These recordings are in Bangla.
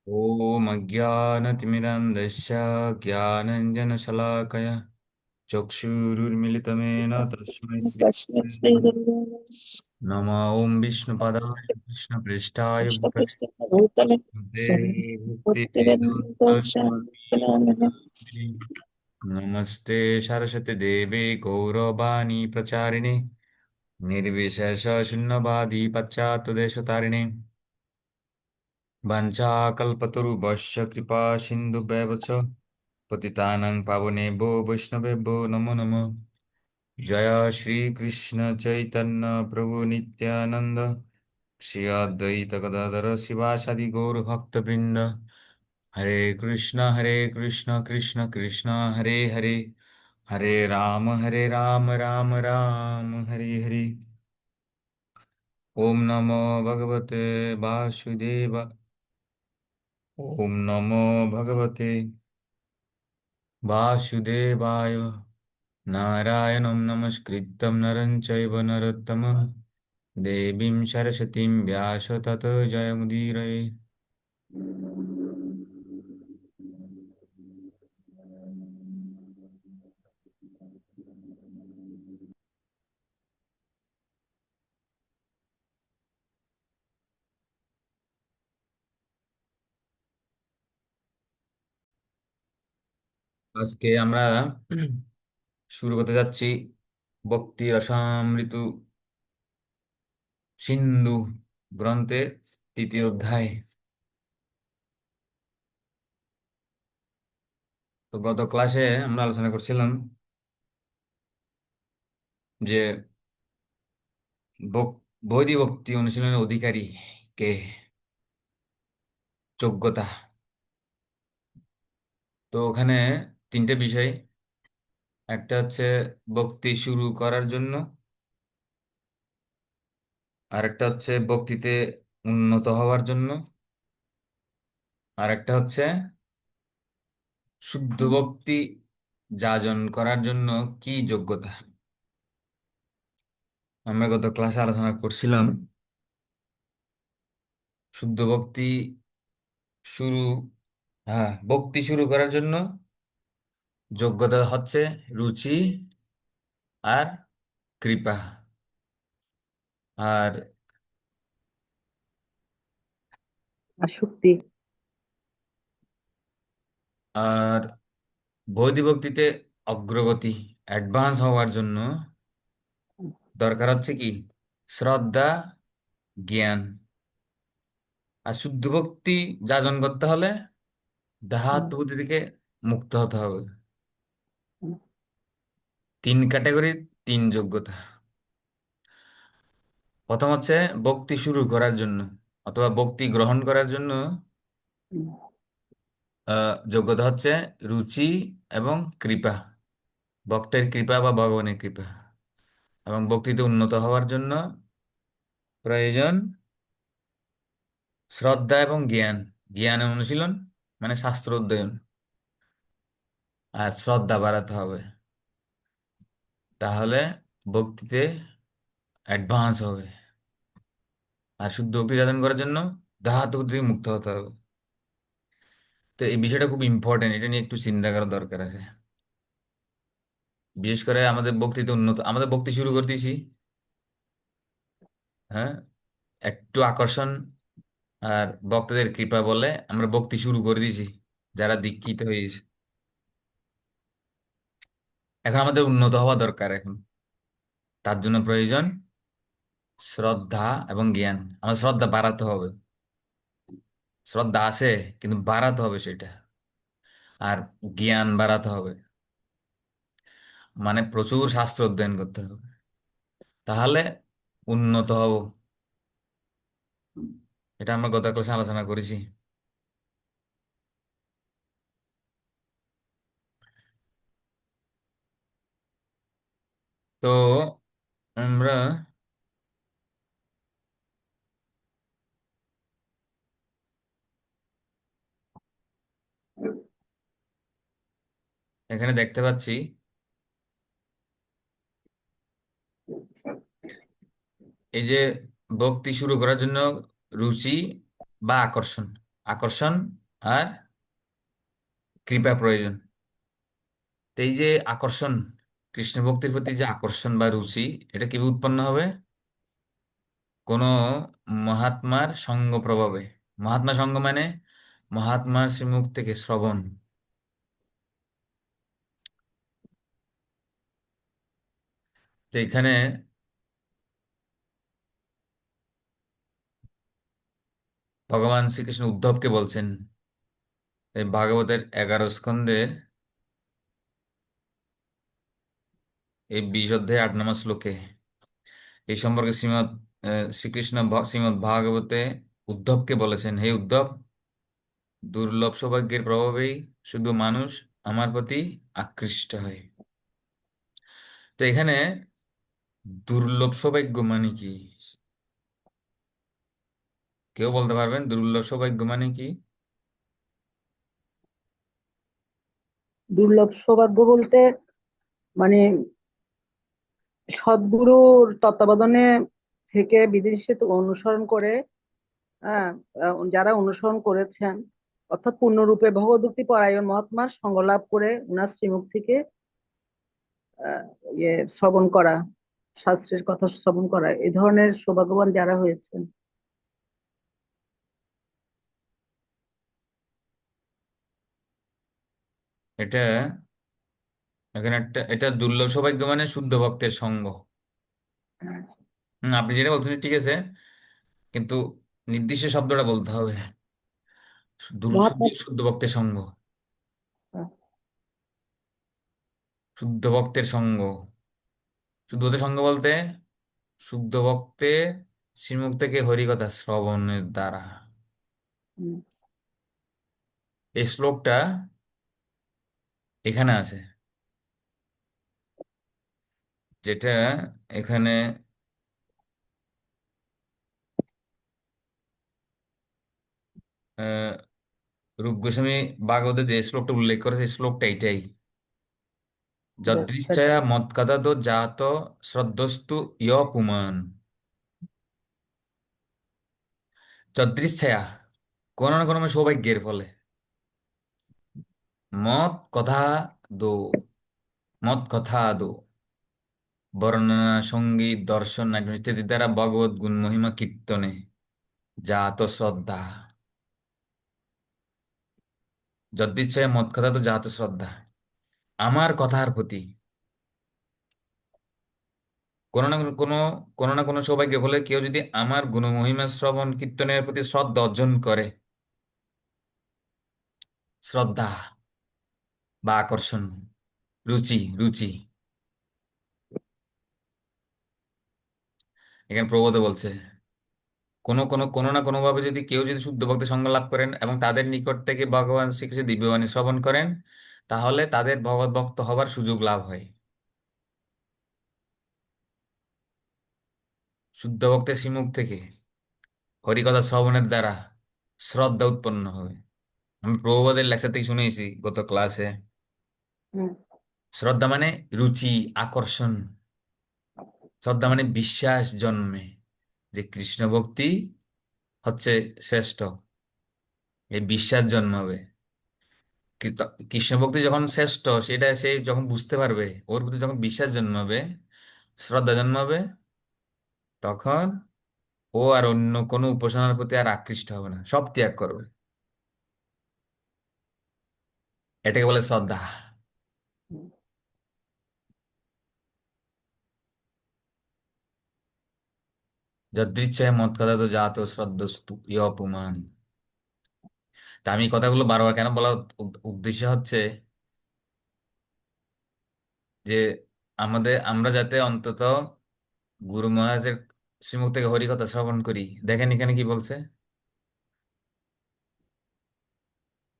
ॐ अज्ञानतिमिरन्धस्य ज्ञानञ्जनशलाकया चक्षुरुन्मिलितमेन तस्मै तस्मै श्रीगुरवे श्रीगुरुवे नमः। ॐ विष्णुपदाय कृष्णपृष्ठाय कृष्णकृष्णभूतले भूतले भक्तिवेदान्तोषामः भक्तिवेदान्तस्वामिने नमस्ते सरस्वती देवे गौरवाणी प्रचारिणे निर्विशेषशून्यवादी पाश्चात्यदेशतारिणे वाञ्छाकल्पतरुभ्यश्च कृपा सिन्धुभ्येव च पतितानां पावनेभ्यो वैष्णवेभ्यो नमो नमः। जय श्री कृष्ण चैतन्य प्रभु नित्यानंद श्री अद्वैत गदाधर शिवासादि गौर भक्तवृंद। हरे कृष्ण कृष्ण कृष्ण हरे हरे, हरे राम राम राम हरे हरे। ओम नमो भगवते वासुदेव, ओम नमो भगवते वासुदेवाय। नारायणं नमस्कृत्यं नरं चैव नरोत्तमं देवीं सरस्वतीं व्यास ततो जयमुदीरये। আজকে আমরা শুরু করতে যাচ্ছি ভক্তি রসামৃত সিন্ধু গ্রন্থের তৃতীয় অধ্যায়। তো গত ক্লাসে আমরা আলোচনা করছিলাম যে বৈদিক ভক্তি অনুশীলনের অধিকারী কে, যোগ্যতা। তো ওখানে তিনটে বিষয়, একটা হচ্ছে ভক্তি শুরু করার জন্য, আরেকটা হচ্ছে ভক্তিতে উন্নত হওয়ার জন্য, আরেকটা হচ্ছে শুদ্ধ ভক্তি যাজন করার জন্য কি যোগ্যতা। আমরা গত ক্লাসে আলোচনা করছিলাম শুদ্ধ ভক্তি শুরু, হ্যাঁ, ভক্তি শুরু করার জন্য যোগ্যতা হচ্ছে রুচি আর কৃপা। আর আসক্তি। আর বৌদ্ধ ভক্তিতে অগ্রগতি, অ্যাডভান্স হওয়ার জন্য দরকার হচ্ছে কি? শ্রদ্ধা, জ্ঞান। আর শুদ্ধ ভক্তি যাজন করতে হলে ধাতু বুদ্ধি থেকে মুক্ত হতে হবে। তিন ক্যাটাগরির, তিন যোগ্যতা। প্রথম হচ্ছে ভক্তি শুরু করার জন্য অথবা ভক্তি গ্রহণ করার জন্য যোগ্যতা হচ্ছে রুচি এবং কৃপা, ভক্তের কৃপা বা ভগবানের কৃপা। এবং ভক্তিতে উন্নত হওয়ার জন্য প্রয়োজন শ্রদ্ধা এবং জ্ঞান। জ্ঞানের অনুশীলন মানে শাস্ত্র অধ্যয়ন, আর শ্রদ্ধা বাড়াতে হবে, তাহলে ভক্তিতে অ্যাডভান্স হবে। আর শুদ্ধ ভক্তি সাধন করার জন্য ধাতু থেকে মুক্ত হতে হবে। তো এই বিষয়টা খুব ইম্পর্টেন্ট, এটা নিয়ে একটু চিন্তা করার দরকার আছে। বিশেষ করে আমাদের বক্তৃতা উন্নত, আমাদের বক্তৃতা শুরু করতেছি, হ্যাঁ, একটু আকর্ষণ আর ভক্তদের কৃপা বলে আমরা বক্তৃতা শুরু করে দিয়েছি যারা দীক্ষিত হয়েছে। এখন আমাদের উন্নত হওয়া দরকার। এখন তার জন্য প্রয়োজন শ্রদ্ধা এবং জ্ঞান। আমার শ্রদ্ধা বাড়াতে হবে, শ্রদ্ধা আছে কিন্তু বাড়াতে হবে সেটা। আর জ্ঞান বাড়াতে হবে, মানে প্রচুর শাস্ত্র অধ্যয়ন করতে হবে, তাহলে উন্নত হব। এটা আমরা গত ক্লাসে আলোচনা করেছি। তো আমরা এখানে দেখতে পাচ্ছি এই যে ভক্তি শুরু করার জন্য রুচি বা আকর্ষণ, আকর্ষণ আর কৃপা প্রয়োজন। তো এই যে আকর্ষণ, কৃষ্ণ ভক্তির প্রতি যে আকর্ষণ বা রুচি, এটা কিভাবে উৎপন্ন হবে? কোনো মহাত্মার সঙ্গ প্রভাবে। মহাত্মা সঙ্গ মানে মহাত্মার শ্রীমুখ থেকে শ্রবণ। তো এখানে ভগবান শ্রীকৃষ্ণ উদ্ধবকে বলছেন এই ভাগবতের 11 স্কন্ধের এই 20 অধ্যায়ের 8 নম্বর শ্লোকে এই সম্পর্কে শ্রীকৃষ্ণ শ্রীমদ্ ভাগবতে উদ্ধবকে বলেছেন, হে উদ্ধব, দুর্লভ সৌভাগ্যের প্রভাবেই শুধু মানুষ আমার প্রতি আকৃষ্ট হয়। তো এখানে দুর্লভ সৌভাগ্য মানে কি? কেউ বলতে পারবেন দুর্লভ সৌভাগ্য মানে কি? দুর্লভ সৌভাগ্য বলতে মানে সদ্গুরুর তত্ত্বাবধানে থেকে বিধিনিষেধ অনুসরণ করে, হ্যাঁ, যারা অনুসরণ করেছেন, অর্থাৎ পূর্ণরূপে ভগবদ্ভক্তি পরায়ণ মহাত্মার সঙ্গ লাভ করে উনার শ্রীমুখ থেকে আহ, শ্রবণ করা, শাস্ত্রের কথা শ্রবণ করা, এই ধরনের সৌভাগ্যবান যারা হয়েছেন। এটা এখানে এটা দুর্লভ সৌভাগ্য মানে শুদ্ধ ভক্তের সঙ্গ। আপনি যেটা বলছেন ঠিক আছে, কিন্তু নির্দিষ্ট শব্দটা বলতে হবে। শুদ্ধ মহাত্মা, শুদ্ধ ভক্তের সঙ্গ। শুদ্ধ ভক্তের সঙ্গ। শুদ্ধ ভক্তের সঙ্গ বলতে শুদ্ধ ভক্তের শ্রীমুখ থেকে হরিকথা শ্রবণের দ্বারা। উম, এই শ্লোকটা এখানে আছে, যেটা এখানে আহ, রূপ গোস্বামী ভাগবতে যে শ্লোকটা উল্লেখ করেছে, এই শ্লোকটা এটাই। যদৃচ্ছয়া মৎকথা জাত শ্রদ্ধস্তু ইয় পুমান। যদৃচ্ছয়া, কোনো না কোনো সৌভাগ্যের ফলে, মত কথা দো, মত কথা দো, বর্ণনা, সঙ্গীত, দর্শন, নাট্য ইত্যাদি দ্বারা ভগবত গুণ মহিমা কীর্তনে জাত শ্রদ্ধা। যদৃচ্ছয়া মত কথা তো জাত শ্রদ্ধা, আমার কথার প্রতি কোনো না কোনো কোনো না কোনো সৌভাগ্য ফলে কেউ যদি আমার গুণমহিমা শ্রবণ কীর্তনের প্রতি শ্রদ্ধা অর্জন করে, শ্রদ্ধা বা আকর্ষণ, রুচি রুচি, এখানে প্রবোধ বলছে কোনো না কোনো ভাবে যদি কেউ যদি শুদ্ধ ভক্তের সঙ্গ লাভ করেন এবং তাদের নিকট থেকে ভগবান শ্রীকৃষ্ণ দিব্যবাণী শ্রবণ করেন, তাহলে তাদের ভগবত ভক্ত হবার সুযোগ লাভ হয়। শুদ্ধ ভক্তের শ্রীমুখ থেকে হরিকথা শ্রবণের দ্বারা শ্রদ্ধা উৎপন্ন হবে। আমি প্রভুপাদের লেকচার থেকে শুনেছি গত ক্লাসে, হুম, শ্রদ্ধা মানে রুচি, আকর্ষণ। শ্রদ্ধা মানে বিশ্বাস জন্মে যে কৃষ্ণ ভক্তি হচ্ছে শ্রেষ্ঠ, এই বিশ্বাস জন্মাবে। কৃষ্ণ ভক্তি যখন শ্রেষ্ঠ সেটা সে যখন বুঝতে পারবে, ওর প্রতি যখন বিশ্বাস জন্মাবে, শ্রদ্ধা জন্মাবে, তখন ও আর অন্য কোনো উপাসনার প্রতি আর আকৃষ্ট হবে না, সব ত্যাগ করবে। এটাকে বলে শ্রদ্ধা। হুম। যদৃচ্ছায় মত কথা তো জাত শ্রদ্ধস্তু ইহ অপমান। তা আমি এই কথাগুলো বারবার কেন বলার উদ্দেশ্য হচ্ছে যে আমরা যাতে অন্তত গুরু মহারাজের শ্রীমুখ থেকে হরিকথা শ্রবণ করি। দেখেন এখানে কি বলছে,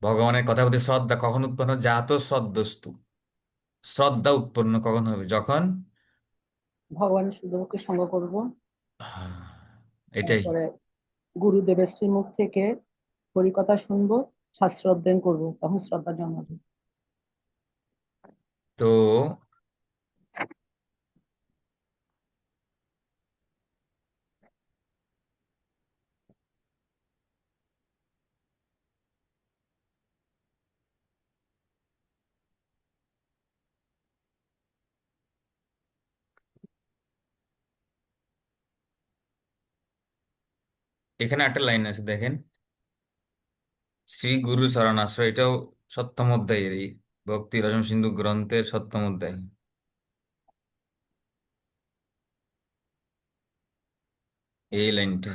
ভগবানের কথার প্রতি শ্রদ্ধা কখন উৎপন্ন হয়? জাত শ্রদ্ধস্তু, শ্রদ্ধা উৎপন্ন কখন হবে? যখন ভগবানের শুদ্ধকে সঙ্গ করব, আহ, এটাই। তারপরে গুরুদেবের শ্রীমুখ থেকে হরিকথা শুনবো, শাস্ত্র অধ্যয়ন করবো, তখন শ্রদ্ধা জন্মাবে। তো এখানে একটা লাইন আছে দেখেন, শ্রী গুরু শরণাশ্রয়, এটাও সপ্তম অধ্যায়ের, এই ভক্তি রসম সিন্ধু গ্রন্থের সপ্তম অধ্যায়, এই লাইনটা।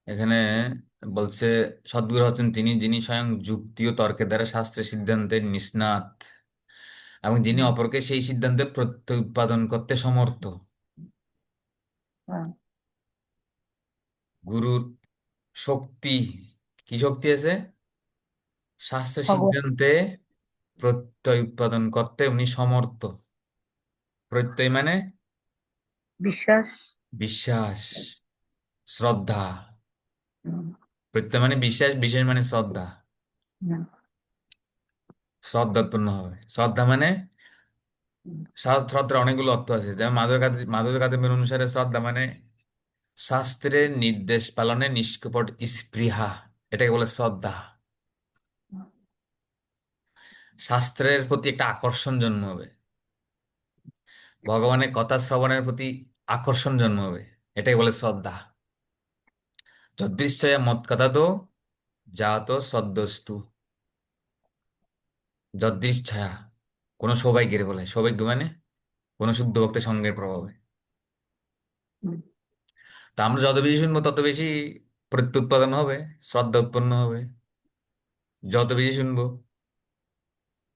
এখানে বলছে, সদ্গুরু হচ্ছেন তিনি যিনি স্বয়ং যুক্তি ও তর্কের দ্বারা শাস্ত্রের সিদ্ধান্তের নিষ্ণাত, এবং যিনি হুম, অপরকে সেই সিদ্ধান্তে প্রত্যয় উৎপাদন করতে সমর্থ। হ্যাঁ, গুরুর শক্তি, কি শক্তি আছে? শাস্ত্রের ভগবান সিদ্ধান্তে প্রত্যয় উৎপাদন করতে উনি সমর্থ। প্রত্যয় মানে বিশ্বাস। বিশ্বাস, শ্রদ্ধা। হুম, প্রত্যয় মানে বিশ্বাস, বিশ্বাস মানে শ্রদ্ধা। হুম, শ্রদ্ধা উৎপন্ন হবে, শ্রদ্ধা মানে, হুম, শ্রদ্ধার অনেকগুলো অর্থ আছে, যেমন মাধবের কাদেমের অনুসারে শ্রদ্ধা মানে শাস্ত্রের নির্দেশ পালনে নিষ্কপট স্পৃহা, এটাকে বলে শ্রদ্ধা। শাস্ত্রের প্রতি একটা আকর্ষণ জন্মাবে, ভগবানের কথা শ্রবণের প্রতি আকর্ষণ জন্মাবে, এটাই বলে শ্রদ্ধা। যদৃচ্ছয়া মত কথা তো জাত সদ্যস্তু, যদৃচ্ছয়া, কোন সৌভাগ্যের বলে, সৌভাগ্য মানে কোন শুদ্ধ ভক্তের সঙ্গের প্রভাবে। হুম, তা আমরা যত বেশি শুনবো তত বেশি প্রত্যুৎপাদন হবে, শ্রদ্ধা উৎপন্ন হবে। যত বেশি শুনবো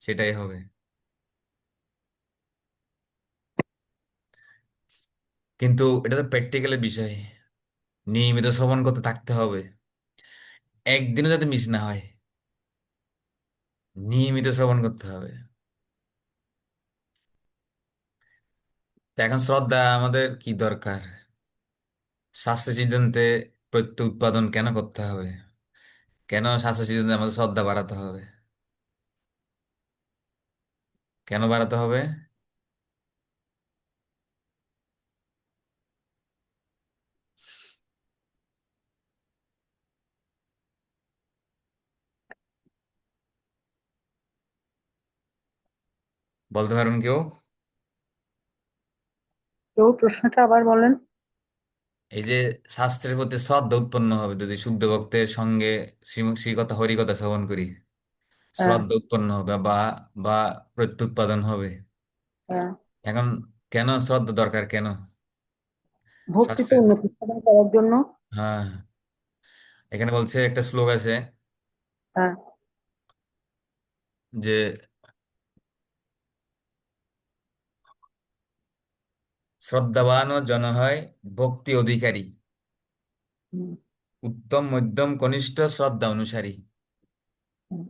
সেটাই হবে। কিন্তু এটা তো প্র্যাকটিক্যালের বিষয়, নিয়মিত শ্রবণ করতে থাকতে হবে, একদিনও যাতে মিস না হয়, নিয়মিত শ্রবণ করতে হবে। তো এখন শ্রদ্ধা আমাদের কি দরকার? শাস্ত্রের সিদ্ধান্তে প্রত্যয় উৎপাদন কেন করতে হবে? কেন শাস্ত্রের সিদ্ধান্তে আমাদের শ্রদ্ধা বাড়াতে হবে? কেন বাড়াতে হবে? বলতে পারুন কেউ? কেউ প্রশ্নটা আবার বলেন। এই যে শাস্ত্রের প্রতি শ্রদ্ধা উৎপন্ন হবে যদি শুদ্ধ ভক্তের সঙ্গে শ্রীকথা হরিকথা শ্রবণ করি, হ্যাঁ, শ্রদ্ধা উৎপন্ন হবে বা বা প্রত্যুৎপাদন হবে। হ্যাঁ, এখন কেন শ্রদ্ধা দরকার, কেন? ভক্তিতে শাস্ত্রের, উন্নতি সাধন করার জন্য। হ্যাঁ, এখানে বলছে একটা শ্লোক আছে হ্যাঁ, যে, শ্রদ্ধাবান ও জন হয় ভক্তি অধিকারী, হুম, উত্তম মধ্যম কনিষ্ঠ শ্রদ্ধা অনুসারী। হুম,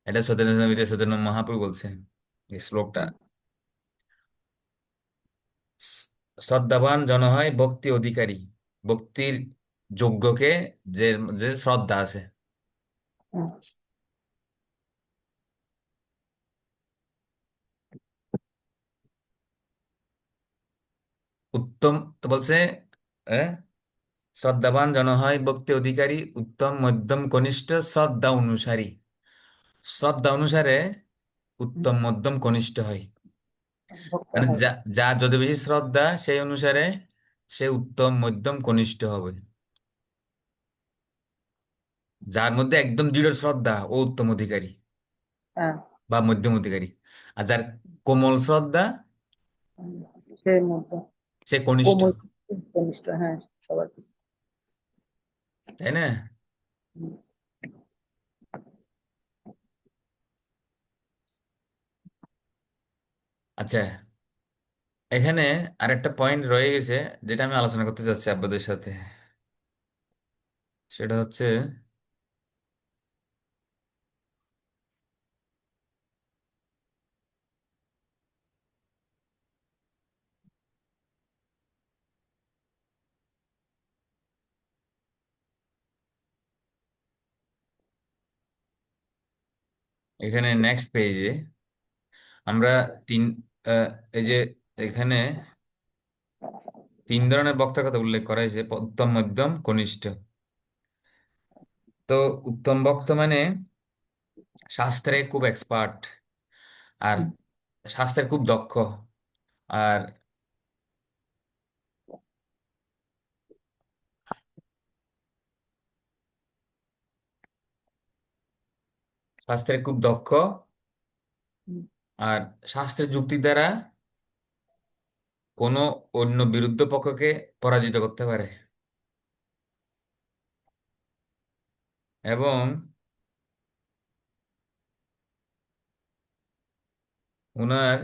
এটা চৈতন্য চরিতামৃতে চৈতন্য মহাপ্রভু বলছেন এই শ্লোকটা। হুম, শ্রদ্ধাবান জন হয় ভক্তি অধিকারী, ভক্তির যোগ্যকে, যে যে শ্রদ্ধা আছে। হুম, উত্তম, তো বলছে, শ্রদ্ধাবান জন হয় ভক্তি অধিকারী, উত্তম মধ্যম কনিষ্ঠ শ্রদ্ধা অনুসারী। শ্রদ্ধা অনুসারে হুম, উত্তম মধ্যম কনিষ্ঠ হয়। ভক্ত মানে হয়। যার যত বেশি শ্রদ্ধা সেই অনুসারে সে উত্তম মধ্যম কনিষ্ঠ হবে। যার মধ্যে একদম দৃঢ় শ্রদ্ধা ও উত্তম অধিকারী হ্যাঁ, বা মধ্যম অধিকারী, আর যার কোমল শ্রদ্ধা হুম, সেই মতো সে কনিষ্ঠ। কোমল কনিষ্ঠ, হ্যাঁ, সবার। তাই না? হুম, আচ্ছা, এখানে আরেকটা পয়েন্ট রয়ে গেছে যেটা আমি আলোচনা করতে চাচ্ছি আপনাদের সাথে। সেটা হচ্ছে, এখানে নেক্সট পেজে আমরা তিন, আহ, এই যে এখানে তিন ধরনের বক্তার কথা উল্লেখ করা হয়েছে, উত্তম মধ্যম কনিষ্ঠ। তো উত্তম বক্তা মানে শাস্ত্রে খুব এক্সপার্ট, আর শাস্ত্রে খুব দক্ষ, আর শাস্ত্রে খুব দক্ষ, হুম, আর শাস্ত্রের যুক্তি দ্বারা কোনো অন্য বিরুদ্ধ পক্ষকে পরাজিত করতে পারে, এবং ওনার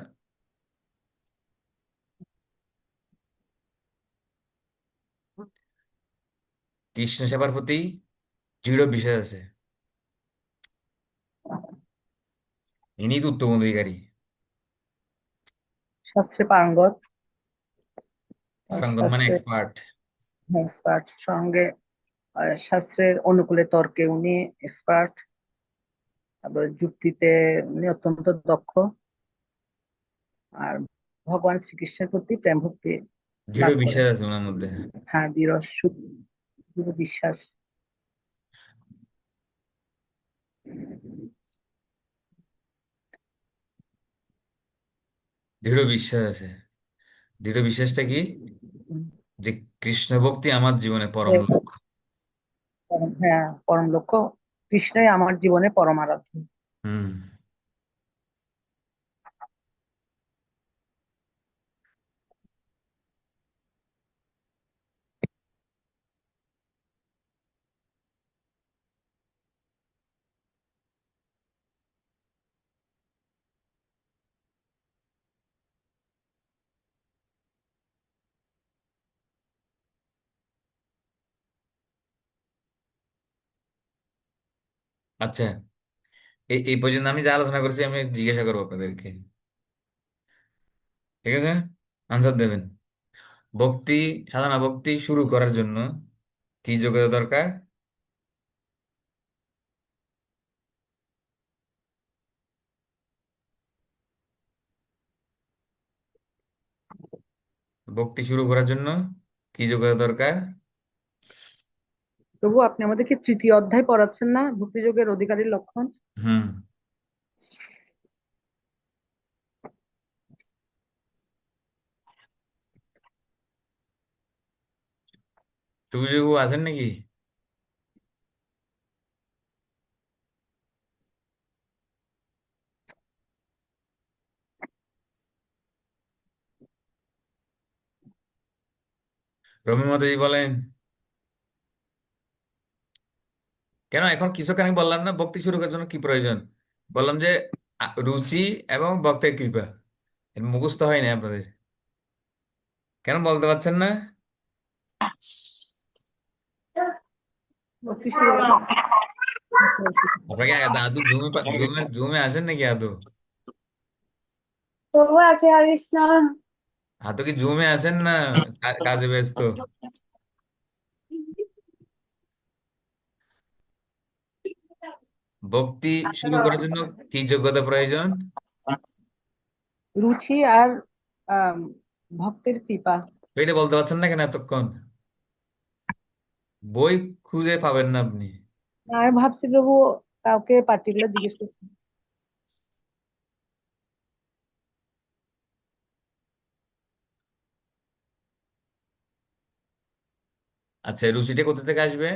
কৃষ্ণ সেবার প্রতি দৃঢ় বিশ্বাস আছে। ইনি তো উত্তম অধিকারী, শাস্ত্রে পারঙ্গত, পারঙ্গত মানে শাস্ত্রে এক্সপার্ট। এক্সপার্ট সঙ্গে, শাস্ত্রের অনুকূলে তর্কে উনি এক্সপার্ট, তারপর যুক্তিতে উনি অত্যন্ত দক্ষ, আর ভগবান শ্রীকৃষ্ণের প্রতি প্রেম ভক্তি দৃঢ় লাভ করেন। বিশ্বাস আছে ওনার মধ্যে। হ্যাঁ, দৃঢ় বিশ্বাস। দৃঢ় বিশ্বাস আছে। দৃঢ় বিশ্বাসটা কি? যে কৃষ্ণ ভক্তি আমার জীবনে পরম লক্ষ্য। হ্যাঁ, পরম লক্ষ্য, কৃষ্ণই আমার জীবনে পরম আরাধ্য। হুম। আচ্ছা, এই পর্যন্ত আমি যা আলোচনা করছি আমি জিজ্ঞাসা করবো আপনাদেরকে, ঠিক আছে? আনসার দেবেন। ভক্তি, সাধনা ভক্তি শুরু করার জন্য কি যোগ্যতা দরকার? ভক্তি শুরু করার জন্য কি যোগ্যতা দরকার? তবু আপনি আমাদেরকে তৃতীয় অধ্যায় পড়াচ্ছেন না, ভক্তিযোগের অধিকারীর লক্ষণ? হুম। সুবিযোগ আছেন নাকি? রবি মাতাজি বলেন। কেন এখন কিছুক্ষণ আগে বললাম না ভক্তি শুরু করার জন্য কি প্রয়োজন? বললাম যে রুচি এবং ভক্তের কৃপা। এটা মুখস্থ হয় না আপনাদের? কেন বলতে পারছেন না? ভক্তি শুরু আপনাকে আদৌ জুমে জুমে জুমে আসেন নাকি আদৌ? তবু আছে হারিস না। আদৌ কি জুমে আসেন না কাজে ব্যস্ত? ভক্তি শুরু করার জন্য কি যোগ্যতা প্রয়োজন? রুচি আর আম, ভক্তের কৃপা। তো এটা বলতে পারছেন না কেন এতক্ষণ? বই খুঁজে পাবেন না আপনি। আমি ভাবছি প্রভু কাউকে পার্টিকুলার জিজ্ঞেস করছি। আচ্ছা, রুচিটা কোথা থেকে আসবে?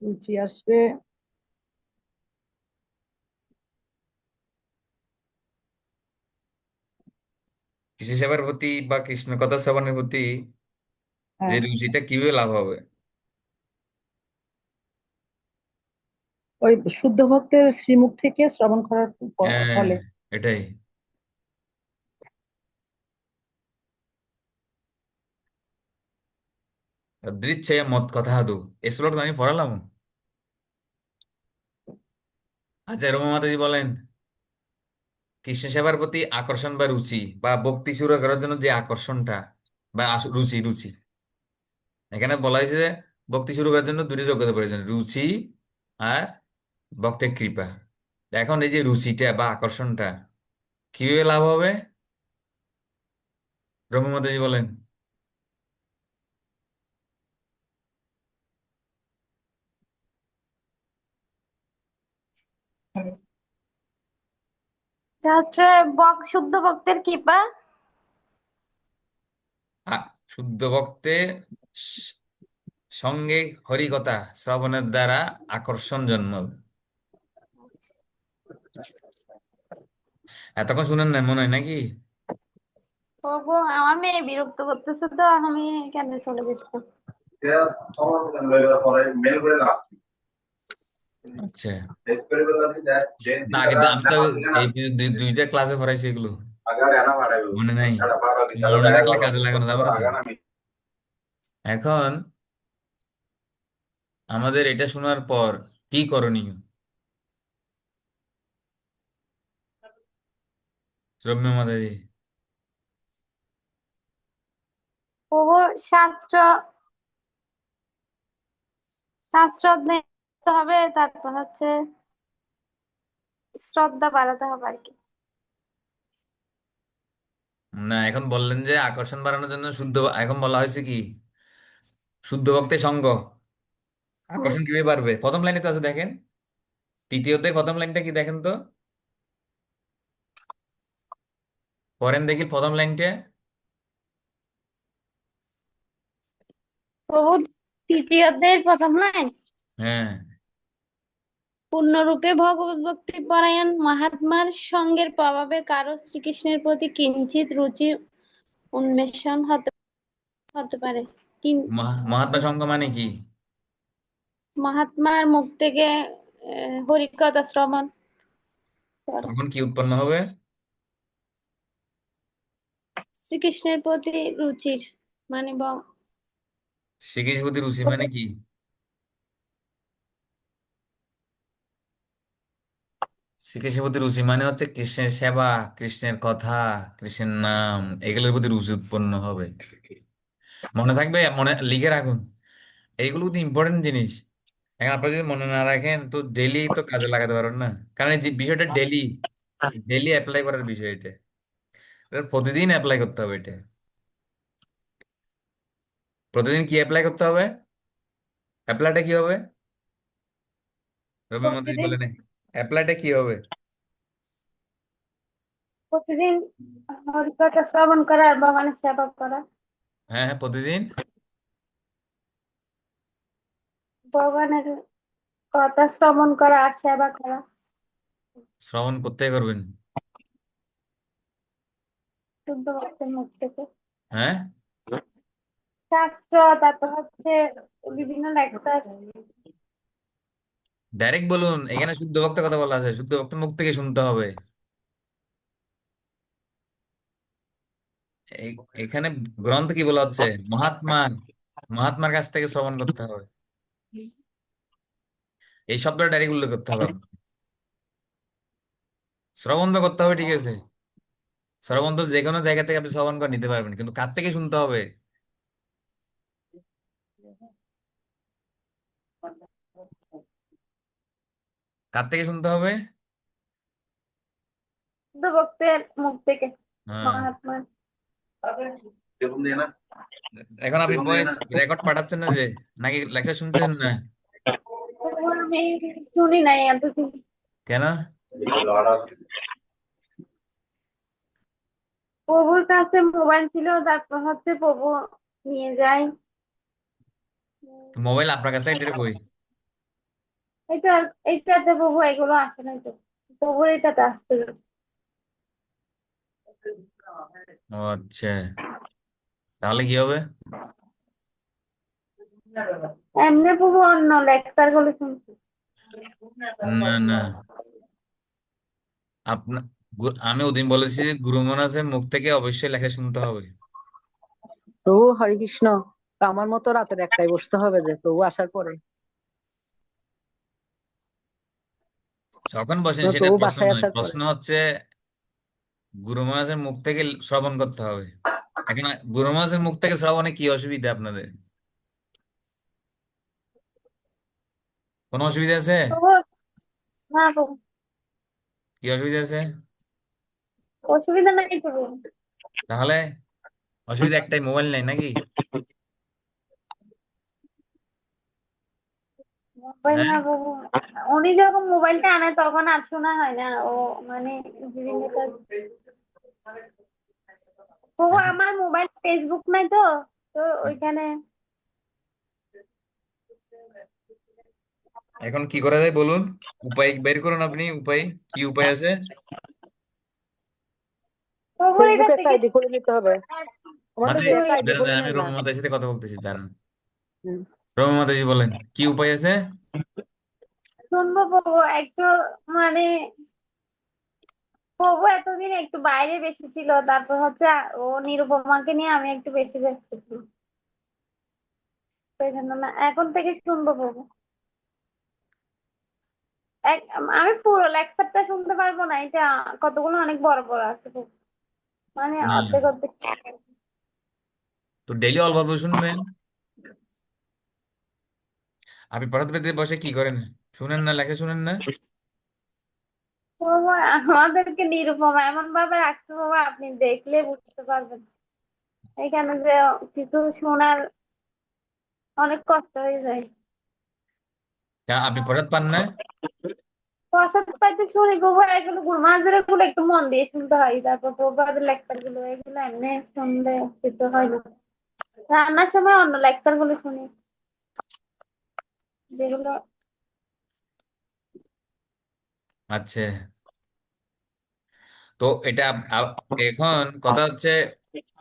রুচি আসবে কৃষি সেবার প্রতি বা কৃষ্ণ কথা শ্রবণের প্রতি যে হ্যাঁ, রুচিটা কিভাবে লাভ হবে? ওই শুদ্ধ ভক্তের শ্রীমুখ থেকে শ্রবণ করার হ্যাঁ, ফলে। এটাই। দৃচ্ছে মত কথা হাদু, এই শ্লোকটা আমি পড়ালাম। আচ্ছা, রমা মাতাজি বলেন, কৃষ্ণ সেবার প্রতি আকর্ষণ বা রুচি বা ভক্তি শুরু করার জন্য যে আকর্ষণটা বা রুচি রুচি, এখানে বলা হয়েছে যে ভক্তি শুরু করার জন্য দুটি যোগ্যতা প্রয়োজন, রুচি আর ভক্তের কৃপা। এখন এই যে রুচিটা বা আকর্ষণটা কিভাবে লাভ হবে? রমা মাতাজি বলেন। এটা হচ্ছে শুদ্ধ ভক্তের কৃপা। শুদ্ধ ভক্তের সঙ্গে হরিকথা শ্রবণের দ্বারা আকর্ষণ জন্মাবে। এতক্ষণ শুনেন না মনে হয় নাকি? ওগো, আমার মেয়ে বিরক্ত করতেছে তো, আমি কেন চলে গেছিলাম। আচ্ছা, না কিন্তু আমি তো এই দুইটা ক্লাসে পড়াইছি এগুলো, মনে নাই? মনে থাকলে কাজে লাগানো যাবে না তো। এখন আমাদের এটা শোনার পর কি করণীয়, রম্য মাদাজি? ওগো, শাস্ত্র শাস্ত্র অধ্যয়ন করতে হবে, তারপর হচ্ছে শ্রদ্ধা বাড়াতে হবে আর কি। না, এখন বললেন যে আকর্ষণ বাড়ানোর জন্য শুদ্ধ, এখন বলা হয়েছে কি শুদ্ধ ভক্তের সঙ্গ। হুম। আকর্ষণ কিভাবে বাড়বে প্রথম লাইনে তো আছে, দেখেন। তৃতীয়তে প্রথম লাইনটা কি দেখেন তো, পড়েন দেখি প্রথম লাইনটা। ওগো, তৃতীয় অধ্যায়ের প্রথম লাইন। হ্যাঁ, পূর্ণরূপে ভগবত ভক্তি পরায়ণ মহাত্মার সঙ্গের প্রভাবে কারো শ্রীকৃষ্ণের প্রতি কিঞ্চিত রুচি উন্মেষণ হতে হতে পারে। মহাত্মা সঙ্গ মানে কি? মহাত্মার মুখ থেকে হরিকথা শ্রবণ করা, তখন কি উৎপন্ন হবে? শ্রীকৃষ্ণের প্রতি রুচির মানে শ্রীকৃষ্ণপতি রুচি মানে কি? শ্রীকৃষ্ণের প্রতি রুচি মানে হচ্ছে কৃষ্ণের সেবা, কৃষ্ণের কথা, কৃষ্ণের নাম, এগুলোর প্রতি রুচি উৎপন্ন হবে। মনে থাকবে, মনে লিখে রাখুন। এইগুলো কিন্তু ইম্পর্টেন্ট জিনিস। এখন আপনি যদি মনে না রাখেন তো ডেলি তো কাজে লাগাতে পারবেন না, কারণ এই যে বিষয়টা ডেলি ডেলি অ্যাপ্লাই করার বিষয় এটা। এটা প্রতিদিন অ্যাপ্লাই করতে হবে এটা। প্রতিদিন কি অ্যাপ্লাই করতে হবে? অ্যাপ্লাইটা কি হবে? রবি মন্ত্রী প্রতিদিন বলেন, অ্যাপ্লাইটা কি হবে? প্রতিদিন হরিকথা শ্রবণ করা আর ভগবানের সেবা করা। হ্যাঁ হ্যাঁ, প্রতিদিন ভগবানের কথা শ্রবণ করা আর সেবা করা। শ্রবণ করতে করবেন। শুদ্ধ ভক্তের মুখ থেকে হ্যাঁ, শাস্ত্র, তারপর হচ্ছে বিভিন্ন লেকচার। ডাইরেক্ট বলুন, এখানে শুদ্ধ ভক্তের কথা বলা আছে, শুদ্ধ ভক্তের মুখ থেকে শুনতে হবে। এখানে গ্রন্থ কি বলা হচ্ছে? মহাত্মা, মহাত্মার কাছ থেকে শ্রবণ করতে হবে, এই শব্দটা ডাইরেক্ট উল্লেখ করতে হবে আপনাকে। শ্রবণ তো করতে হবে, ঠিক আছে। শ্রবণ তো যে কোনো জায়গা থেকে আপনি শ্রবণ করে নিতে পারবেন, কিন্তু কার থেকে শুনতে হবে? কার থেকে শুনতে হবে? শুদ্ধ ভক্তের মুখ থেকে, হ্যাঁ, মহাত্মা। এখন আপনি ভয়েস রেকর্ড পাঠাচ্ছেন না যে, নাকি লেকচার শুনছেন না? আমি শুনি নাই এতদিন। কেন? প্রভুর কাছে মোবাইল ছিল, তারপর হচ্ছে প্রভু নিয়ে যায়। তো মোবাইল আপনার কাছে এটা কই? এটা এইটাতে প্রভু এগুলো আসে নাই তো, প্রভুর এটাতে আসতে হবে। ও আচ্ছা, তাহলে কি হবে? এমনি প্রভু অন্য লেকচার গুলো শুনছি। না না, আপনার আমি ওদিন বলেছি যে গুরু মহারাজের মুখ থেকে অবশ্যই লেখা শুনতে হবে। প্রভু হরে কৃষ্ণ। তা আমার মতো রাতের একটাই বসতে হবে যে প্রভু আসার পরে? যখন বসেন না, সেটা প্রভু প্রশ্ন বাসায় নয়, আসার পরে? প্রশ্ন হচ্ছে গুরু মহারাজের মুখ থেকে শ্রবণ করতে হবে। এখন গুরু মহারাজের মুখ থেকে শ্রবণে কি অসুবিধা আপনাদের? কোনো অসুবিধা আছে? প্রভু, না প্রভু, কি অসুবিধা আছে? অসুবিধা নাই প্রভু। তাহলে অসুবিধা একটাই, মোবাইল নাই নাকি? মোবাইল হ্যাঁ, না প্রভু, উনি যখন মোবাইলটা আনে তখন আর শোনা হয় না, ও মানে বিভিন্ন কাজ। প্রভু, এখন আমার মোবাইল ফেসবুক নাই তো, তো ওইখানে এখন কি করা যায় বলুন, উপায় বের করুন আপনি, উপায় কি উপায় আছে? তবু এটা ফেসবুকে একটা থেকে আইডি করে নিতে হবে। আমাদের মাথায় যে একটা আইডি দাঁড়ান করে দাঁড়ান, আমি নেন না। রোমা মাতার সাথে কথা বলতেছি, দাঁড়ান। হুম। রোমা মাতাজি বলেন, কি উপায় আছে? শুনবো প্রভু একটু, মানে প্রভু এতদিন একটু বাইরে বেশি ছিল, তারপর হচ্ছে ও নিরুপমাকে নিয়ে আমি একটু বেশি ব্যস্ত ছিলাম, সেই জন্য না, এখন থেকে শুনবো প্রভু। এক, আমি পুরো লেকচারটা শুনতে পারবো না, এটা কতগুলো অনেক বড় বড় আছে প্রভু, মানে না, অর্ধেক অর্ধেক। তো ডেইলি অল্প অল্প শুনবেন। আপনি পড়াতে পড়াতে বসে কি করেন? শুনেন না, লেখা শুনেন না? প্রভু, আমাদেরকে নিরুপমা এমন ভাবে রাখতে হবে, আপনি দেখলে বুঝতে পারবেন এখানে যে কিছু শোনার অনেক কষ্ট হয়ে যায়। আপনি পড়াতে পান না? প্রসাদ পাইতে শুনি প্রভু, এগুলো গুরু মাঝের গুলো একটু মন দিয়ে শুনতে হয়, তারপর প্রভাতের লেকচার গুলো এগুলো এমনি শুনলে কিছু হয় না। রান্নার সময় অন্য লেকচার গুলো শুনি, যেগুলো আচ্ছা, তো এটা এখন কথা হচ্ছে,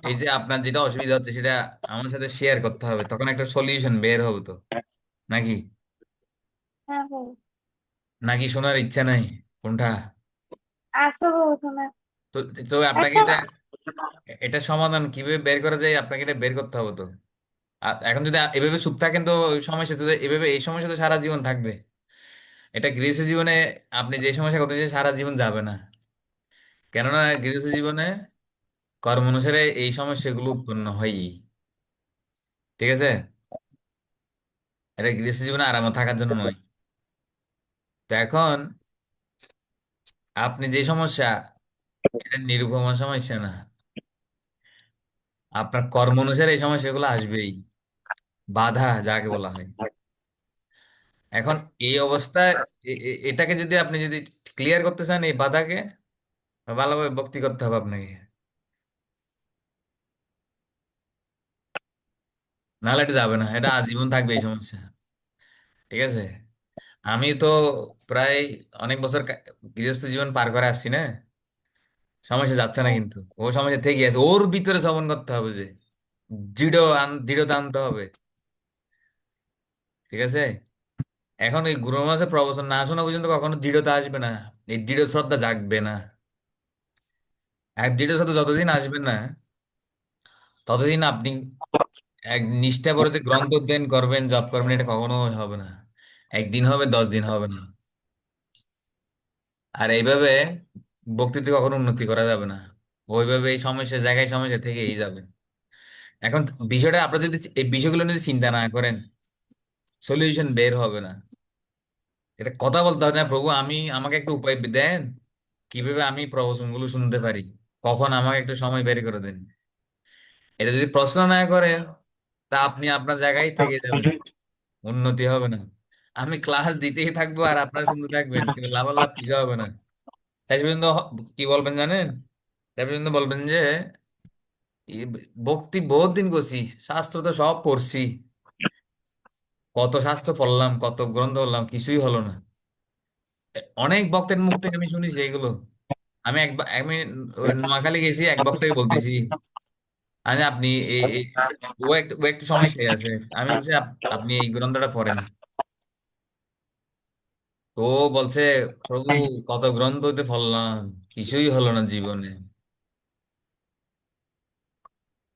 এই যে আপনার যেটা অসুবিধা হচ্ছে সেটা আমার সাথে শেয়ার করতে হবে, তখন একটা সলিউশন বের হবে তো, নাকি? হ্যাঁ প্রভু। নাকি শোনার ইচ্ছা নাই কোনটা? আসো প্রভু শোনা তো তো আপনাকে একটা। এটা, এটা সমাধান কিভাবে বের করা যায় আপনাকে এটা বের করতে হবে তো। আর এখন যদি এভাবে চুপ থাকেন তো ওই সমস্যা তো এভাবে, এই সমস্যা তো সারা জীবন থাকবে। এটা গৃহস্থ জীবনে আপনি যে সমস্যা করতে সারা জীবন যাবে না, কেননা গৃহস্থ জীবনে কর্ম অনুসারে এই সমস্যাগুলো উৎপন্ন হয়ই। ঠিক আছে? এটা গৃহস্থ জীবনে আরামে থাকার জন্য নয়। তো এখন আপনি যে সমস্যা, এটা নিরুপমা সমস্যা না, আপনার কর্ম অনুসারে এই সমস্যাগুলো আসবেই, বাধা যাকে বলা হয়। এখন এই অবস্থায় এটাকে যদি আপনি যদি ক্লিয়ার করতে চান এই বাধাকে, ভালোভাবে ভক্তি করতে হবে আপনাকে, নাহলে এটা যাবে না, এটা আজীবন থাকবে এই সমস্যা। ঠিক আছে? আমি তো প্রায় অনেক বছর গৃহস্থ জীবন পার করে আসছি না, সমস্যা যাচ্ছে না, কিন্তু ও সমস্যা থেকে আছে, ওর ভিতরে শ্রবণ করতে হবে যে দৃঢ়তা আনতে হবে। ঠিক আছে? এখন এই গুরু মাসে প্রবচন না শোনা পর্যন্ত কখনো দৃঢ়তা আসবে না, এই দৃঢ় শ্রদ্ধা জাগবে না। এক দৃঢ় শ্রদ্ধা যতদিন আসবে না, ততদিন আপনি এক নিষ্ঠা করে যে গ্রন্থ অধ্যয়ন করবেন, জব করবেন, এটা কখনো হবে না। একদিন হবে, 10 দিন হবে না। আর এইভাবে বক্তৃতা কখনো উন্নতি করা যাবে না, ওইভাবে এই সমস্যা জায়গায় সমস্যা থেকেই যাবে। এখন বিষয়টা আপনারা যদি এই বিষয়গুলো নিয়ে চিন্তা না করেন, সলিউশন বের হবে না। এটা কথা বলতে হবে না, প্রভু আমি, আমাকে একটু উপায় দেন কিভাবে আমি প্রবচনগুলো শুনতে পারি, কখন আমাকে একটু সময় বের করে দেন। এটা যদি প্রশ্ন না করেন, তা আপনি আপনার জায়গায় থেকে যাবেন, উন্নতি হবে না। আমি ক্লাস দিতেই থাকবো আর আপনারা শুনতে থাকবেন, কিন্তু লাভালাভ কিছু হবে না। তাই পর্যন্ত কি বলবেন জানেন? তাই পর্যন্ত বলবেন যে এই ভক্তি বহুত দিন করছি, শাস্ত্র তো সব পড়ছি, কত শাস্ত্র পড়লাম, কত গ্রন্থ পড়লাম, কিছুই হলো না। অনেক ভক্তের মুখ থেকে আমি শুনেছি এগুলো। আমি ওই নোয়াখালী গেছি, এক বক্তাকে বলতেছি, আচ্ছা আপনি ও একটু সমস্যায় আছে, আমি বলছি আপনি এই গ্রন্থটা পড়েন। তো ও বলছে, প্রভু কত গ্রন্থ হইতে পড়লাম, কিছুই হলো না জীবনে।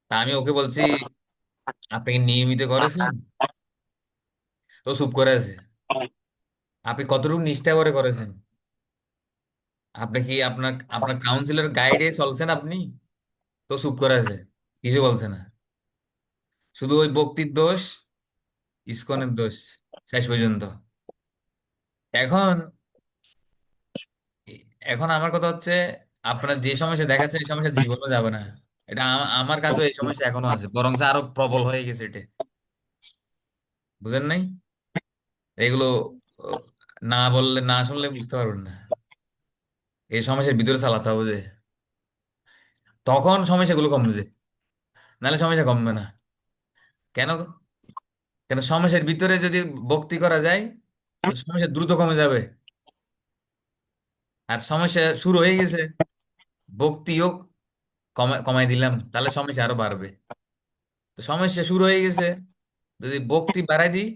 তা আমি ওকে বলছি, আপনি কি নিয়মিত করেছেন? তো চুপ করে আছে। আপনি কতটুকু নিষ্ঠা করে করেছেন? আপনি কি আপনার আপনার কাউন্সিলর গাইডে চলছেন আপনি? তো চুপ করে আছে, কিছু বলছে না, শুধু ওই ভক্তির দোষ, ইসকনের দোষ, শেষ পর্যন্ত। এখন এখন আমার কথা হচ্ছে, আপনার যে সমস্যা দেখাচ্ছে এই সমস্যা জীবনও যাবে না। এটা আমার কাছেও এই সমস্যা এখনো আছে, বরং আরো প্রবল হয়ে গেছে এটা। বুঝেন নাই? এগুলো আহ, না বললে, না শুনলে বুঝতে পারবেন না। এই সমস্যার ভিতরে চালাতে হবে যে, তখন সমস্যাগুলো কমবে যে, নাহলে সমস্যা কমবে না। কেন? কেন সমস্যার ভিতরে যদি ভক্তি করা যায়, তো সমস্যা দ্রুত কমে যাবে। আর সমস্যা শুরু হয়ে গেছে, ভক্তিও কমাই দিলাম, তাহলে সমস্যা আরো বাড়বে। তো সমস্যা শুরু হয়ে গেছে, যদি ভক্তি বাড়াই দিই,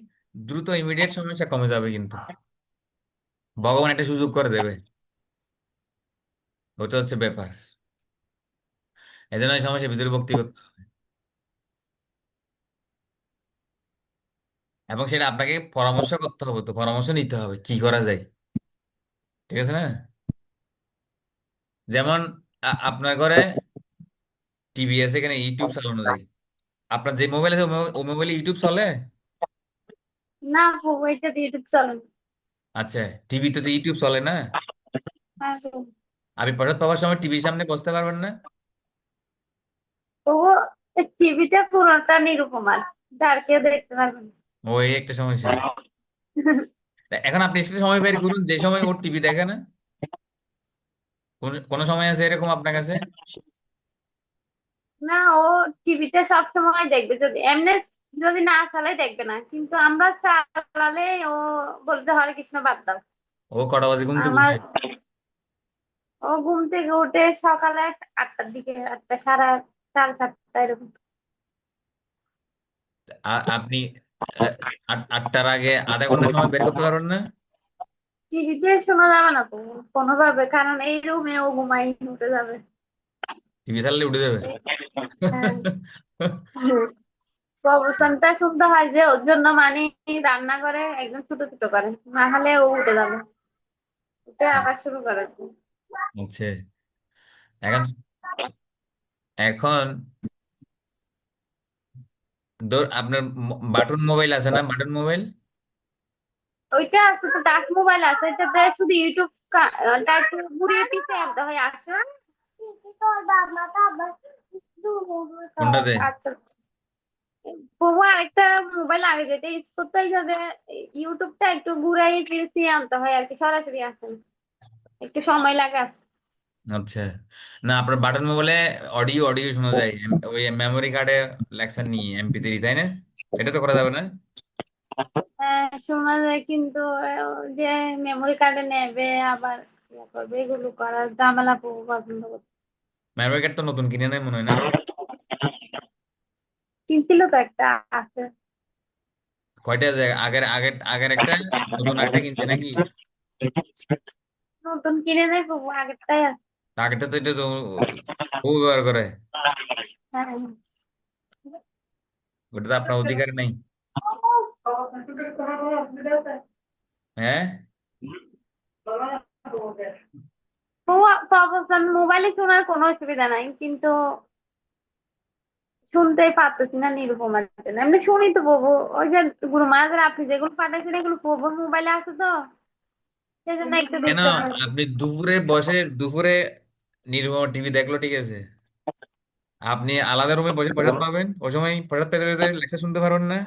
দ্রুত ইমিডিয়েট সমস্যা কমে যাবে, কিন্তু ভগবান একটা সুযোগ করে দেবে। ওটা হচ্ছে ব্যাপার। এই জন্য এই সমস্যার ভিতরে ভক্তি করতে হবে। এবং সেটা আপনাকে পরামর্শ করতে হবে, তো পরামর্শ নিতে হবে কি করা যায়। ঠিক আছে না? যেমন আপনার ঘরে টিভি আছে, এখানে ইউটিউব চালানো যায়। আপনার যে মোবাইল আছে ওই মোবাইলে ইউটিউব চলে? না আপু, এটা ইউটিউব চলে না। আচ্ছা, টিভিতে তো ইউটিউব চলে না। হ্যাঁ আপু। আপনি প্রসাদ পাওয়ার সময় টিভির সামনে বসতে পারবেন না। তবুও টিভিতে পুরোটা নিরুপমার, যার কেউ দেখতে পারবে না। ওই একটা সমস্যা। এখন আপনি একটা সময় বের করুন যে সময় ওর টিভি দেখে না। কোন সময় আছে এরকম আপনার কাছে? না, ও টিভিতে সব সময় দেখবে, যদি এমনি যদি না চালাই দেখবে না, কিন্তু আমরা চালালে ও বলতে হরে কৃষ্ণ বাদ দাও। ও কটা বাজে ঘুম থেকে আমার, উঠে? ও ঘুম থেকে উঠে সকালে 8টার দিকে, 8টা, সাড়ে 7টা এরকম। আপনি আহ, 8টার আগে আধা ঘন্টা সময় বের করতে পারবেন না? টিভিতে শোনা যাবে না তো কোনোভাবে, কারণ এই রুমে ও ঘুমাই উঠে যাবে। টিভি চাললে উঠে যাবে। হ্যাঁ। প্রবচনটা শুনতে হয় যে ওর জন্য, মানে রান্না করে একদম ছোট ছোট করে, না হলে ও উঠে যাবে, উঠে আবার শুরু করে। আচ্ছা, এখন এখন আপনার বাটন মোবাইল আছে না, বাটন মোবাইল? ওইটা আছে তো, টাচ মোবাইল আছে, এটাতে শুধু ইউটিউব টা একটু ঘুরিয়ে পিছিয়ে আনতে হয়, আসে। কোনটাতে? আচ্ছা, বহু আরেকটা মোবাইল আগে যেটা ইউজ করতে হয়, যাতে ইউটিউবটা একটু ঘুরাই পিছিয়ে আনতে হয় আর কি, সরাসরি আসে না। একটু সময় লাগে আসতে। আচ্ছা, না আপনার বাটন মোবাইলে অডিও অডিও শোনা যায়, ওই মেমোরি কার্ডে লেকচার নিয়ে MP3, তাই না? এটা তো করা যাবে না? হ্যাঁ শোনা যায়, কিন্তু ওই যে মেমোরি কার্ডে নেবে আবার ইয়ে করবে, এগুলো করার ঝামেলা পছন্দ করতে। মেমোরি কার্ড তো নতুন কিনে নেয় মনে হয় না? কিনছিল তো একটা, আছে। কয়টা আছে? আগের আগের আগের একটা, নতুন একটা কিনছে নাকি? নতুন কিনে নেই বাবু, আগেরটাই আছে। আগেরটা তো, এটা তো ও ব্যবহার করে। হ্যাঁ। ওটা তো আপনার অধিকার নাই। হ্যাঁ। মোবাইলে শোনার কোনো অসুবিধা নাই, কিন্তু শুনতেই পারতেছি না নিরুপমার জন্য। এমনি শুনি তো বাবু, ওই যে গুরু মহারাজের আপনি যেগুলো পাঠাইছেন এগুলো প্রভুর মোবাইলে আছে তো, সেই জন্য একটু কেন? ডিস্টার্ব হয়। আপনি দুপুরে বসে, দুপুরে নির্মম টিভি দেখলো, ঠিক আছে, আপনি আলাদা রুমে বসে প্রসাদ পাবেন, ওই সময় প্রসাদ পেতে পেতে লেকচার শুনতে পারবেন না?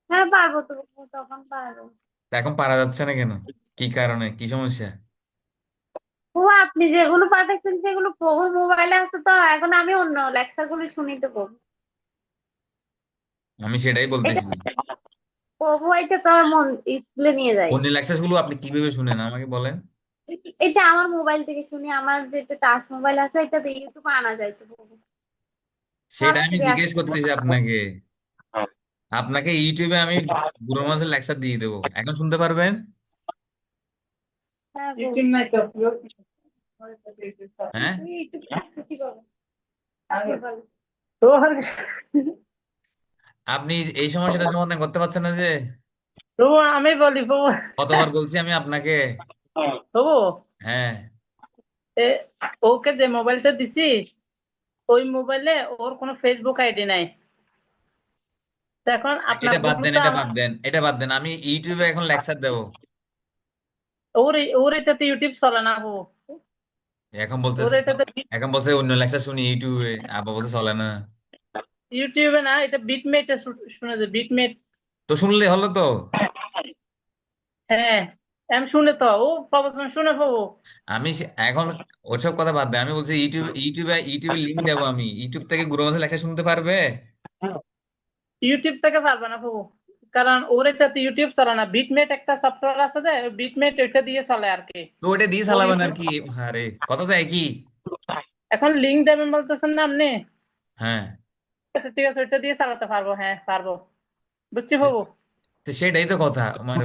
হ্যাঁ পারবো তো বাবু, তখন পারবো। তা এখন পারা যাচ্ছে না কেন? কি কারণে, কি সমস্যা? ও আপনি যেগুলো পাঠাইছেন সেগুলো প্রভুর মোবাইলে আছে তো, এখন আমি অন্য লেকচার গুলো শুনি তো প্রভু। আমি সেটাই এটা বলতেছি। প্রভু এটা তো আমার মন স্কুলে নিয়ে যায়। অন্য লেকচার গুলো আপনি কিভাবে শুনেন আমাকে বলেন। এটা আমার মোবাইল থেকে শুনি, আমার যেটা টাচ মোবাইল আছে এটাতে ইউটিউবে আনা যায় তো প্রভু, সেটা আমি সরাসরি জিজ্ঞেস আসে। করতেছি আপনাকে। আপনাকে ইউটিউবে আমি গুরু মাসের লেকচার দিয়ে দেবো, এখন শুনতে পারবেন? হ্যাঁ প্রভু। হ্যাঁ। ইউটিউব কি করবে? আপনি বলেন। আপনি এই সমস্যাটা সমাধান করতে পারছেন না যে? তবু আমি বলি বাবু, কতবার বলছি আমি আপনাকে? বাবু, হ্যাঁ। এ, ওকে যে মোবাইলটা দিছি, ওই মোবাইলে ওর কোনো ফেসবুক আইডি নাই। তো এখন আপনার এটা বাদ দেন, বন্ধুটা এটা আমার, বাদ দেন, এটা বাদ দেন, আমি ইউটিউবে এখন লেকচার দেবো। ওর ওর এটাতে ইউটিউব চলে না বাবু। এখন বলছে, ওর এটাতে এখন বলছে অন্য লেকচার শুনি ইউটিউবে, আবার বলছে চলে না। ইউটিউবে না, এটা বিটমেটে শুনে যে বিটমেট। তো শুনলে হলো তো। হ্যাঁ, আমি শুনে তো ও প্রবচন শুনে পাবো। এখন ওসব কথা বাদ দেন, আমি বলছি ইউটিউবে লিঙ্ক দেবো, আমি ইউটিউব থেকে গুরু মাসের লেকচার শুনতে পারবে? ইউটিউব থেকে পারবে না পাবো। কারণ ওর এটাতে ইউটিউব চলে না, বিটমেট একটা সফটওয়্যার আছে, যে বিটমেট ওইটা দিয়ে চলে আর কি। তো ওটা দিয়ে ও চালাবেন আর ইউটিউব, কি। আরে কথা তো একই। এখন লিঙ্ক দেবেন বলতেছেন না আপনি? হ্যাঁ। আচ্ছা, ঠিক আছে, ওইটা দিয়ে চালাতে পারবো, হ্যাঁ পারবো। বুঝছি বাবু। তো সেটাই তো কথা আমার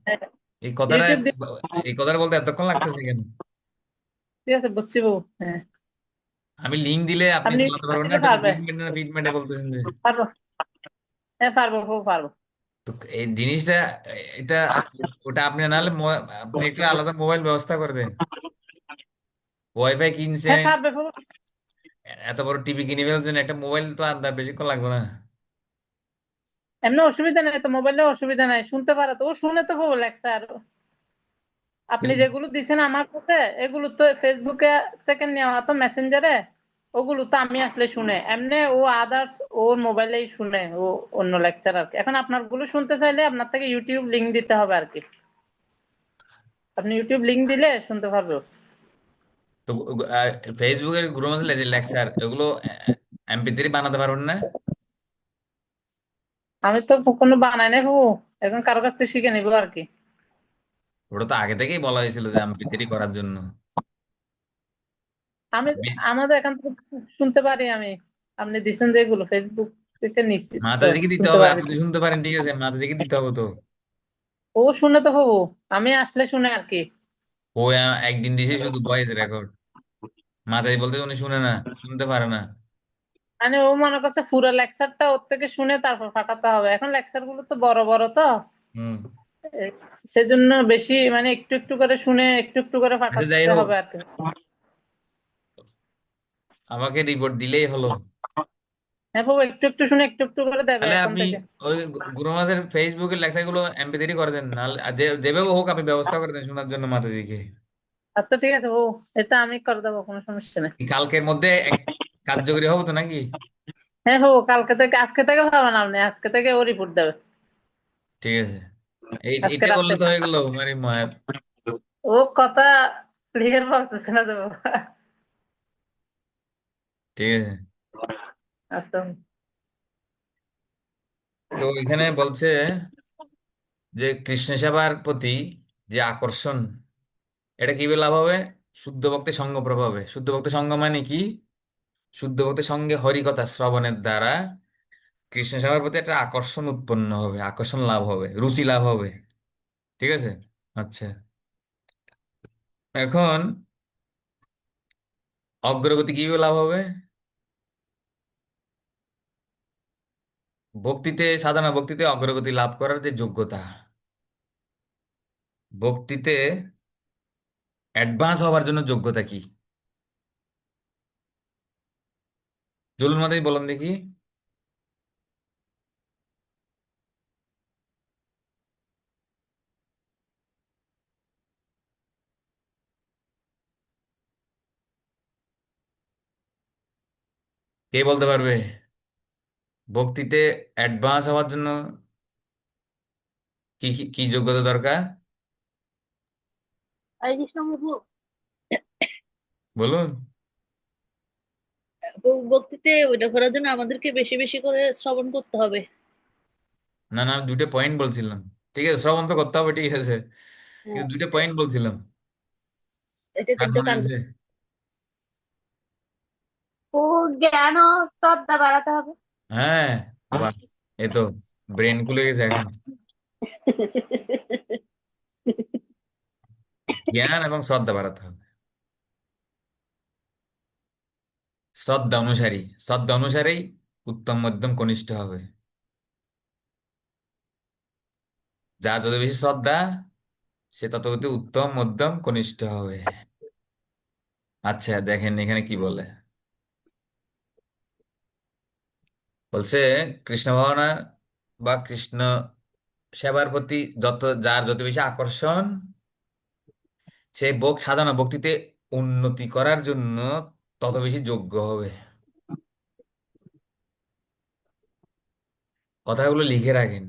হ্যাঁ, এই কথাটা ইউটিউব দিয়ে, এই কথাটা বলতে এতক্ষণ লাগতেছে কেন? ঠিক আছে বুঝছি বাবু, হ্যাঁ। আমি লিঙ্ক দিলে আপনি আপনি চালাতে ইউটিউব পারবেন না, দিলে এটা তো পারবেন। বিটমেন্ট না ফিটমেন্টে বলতেছেন যে। পারবো, হ্যাঁ পারবো বাবু, পারবো। তো এই জিনিসটা এটা ওটা আপনি নাহলে আপনি একটা আলাদা মোবাইল ব্যবস্থা করে দেন। ওয়াইফাই হ্যাঁ কিনছেন, পারবে বাবু। এত বড় টিভি কিনে ফেলছেন, একটা মোবাইল তো আর বেশিক্ষণ লাগবে না। এমনি অসুবিধা নেই তো, মোবাইলে অসুবিধা নাই, শুনতে পারে তো, ও শুনে তো বাবু লেকচার। আপনি কিন্তু যেগুলো দিছেন আমার কাছে, এগুলো তো ফেসবুকে থেকে নেওয়া, তো মেসেঞ্জারে, ওগুলো তো আমি আসলে শুনে এমনি, ও আদার্স ওর মোবাইলেই শুনে ও, অন্য লেকচার আর কি। এখন আপনার গুলো শুনতে চাইলে আপনার থেকে ইউটিউব লিংক দিতে হবে আর কি। আপনি ইউটিউব লিংক দিলে শুনতে পারবে ও। তো ফেসবুকের গ্রুপ আছে যে লেকচার, এগুলো MP3 বানাতে পারবেন না? আমি তো কোনো বানাই নাই বাবু, এখন কারো কাছ থেকে শিখে নিবো আর কি। ওটা তো আগে থেকেই বলা হয়েছিল যে MP3 করার জন্য। আমি আমাদের এখান থেকে শুনতে পারি আমি। আপনি দিচ্ছেন যে এগুলো ফেসবুক থেকে নিশ্চিত তো, মাথা থেকে দিতে শুনতে হবে, পারবে। আপনি তো শুনতে পারেন, ঠিক আছে, মাথা থেকে দিতে হবে তো। ও শুনে তো বাবু, আমি আসলে শুনে আর কি। ও একদিন দিছে শুধু ভয়েস রেকর্ড, মাথায় বলতে উনি শুনে না, শুনতে পারে না। মানে ও মনে করছে পুরো লেকচারটা ওর থেকে শুনে তারপর ফাটাতে হবে, এখন লেকচার গুলো তো বড় বড় তো, হুম। এ, সেজন্য বেশি মানে একটু একটু করে শুনে একটু একটু করে আচ্ছা যাই ফাটাতে হোক, হবে আর কি। আমাকে রিপোর্ট দিলেই হলো। হ্যাঁ বাবু, একটু একটু শুনে একটু একটু করে দেবে তাহলে এখন আপনি থেকে। ওই গুরু মাসের ফেসবুকের লেকচারগুলো MP3 করে দেন, নাহলে আর যেভাবে হোক আপনি ব্যবস্থা করে দেন শোনার জন্য মাথা থেকে। আচ্ছা ঠিক আছে বাবু, এটা আমি করে দেবো, কোনো সমস্যা নেই। কালকের মধ্যে কার্যকরী হবে তো নাকি? হ্যাঁ বাবু, কালকে থেকে, আজকে থেকে পাবেন আপনি, আজকে থেকে ও রিপোর্ট দেবে। ঠিক আছে, আজকে এইটা রাত বললে তো থেকে। হয়ে গেল মানে মায়ের। ও কথা ক্লিয়ার বলতেছে না তো বাবু। ঠিক আছে। আচ্ছা। তো এখানে বলছে যে কৃষ্ণ সেবার প্রতি যে আকর্ষণ, এটা কিভাবে লাভ হবে? শুদ্ধ ভক্তি সঙ্গ প্রভাবে। শুদ্ধ ভক্তি সঙ্গ মানে কি? শুদ্ধ ভক্তি সঙ্গে হরিকথা শ্রবণের দ্বারা কৃষ্ণ সেবার প্রতি একটা আকর্ষণ উৎপন্ন হবে, আকর্ষণ লাভ হবে, রুচি লাভ হবে। ঠিক আছে। আচ্ছা, এখন অগ্রগতি কিভাবে লাভ হবে? ভক্তিতে, সাধনা ভক্তিতে অগ্রগতি লাভ করার যে যোগ্যতা, ভক্তিতে অ্যাডভান্স হওয়ার জন্য যোগ্যতা কি? জুলুর মাথায় বলেন দেখি। কে বলতে পারবে? ভক্তিতে অ্যাডভান্স হওয়ার জন্য কি কি কি যোগ্যতা দরকার? হরে কৃষ্ণ প্রভু। বলুন। ভক্তিতে ওইটা করার জন্য আমাদেরকে বেশি বেশি করে শ্রবণ করতে হবে। না না, আমি দুটো পয়েন্ট বলছিলাম। ঠিক আছে, শ্রবণ তো করতে হবে, ঠিক আছে, কিন্তু হ্যাঁ, দুটো পয়েন্ট বলছিলাম। এটা কার কিন্তু মনে কার। আছে? ও জ্ঞান ও শ্রদ্ধা বাড়াতে হবে। হ্যাঁ, বাহ, এই তো ব্রেন খুলে গেছে এখন। জ্ঞান এবং শ্রদ্ধা বাড়াতে হবে। শ্রদ্ধা অনুসারী, শ্রদ্ধা অনুসারেই উত্তম মধ্যম কনিষ্ঠ হবে। যার যত বেশি শ্রদ্ধা, সে তত অতি উত্তম মধ্যম কনিষ্ঠ হবে। আচ্ছা দেখেন এখানে কি বলে। বলছে কৃষ্ণ ভাবনা বা কৃষ্ণ সেবার প্রতি যার যত বেশি আকর্ষণ, সেই ভোগ সাধনা ভক্তিতে উন্নতি করার জন্য তত বেশি যোগ্য হবে। কথাগুলো লিখে রাখেন।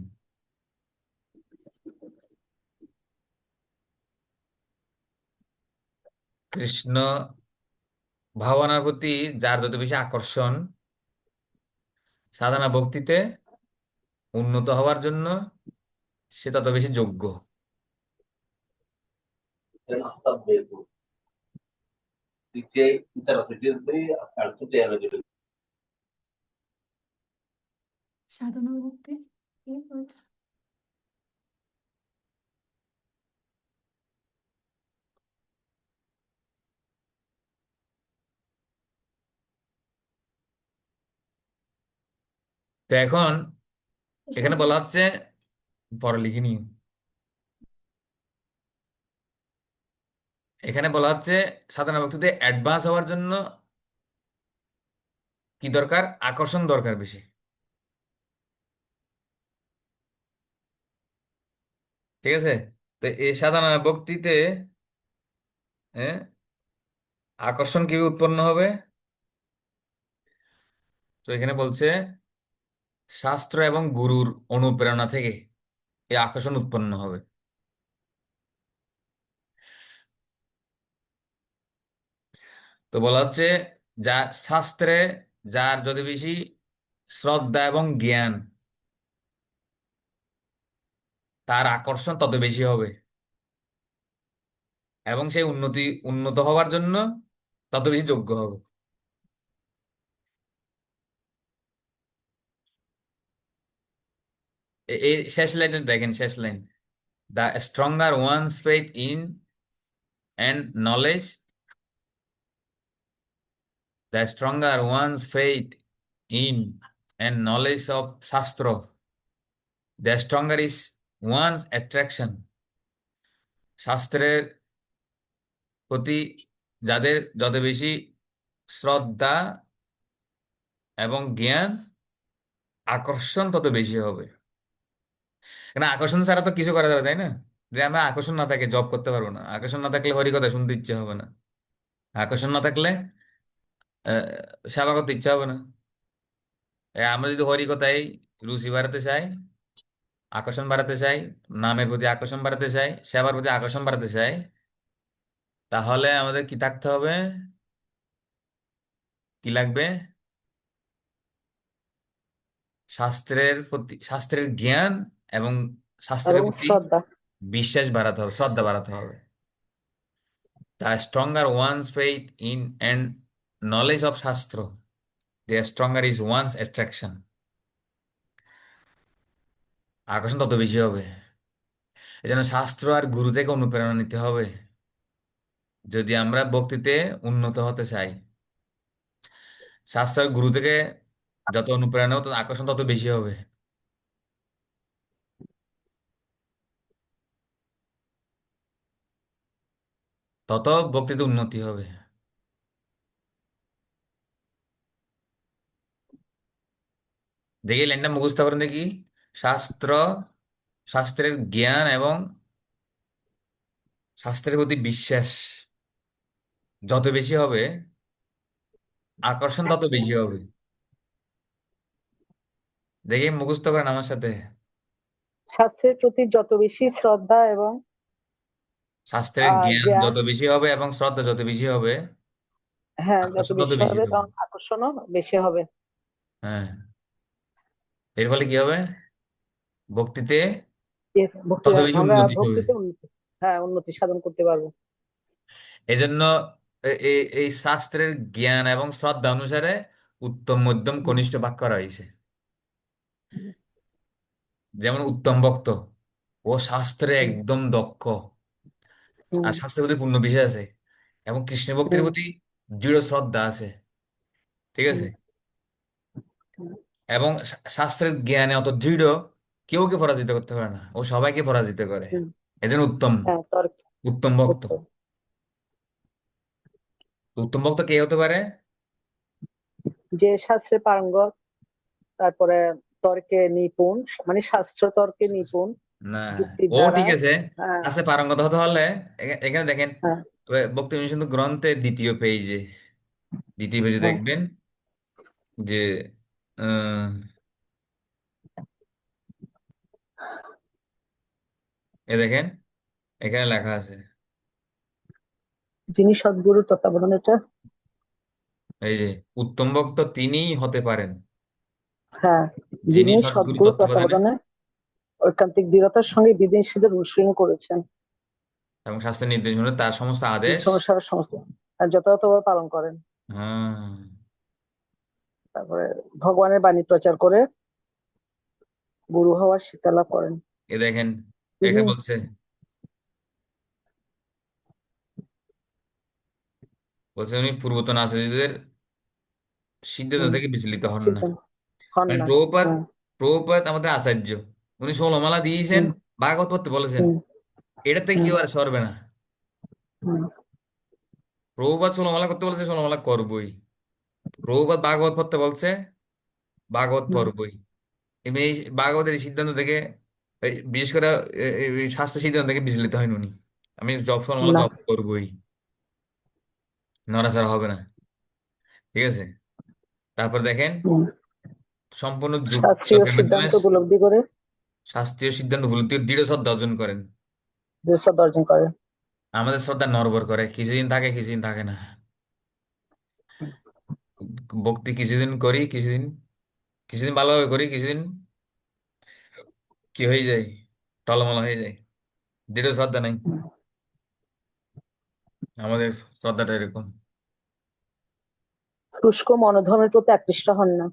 কৃষ্ণ ভাবনার প্রতি যার যত বেশি আকর্ষণ, সাধনা ভক্তিতে উন্নত হওয়ার জন্য সে তত বেশি যোগ্য। সাধনা ভক্তি কি বলছে? তো এখন এখানে বলা হচ্ছে, পরে লিখে নিও, এখানে বলা হচ্ছে সাধনা ভক্তিতে অ্যাডভান্স হওয়ার জন্য কি দরকার? আকর্ষণ দরকার বেশি। ঠিক আছে? তো এই সাধনা ভক্তিতে হ্যাঁ, আকর্ষণ কিভাবে উৎপন্ন হবে? তো এখানে বলছে শাস্ত্র এবং গুরুর অনুপ্রেরণা থেকে এই আকর্ষণ উৎপন্ন হবে। তো বলা হচ্ছে যা শাস্ত্রে যার যত বেশি শ্রদ্ধা এবং জ্ঞান, তার আকর্ষণ তত বেশি হবে, এবং সেই উন্নত হওয়ার জন্য তত বেশি যোগ্য হবে। এই শেষ লাইনটা দেখেন, শেষ line, the stronger one's faith in and knowledge, the stronger one's faith in and knowledge of shastra, the stronger is one's attraction. শাস্ত্রের প্রতি যাদের যত বেশি শ্রদ্ধা এবং জ্ঞান, আকর্ষণ তত বেশি হবে। কারণ আকর্ষণ ছাড়া তো কিছু করা যাবে, তাই না? যে আমরা আকর্ষণ না থাকে জব করতে পারবো না, আকর্ষণ না থাকলে হরি কথা শুনতে ইচ্ছে হবে না, আকর্ষণ না থাকলে আহ, সেবা করতে ইচ্ছা হবে না। আমরা যদি হরি কথায় রুচি বাড়াতে চাই, আকর্ষণ বাড়াতে চাই, নামের প্রতি আকর্ষণ বাড়াতে চাই, সেবার প্রতি আকর্ষণ বাড়াতে চাই, তাহলে আমাদের কি থাকতে হবে? কি লাগবে? শাস্ত্রের জ্ঞান এবং শাস্ত্রের এবং প্রতি শ্রদ্ধা। বিশ্বাস বাড়াতে হবে, শ্রদ্ধা বাড়াতে হবে। The stronger one's faith in and knowledge of Shastra, the stronger is one's attraction. আকর্ষণ তত বেশি হবে। এজন্য শাস্ত্র আর গুরু থেকে অনুপ্রেরণা নিতে হবে যদি আমরা ভক্তিতে উন্নত হতে চাই। শাস্ত্র আর গুরু থেকে যত অনুপ্রেরণা হবে, তত আকর্ষণ তত বেশি হবে, তত ভক্তিতে উন্নতি হবে। দেখি লাইনটা মুখস্থ করেন দেখি। শাস্ত্র, শাস্ত্রের জ্ঞান এবং শাস্ত্রের প্রতি বিশ্বাস যত বেশি হবে, আকর্ষণ তত বেশি হবে। দেখি মুখস্থ করেন আমার সাথে। শাস্ত্রের প্রতি যত বেশি শ্রদ্ধা এবং শাস্ত্রের জ্ঞান জ্ঞান, যত বেশি হবে এবং শ্রদ্ধা যত বেশি হবে, হ্যাঁ, যত আকর্ষণ তত বেশি বেশি হবে হবে। তখন আকর্ষণও বেশি হবে। হ্যাঁ, এর ফলে কি হবে? ভক্তিতে ভক্তি, তত বেশি আমরা উন্নতি হবে। ভক্তিতে উন্নতি, হ্যাঁ, উন্নতি সাধন করতে পারবো। এই জন্য এই শাস্ত্রের জ্ঞান এবং শ্রদ্ধা অনুসারে উত্তম মধ্যম হুম, কনিষ্ঠ ভাগ করা হয়েছে। যেমন উত্তম ভক্ত, ও শাস্ত্রে হুম, একদম দক্ষ, হুম, আর শাস্ত্রের প্রতি পূর্ণ বিশ্বাস আছে, এবং কৃষ্ণ ভক্তির হুম, প্রতি দৃঢ় শ্রদ্ধা আছে। ঠিক হুম, আছে? হুম, এবং শাস্ত্রের জ্ঞানে অত দৃঢ়, কেউ কে পরাজিত করতে পারে না, ও সবাইকে পরাজিত করে। হুম, এজন্য উত্তম, হ্যাঁ, তর্ক, উত্তম ভক্ত। উত্তম। উত্তম ভক্ত কে হতে পারে? যে শাস্ত্রে পারঙ্গত, তারপরে তর্কে নিপুণ, মানে শাস্ত্র তর্কে নিপুণ, না, যুক্তির ও দ্বারা। ঠিক আছে। হ্যাঁ, আছে পারঙ্গত হতে হলে এখানে দেখেন, হ্যাঁ, ভক্তি বিষ্ণু গ্রন্থে দ্বিতীয় পেজে হ্যাঁ, দেখবেন যে আহ, এ দেখেন, এখানে লেখা আছে, যিনি সদ্গুরু তত্ত্বাবধানে, এটা, এই যে উত্তম ভক্ত তিনিই হতে পারেন হ্যাঁ, যিনি যিনি সদ্গুরু সদ্গুরু তত্ত্বাবধানে তত্ত্বাবধানে ঐকান্তিক দৃঢ়তার সঙ্গে বিধিনিষেধের অনুসরণ করেছেন এবং শাস্ত্রের নির্দেশনা তার সমস্ত আদেশ সংসার সমস্ত যথাযথভাবে পালন করেন। হ্যাঁ, তারপরে ভগবানের বাণী প্রচার করে গুরু হওয়ার শিক্ষা লাভ করেন। এ দেখেন এটা তিনি বলছে বলছে উনি পূর্বতন আচার্যদের সিদ্ধান্ত হুম, থেকে বিচলিত হন না। সিদ্ধান্ত হন মানে না। প্রভুপাদ হ্যাঁ। প্রভুপাদ আমাদের আচার্য, উনি ষোলমালা দিয়েছেন, হুম, ভাগবত পড়তে বলেছেন, হুম, এটাতে হুম, কেউ আর সরবে না। হুম, প্রভুপাদ ষোলমালা করতে বলেছে, ষোলমালা করবই। প্রভুপাদ ভাগবত পড়তে বলছে, ভাগবত হুম। পড়বই। এই ভাগবতের এই সিদ্ধান্ত থেকে বিশেষ করে এই স্বাস্থ্য সিদ্ধান্ত থেকে বিচলিত হয়নি উনি। আমি জব ষোলমালা না। জব করবই, নড়াচড়া হবে না। ঠিক আছে, তারপর দেখেন হুম। সম্পূর্ণ যুগ শাস্ত্রীয় যজ্ঞের মাধ্যমে সিদ্ধান্ত উপলব্ধি করে শাস্ত্রীয় সিদ্ধান্ত ভুলতে দৃঢ় শ্রদ্ধা অর্জন করেন। শ্রদ্ধা অর্জন করে। আমাদের শ্রদ্ধা নড়বড় করে, কিছুদিন থাকে কিছুদিন থাকে না। ভক্তি কিছুদিন করি, কিছুদিন কিছুদিন ভালোভাবে করি, কিছুদিন কি হয়ে যায়, টলমল হয়ে যায়, দৃঢ় শ্রদ্ধা নাই। আমাদের শ্রদ্ধাটা এরকম। শুষ্ক মনোধর্মের প্রতি আকৃষ্ট হন না।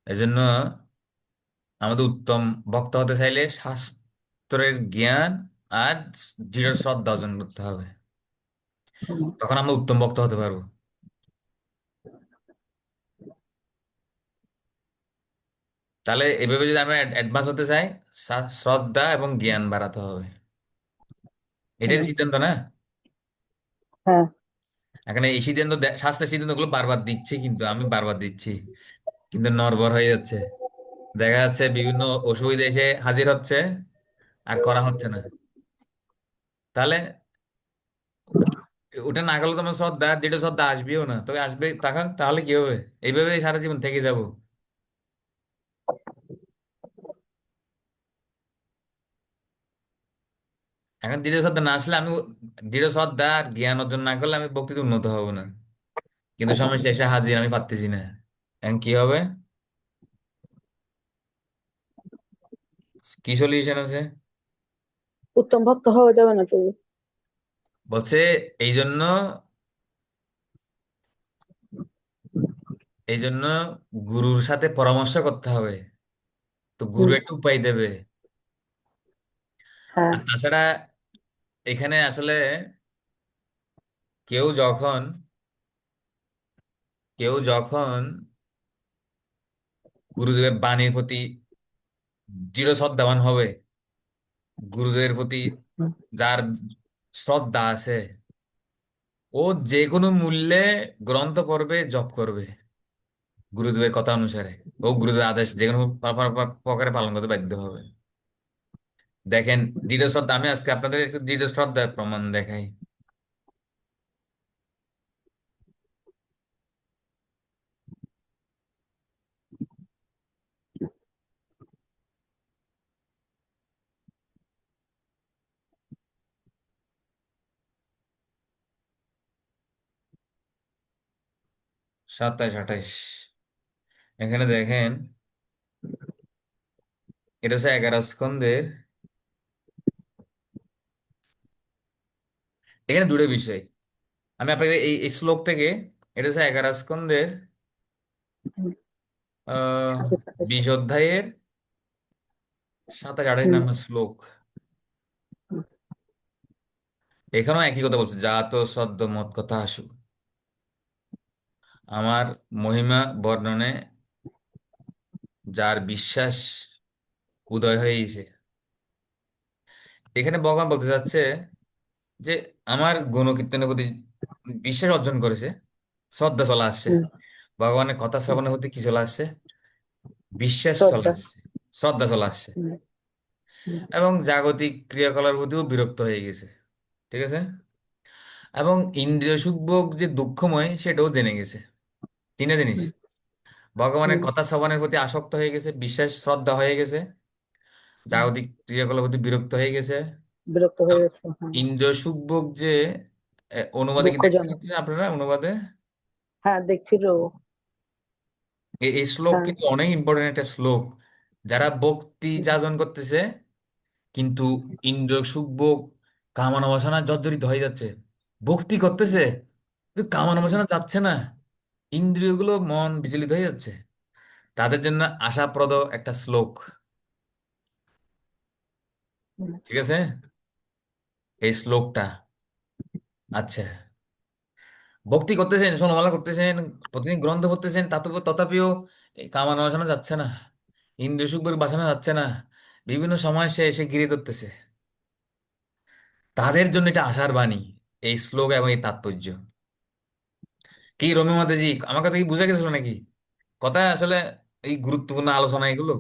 এজন্য আমাদের উত্তম ভক্ত হতে চাইলে শাস্ত্রের জ্ঞান আর দৃঢ় শ্রদ্ধা অর্জন করতে হবে, হুম, তখন আমরা উত্তম ভক্ত হতে পারবো। তাহলে এভাবে যদি আমরা অ্যাডভান্স হতে চাই, শ্রদ্ধা এবং জ্ঞান বাড়াতে হবে। এটাই তো হুম। সিদ্ধান্ত না? হ্যাঁ। এখানে এই সিদ্ধান্ত শাস্ত্রের সিদ্ধান্ত গুলো বারবার দিচ্ছে, কিন্তু আমি বারবার দিচ্ছি, কিন্তু নড়বড় হয়ে যাচ্ছে। দেখা যাচ্ছে বিভিন্ন অসুবিধা এসে হাজির হচ্ছে, আর করা হচ্ছে না। তাহলে ওটা না করলে তোমার শ্রদ্ধা, দৃঢ় শ্রদ্ধা আসবেও না, তবে আসবে তখন, তাহলে কি হবে? এইভাবে সারা জীবন থেকে যাব। এখন দৃঢ় শ্রদ্ধা না আসলে আমি, দৃঢ় শ্রদ্ধা আর জ্ঞান অর্জন না করলে আমি বক্তৃতা উন্নত হব না। কিন্তু সমস্যা এসে হাজির, আমি পারতেছি না। এখন কি হবে? কি সলিউশন আছে? উত্তম ভক্ত হওয়া যাবে না তো। বলছে এই জন্য, এই জন্য গুরুর সাথে পরামর্শ করতে হবে। তো গুরু হুম, একটা উপায় দেবে। হ্যাঁ। আর তাছাড়া এখানে আসলে কেউ যখন কেউ যখন গুরুদেবের বাণীর প্রতি দৃঢ় শ্রদ্ধাবান হবে, গুরুদেবের প্রতি হুম, যার শ্রদ্ধা আছে, ও যে কোনো মূল্যে গ্রন্থ পড়বে, জপ করবে গুরুদেবের কথা অনুসারে। ও গুরুদেবের আদেশ যে কোনো প্রকারে পালন করতে বাধ্য হবে। দেখেন দৃঢ় শ্রদ্ধা, আমি আজকে আপনাদের একটু দৃঢ় শ্রদ্ধার প্রমাণ দেখাই। 27 28 এখানে দেখেন, এটা হচ্ছে 11 স্কন্ধের। এখানে দুটো বিষয় আমি আপনাকে এই শ্লোক থেকে, এটা হচ্ছে 11 স্কন্ধের হুম। আহ সাথে সাথে। 20 অধ্যায়ের 27 28 হুম, নম্বর শ্লোক। হুম, এখানেও একই কথা বলছে, জাত সদ্য মত কথা আসু, আমার মহিমা বর্ণনে যার বিশ্বাস উদয় হয়েছে। এখানে ভগবান বলতে চাচ্ছে যে আমার গুণকীর্তনের প্রতি বিশ্বাস অর্জন করেছে, শ্রদ্ধা চলে আসছে। হুম, ভগবানের কথা হুম। শ্রবণের প্রতি কি চলে আসছে? বিশ্বাস চলে শ্রদ্ধা। আসছে, শ্রদ্ধা চলে আসছে। হুম, হুম, এবং জাগতিক ক্রিয়াকলাপের প্রতিও বিরক্ত হয়ে গেছে। ঠিক আছে, এবং ইন্দ্রিয় সুখভোগ যে দুঃখময় সেটাও জেনে গেছে। তিনটা জিনিস, হুম, ভগবানের হুম। কথা শ্রবণের প্রতি আসক্ত হয়ে গেছে, বিশ্বাস শ্রদ্ধা হয়ে গেছে, হুম। জাগতিক ক্রিয়াকলাপের প্রতি বিরক্ত হয়ে গেছে। বিরক্ত হয়ে গেছে। হ্যাঁ। ইন্দ্রিয় সুখভোগ যে অনুবাদে কি দেখতে দুঃখজনক। পাচ্ছেন আপনারা? অনুবাদে হ্যাঁ, দেখছিল। এই শ্লোক হ্যাঁ। কিন্তু অনেক ইম্পর্টেন্ট একটা শ্লোক। যারা ভক্তি যাজন করতেছে কিন্তু ইন্দ্রিয় সুখ ভোগ কামনা বাসনা জর্জরিত হয়ে যাচ্ছে, ভক্তি করতেছে কিন্তু কামনা বাসনা যাচ্ছে না, ইন্দ্রিয়গুলো মন বিচলিত হয়ে যাচ্ছে, তাদের জন্য আশাপ্রদ একটা শ্লোক। ঠিক আছে, এই শ্লোকটা। আচ্ছা, ভক্তি করতেছেন, সোনামালা করতেছেন, প্রতিদিন গ্রন্থ পড়তেছেন, তথাপিও এই কামনা বাসনা যাচ্ছে না, ইন্দ্রিয় সুখ ভোগ বাসনা যাচ্ছে না, বিভিন্ন সময় সে এসে ঘিরে ধরতেছে, তাদের জন্য এটা আশার বাণী, এই শ্লোক এবং এই তাৎপর্য। কি রমি মাতাজি, আমার কথা কি বুঝে গেছিল নাকি? কথা আসলে এই গুরুত্বপূর্ণ আলোচনা এগুলো,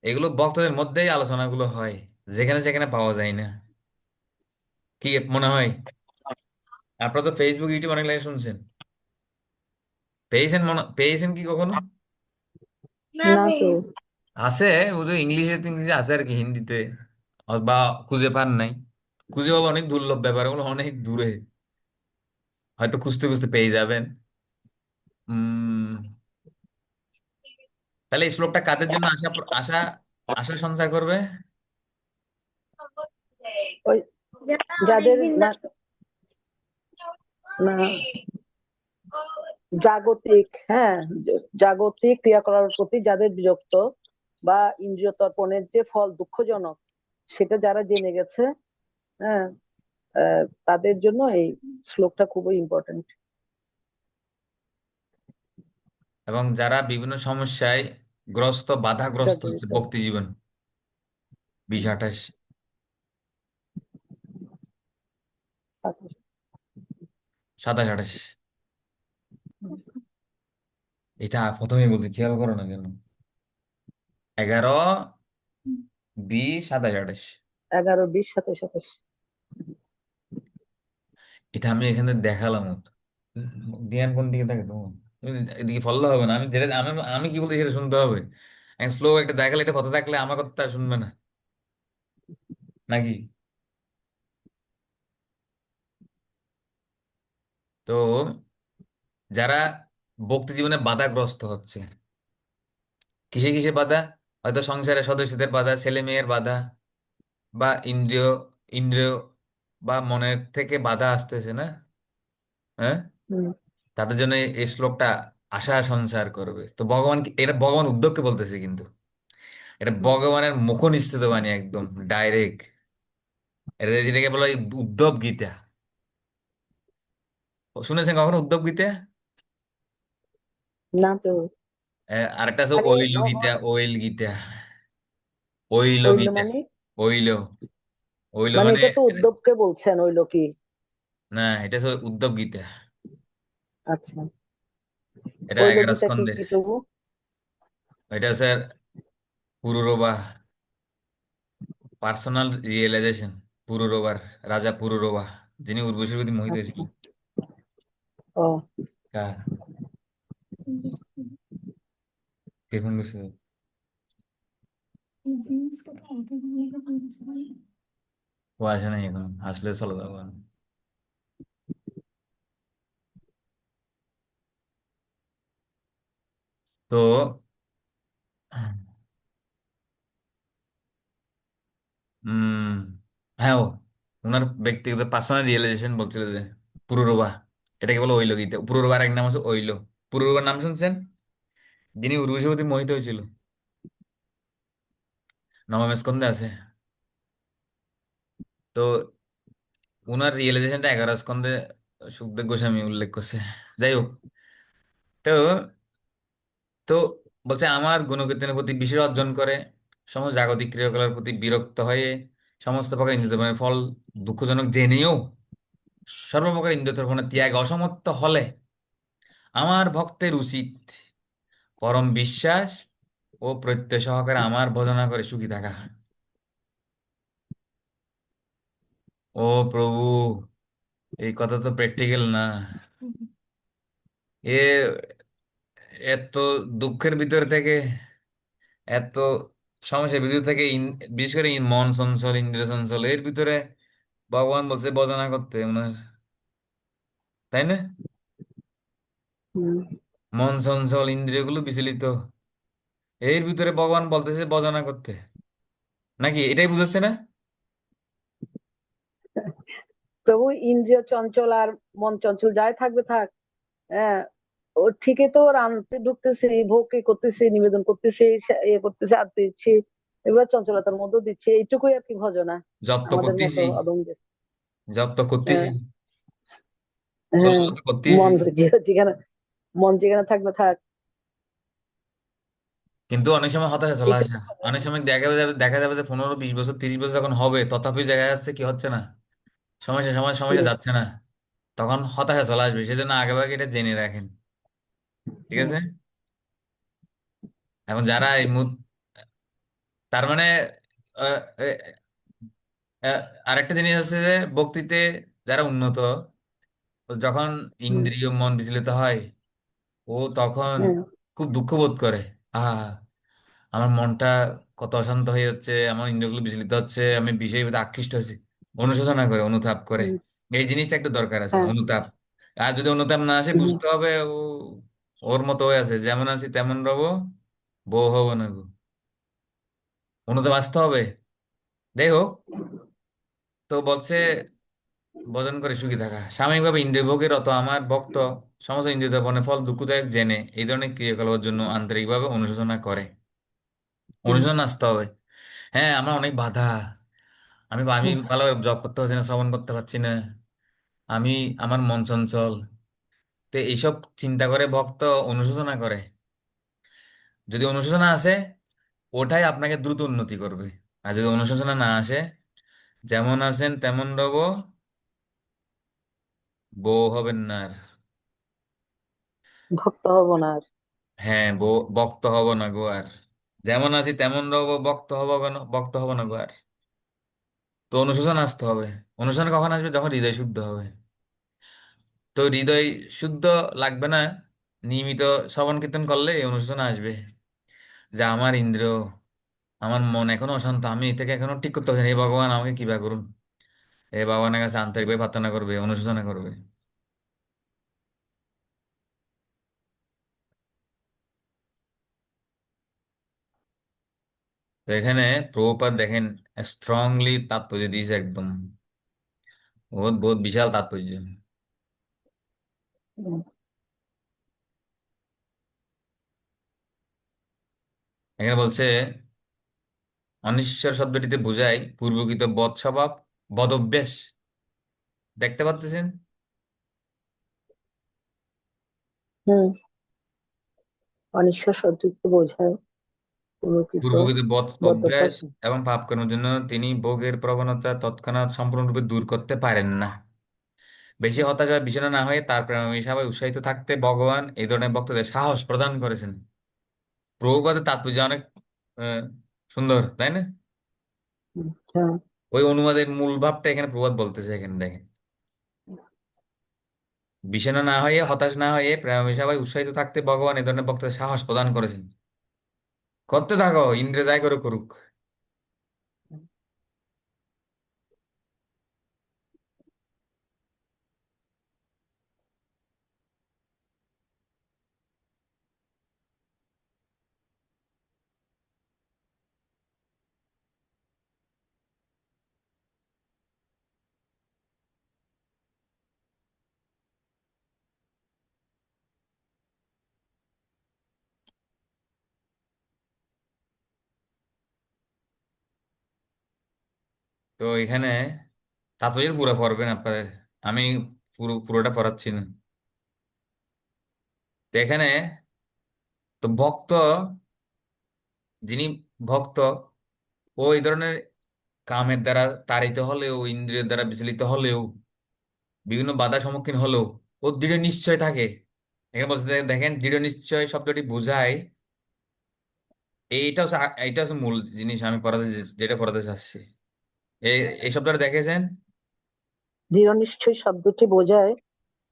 এগুলো ভক্তদের মধ্যেই আলোচনাগুলো হয়, যেখানে সেখানে পাওয়া যায় না। কি মনে হয়? আপনারা তো ফেসবুক ইউটিউব অনেক লাগে শুনছেন, পেয়েছেন কি কখনো? না না ভাই। তো। আছে, ও তো ইংলিশে টিংলিশে আছে আর কি, হিন্দিতে বা খুঁজে পান নাই, খুঁজে পাবো অনেক দুর্লভ ব্যাপার, ওগুলো অনেক দূরে, হয়তো খুঁজতে খুঁজতে পেয়ে যাবেন। উম তাহলে এই শ্লোকটা কাদের জন্য আশা আশা আশা সঞ্চার করবে? ওই যারা যাদের অনেকদিন না, না, জাগতিক, হ্যাঁ, জাগতিক ক্রিয়াকলাপের প্রতি যাদের বিরক্ত বা ইন্দ্রিয় তর্পণের যে ফল দুঃখজনক সেটা যারা জেনে গেছে, হ্যাঁ, তাদের জন্য এই শ্লোকটা খুবই ইম্পর্টেন্ট। এবং যারা বিভিন্ন সমস্যায় গ্রস্ত বাধাগ্রস্ত হচ্ছে জর্জরিত। ভক্তি জীবন, 2028, 27, 28, এটা প্রথমেই বলছি, খেয়াল করো না কেন? 11, 20, 27, 28, 11, 20, 27, 27। এটা আমি এখানে দেখালাম। ধ্যান কোন দিকে থাকে তোমার? তুমি এদিকে ফলো হবে না, আমি যেটা আমি আমি কি বলছি সেটা শুনতে হবে। স্লো একটা দেখালে, এটা কথা থাকলে আমার কথা শুনবে না নাকি? তো যারা ভক্তি জীবনে বাধাগ্রস্ত হচ্ছে, কিসে কিসে বাধা? হয়তো সংসারের সদস্যদের বাধা, ছেলে মেয়ের বাধা, বা ইন্দ্রিয় ইন্দ্রিয় বা মনের থেকে বাধা আসতেছে না, হ্যাঁ, হুম। তাদের জন্য এই শ্লোকটা আশা সঞ্চার করবে। তো ভগবান এটা ভগবান উদ্ধবকে বলতেছে কিন্তু, এটা ভগবানের মুখনিসৃত বাণী, একদম ডাইরেক্ট। এটা যেটাকে বলা হয় উদ্ধব গীতা। শুনেছেন কখনো উদ্ধব গীতা? না তো। আরেকটা আছে মানে oil Gita, oil Gita, oil হইল গীতা, মানে? ওইল, ওইল মানে মানে, এটা তো উদ্ধবকে বলছেন, হইলো কি? না এটা হচ্ছে উদ্ধব গীতা, আচ্ছা। এটা হইলো 11 গীতা কি স্কন্ধের। কি প্রভু? এটা হচ্ছে পুরুরবা, পার্সোনাল রিয়েলাইজেশন, পুরুরবার, রাজা পুরুরবা, যিনি উর্বশীর প্রতি মোহিত আচ্ছা। হয়েছিলেন। ও। কার? কে ফোন করছে? জিনিসকে বলতে গেলে বলছি। ও আসে নাই এখন, আসলে চলে যাবো। তো উম হ্যাঁ, ওনার ব্যক্তিগত পার্সোনাল রিয়েলাইজেশন বলছিল যে পুরুরবা, এটাকে বলে ওইল গীতা। পুরুরবার এক নাম আছে ওইল। পুরুরবার নাম শুনছেন? যিনি উর্বশীর প্রতি মোহিত হয়েছিল, নবম স্কন্ধে আছে। তো ওনার রিয়েলাইজেশনটা 11 স্কন্ধে সুখদেব গোস্বামী উল্লেখ করছে। যাই হোক, তো তো বলছে আমার গুণকীর্তনের প্রতি বিশেষ অর্জন করে, সমস্ত জাগতিক ক্রিয়াকলাপের প্রতি বিরক্ত হয়ে, সমস্ত প্রকার ইন্দ্রিয় ফল দুঃখজনক জেনেও সর্বপ্রকার ইন্দ্রিয় ত্যাগ অসমর্থ হলে আমার ভক্তের উচিত পরম বিশ্বাস ও প্রত্যয় সহকারে আমার ভজনা করে সুখী থাকা। ও প্রভু, এই কথা তো প্র্যাকটিক্যাল না। এ এত দুঃখের ভিতর থেকে, এত সমস্যার ভিতর থেকে বিশেষ করে মন চঞ্চল, ইন্দ্রিয় চঞ্চল, এর ভিতরে ভগবান বলছে ভজনা করতে ওনার, তাই না? হুম। মন চঞ্চল, ইন্দ্রিয়গুলো বিচলিত, এর ভিতরে ভগবান বলতেছে ভজনা করতে, নাকি এটাই বুঝাচ্ছে না? প্রভু ইন্দ্রিয় চঞ্চল আর মন চঞ্চল যাই থাকবে থাক, হ্যাঁ, ও ঠিকই তো, ওর আনতে ঢুকতেছে, ভোগকে করতেছে, নিবেদন করতেছে, ইয়ে করতেছে, আনতে দিচ্ছে, এগুলো চঞ্চলতার মধ্যে দিচ্ছে, এইটুকুই আর কি ভজনা জপ তো আমাদের মতো করতেছি, অদমদের। জপ তো করতেছি, হ্যাঁ, হ্যাঁ, চলমান তো করতেছি, মন যেখানে মন যেখানে থাকবে থাক। কিন্তু অনেক সময় হতাশা চলে এটা আসে। অনেক সময় দেখা যাবে যে 15, 20 বছর, 30 বছর যখন হবে, তথাপি দেখা যাচ্ছে কি হচ্ছে না, সমস্যা যাচ্ছে না, তখন হতাশা চলে আসবে। সেজন্য আগে ভাগে এটা জেনে রাখেন, ঠিক আছে? এখন যারা তার মানে আহ, আহ, আরেকটা জিনিস আছে যে বক্তিতে যারা উন্নত, যখন হুম, ইন্দ্রিয় মন বিচলিত হয়, ও তখন হুম, খুব দুঃখ বোধ করে। আহা, আমার মনটা কত অশান্ত হয়ে যাচ্ছে, আমার ইন্দ্রিয়গুলো বিচলিত হচ্ছে, আমি বিষয়ের প্রতি আকৃষ্ট হয়েছি, অনুশোচনা করে, অনুতাপ করে। হুম, এই জিনিসটা একটু দরকার আছে, হ্যাঁ, অনুতাপ। আর যদি অনুতাপ না আসে, হুম, বুঝতে হবে ও ওর মতো হয়ে আছে, যেমন আছি তেমন রবো, বউ হবো না গো। অনুতাপ আসতে হবে। যাই হোক, তো বলছে ভজন করে সুখী থাকা, সাময়িকভাবে ইন্দ্রিয় ভোগের অত আমার ভক্ত সমস্ত ইন্দ্রিয় দর্পণের ফল দুঃখদায়ক জেনে এই ধরনের ক্রিয়াকলাপের জন্য আন্তরিকভাবে অনুশোচনা করে। হুম, অনুশোচনা আসতে হবে। হ্যাঁ, আমার অনেক বাধা, আমি আমি হুম, ভালো জব করতে পারছি না, শ্রবণ করতে পারছি না, আমি, আমার মন চঞ্চল। তো এইসব চিন্তা করে ভক্ত অনুশোচনা করে। যদি অনুশোচনা আসে, ওটাই আপনাকে দ্রুত উন্নতি করবে। আর যদি অনুশোচনা না আসে, যেমন আছেন তেমন রব, বউ হবেন না আর। ভক্ত হব না আর। হ্যাঁ, বউ ভক্ত হব না গো আর। যেমন আছি তেমন রব, ভক্ত হব কেন, ভক্ত হব না গো আর। তো অনুশোচনা আসতে হবে। অনুশোচনা কখন আসবে? যখন হৃদয় শুদ্ধ হবে। তো হৃদয় শুদ্ধ লাগবে না, নিয়মিত শ্রবণ কীর্তন করলে এই অনুশোচনা আসবে, যে আমার ইন্দ্রিয়, আমার মন এখনো অশান্ত, আমি এটাকে এখনো ঠিক করতে পারছি না, হে ভগবান আমাকে কিবা করুন। হে ভগবানের কাছে আন্তরিকভাবে প্রার্থনা করবে, অনুশোচনা করবে। তো এখানে প্রভুপাদ দেখেন স্ট্রংলি তাৎপর্য দিয়েছে একদম, বহুত বহুত বিশাল তাৎপর্য। হুম, এখানে বলছে অনিশ্বর শব্দটিতে বোঝায় পূর্বকৃত বদ স্বভাব, বদ অভ্যাস। দেখতে পাচ্ছেন? হুম, অনিশ্বর শব্দকে বোঝায় পুরকৃত পূর্বকৃত বদ অভ্যাস বদ্ধভ্যাস। এবং পাপ কর্মের জন্য তিনি ভোগের প্রবণতা তৎক্ষণাৎ সম্পূর্ণরূপে দূর করতে পারেন না। বেশি হতাশা বা বিষণ্ণ না হয়ে তার প্রেম হিসাবে উৎসাহিত থাকতে ভগবান এই ধরনের ভক্তদের সাহস প্রদান করেছেন। প্রভুপাদের তাৎপর্য অনেক আহ, সুন্দর, তাই না? হ্যাঁ, ওই অনুবাদের মূল ভাবটা এখানে প্রবাদ বলতেছে, এখানে দেখেন, বিষণ্ণ না হয়ে, হতাশ না হয়ে প্রেম হিসাবে উৎসাহিত থাকতে ভগবান এই ধরনের ভক্তদের সাহস প্রদান করেছেন। করতে থাকো, ইন্দ্রে যাই করে করুক। তো এখানে তাৎপর্য পুরো পড়বেন আপনাদের, আমি পুরোটা পড়াচ্ছি না। তো এখানে, তো ভক্ত, যিনি ভক্ত, ও এই ধরনের কামের দ্বারা তাড়িত হলেও, ইন্দ্রিয়ের দ্বারা বিচলিত হলেও, বিভিন্ন বাধার সম্মুখীন হলেও ও দৃঢ় নিশ্চয় থাকে। এখানে বলতে দেখেন, দৃঢ় নিশ্চয় শব্দটি বোঝায়, এইটা হচ্ছে মূল জিনিস আমি যেটা পড়াতে চাচ্ছি। এই এই শব্দটা দেখেছেন? দৃঢ় নিশ্চয় শব্দটি বোঝায়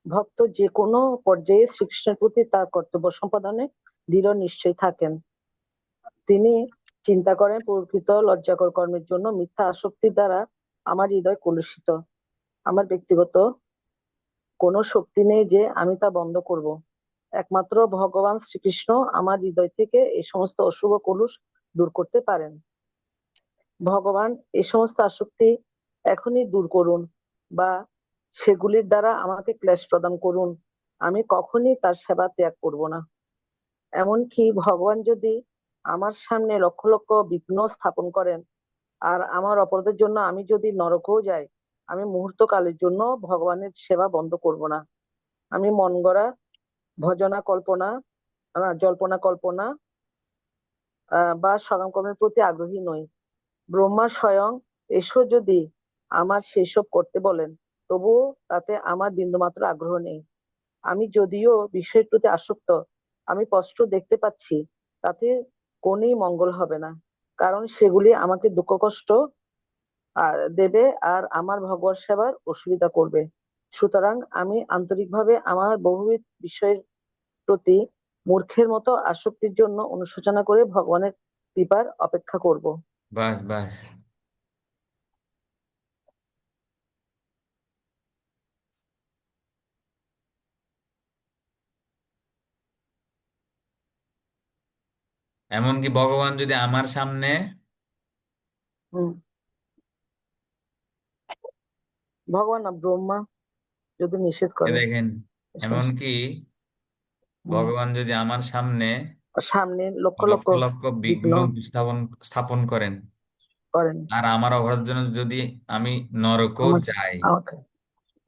ভক্ত যে কোনো পর্যায়ে শ্রীকৃষ্ণের প্রতি তার কর্তব্য সম্পাদনে দৃঢ় নিশ্চয়ই থাকেন। তিনি চিন্তা করেন, প্রকৃত লজ্জাকর কর্মের জন্য মিথ্যা আসক্তির দ্বারা আমার হৃদয় কলুষিত, আমার ব্যক্তিগত কোনো শক্তি নেই যে আমি তা বন্ধ করব। একমাত্র ভগবান শ্রীকৃষ্ণ আমার হৃদয় থেকে এই সমস্ত অশুভ কলুষ দূর করতে পারেন। ভগবান এই সমস্ত আসক্তি এখনই দূর করুন, বা সেগুলির দ্বারা আমাকে ক্লেশ প্রদান করুন। আমি কখনই তার সেবা ত্যাগ করব না। এমনকি ভগবান যদি আমার সামনে লক্ষ লক্ষ বিঘ্ন স্থাপন করেন, আর আমার অপরাধের জন্য আমি যদি নরকেও যাই, আমি মুহূর্তকালের জন্য ভগবানের সেবা বন্ধ করব না। আমি মন গড়া ভজনা কল্পনা জল্পনা কল্পনা বা সকাম কর্মের প্রতি আগ্রহী নই। ব্রহ্মা স্বয়ং এসো যদি আমার সেসব করতে বলেন, তবুও তাতে আমার বিন্দুমাত্র আগ্রহ নেই। আমি যদিও বিষয়ের প্রতি আসক্ত, আমি কষ্ট দেখতে পাচ্ছি, তাতে কোনই মঙ্গল হবে না, কারণ সেগুলি আমাকে দুঃখ কষ্ট দেবে আর আমার ভগবত সেবার অসুবিধা করবে। সুতরাং আমি আন্তরিকভাবে আমার বহুবিধ বিষয়ের প্রতি মূর্খের মতো আসক্তির জন্য অনুশোচনা করে ভগবানের কৃপার অপেক্ষা করব। বাস বাস। এমনকি ভগবান যদি আমার সামনে, হম। ভগবান না, ব্রহ্মা যদি নিষেধ এ করে দেখেন, এসব। এমনকি হম। ভগবান যদি আমার সামনে সামনে লক্ষ লক্ষ লক্ষ লক্ষ বিঘ্ন বিঘ্ন স্থাপন স্থাপন করেন, করেন আর আমার অপরাধের জন্য যদি আমি নরকও আমাকে যাই, আমাকে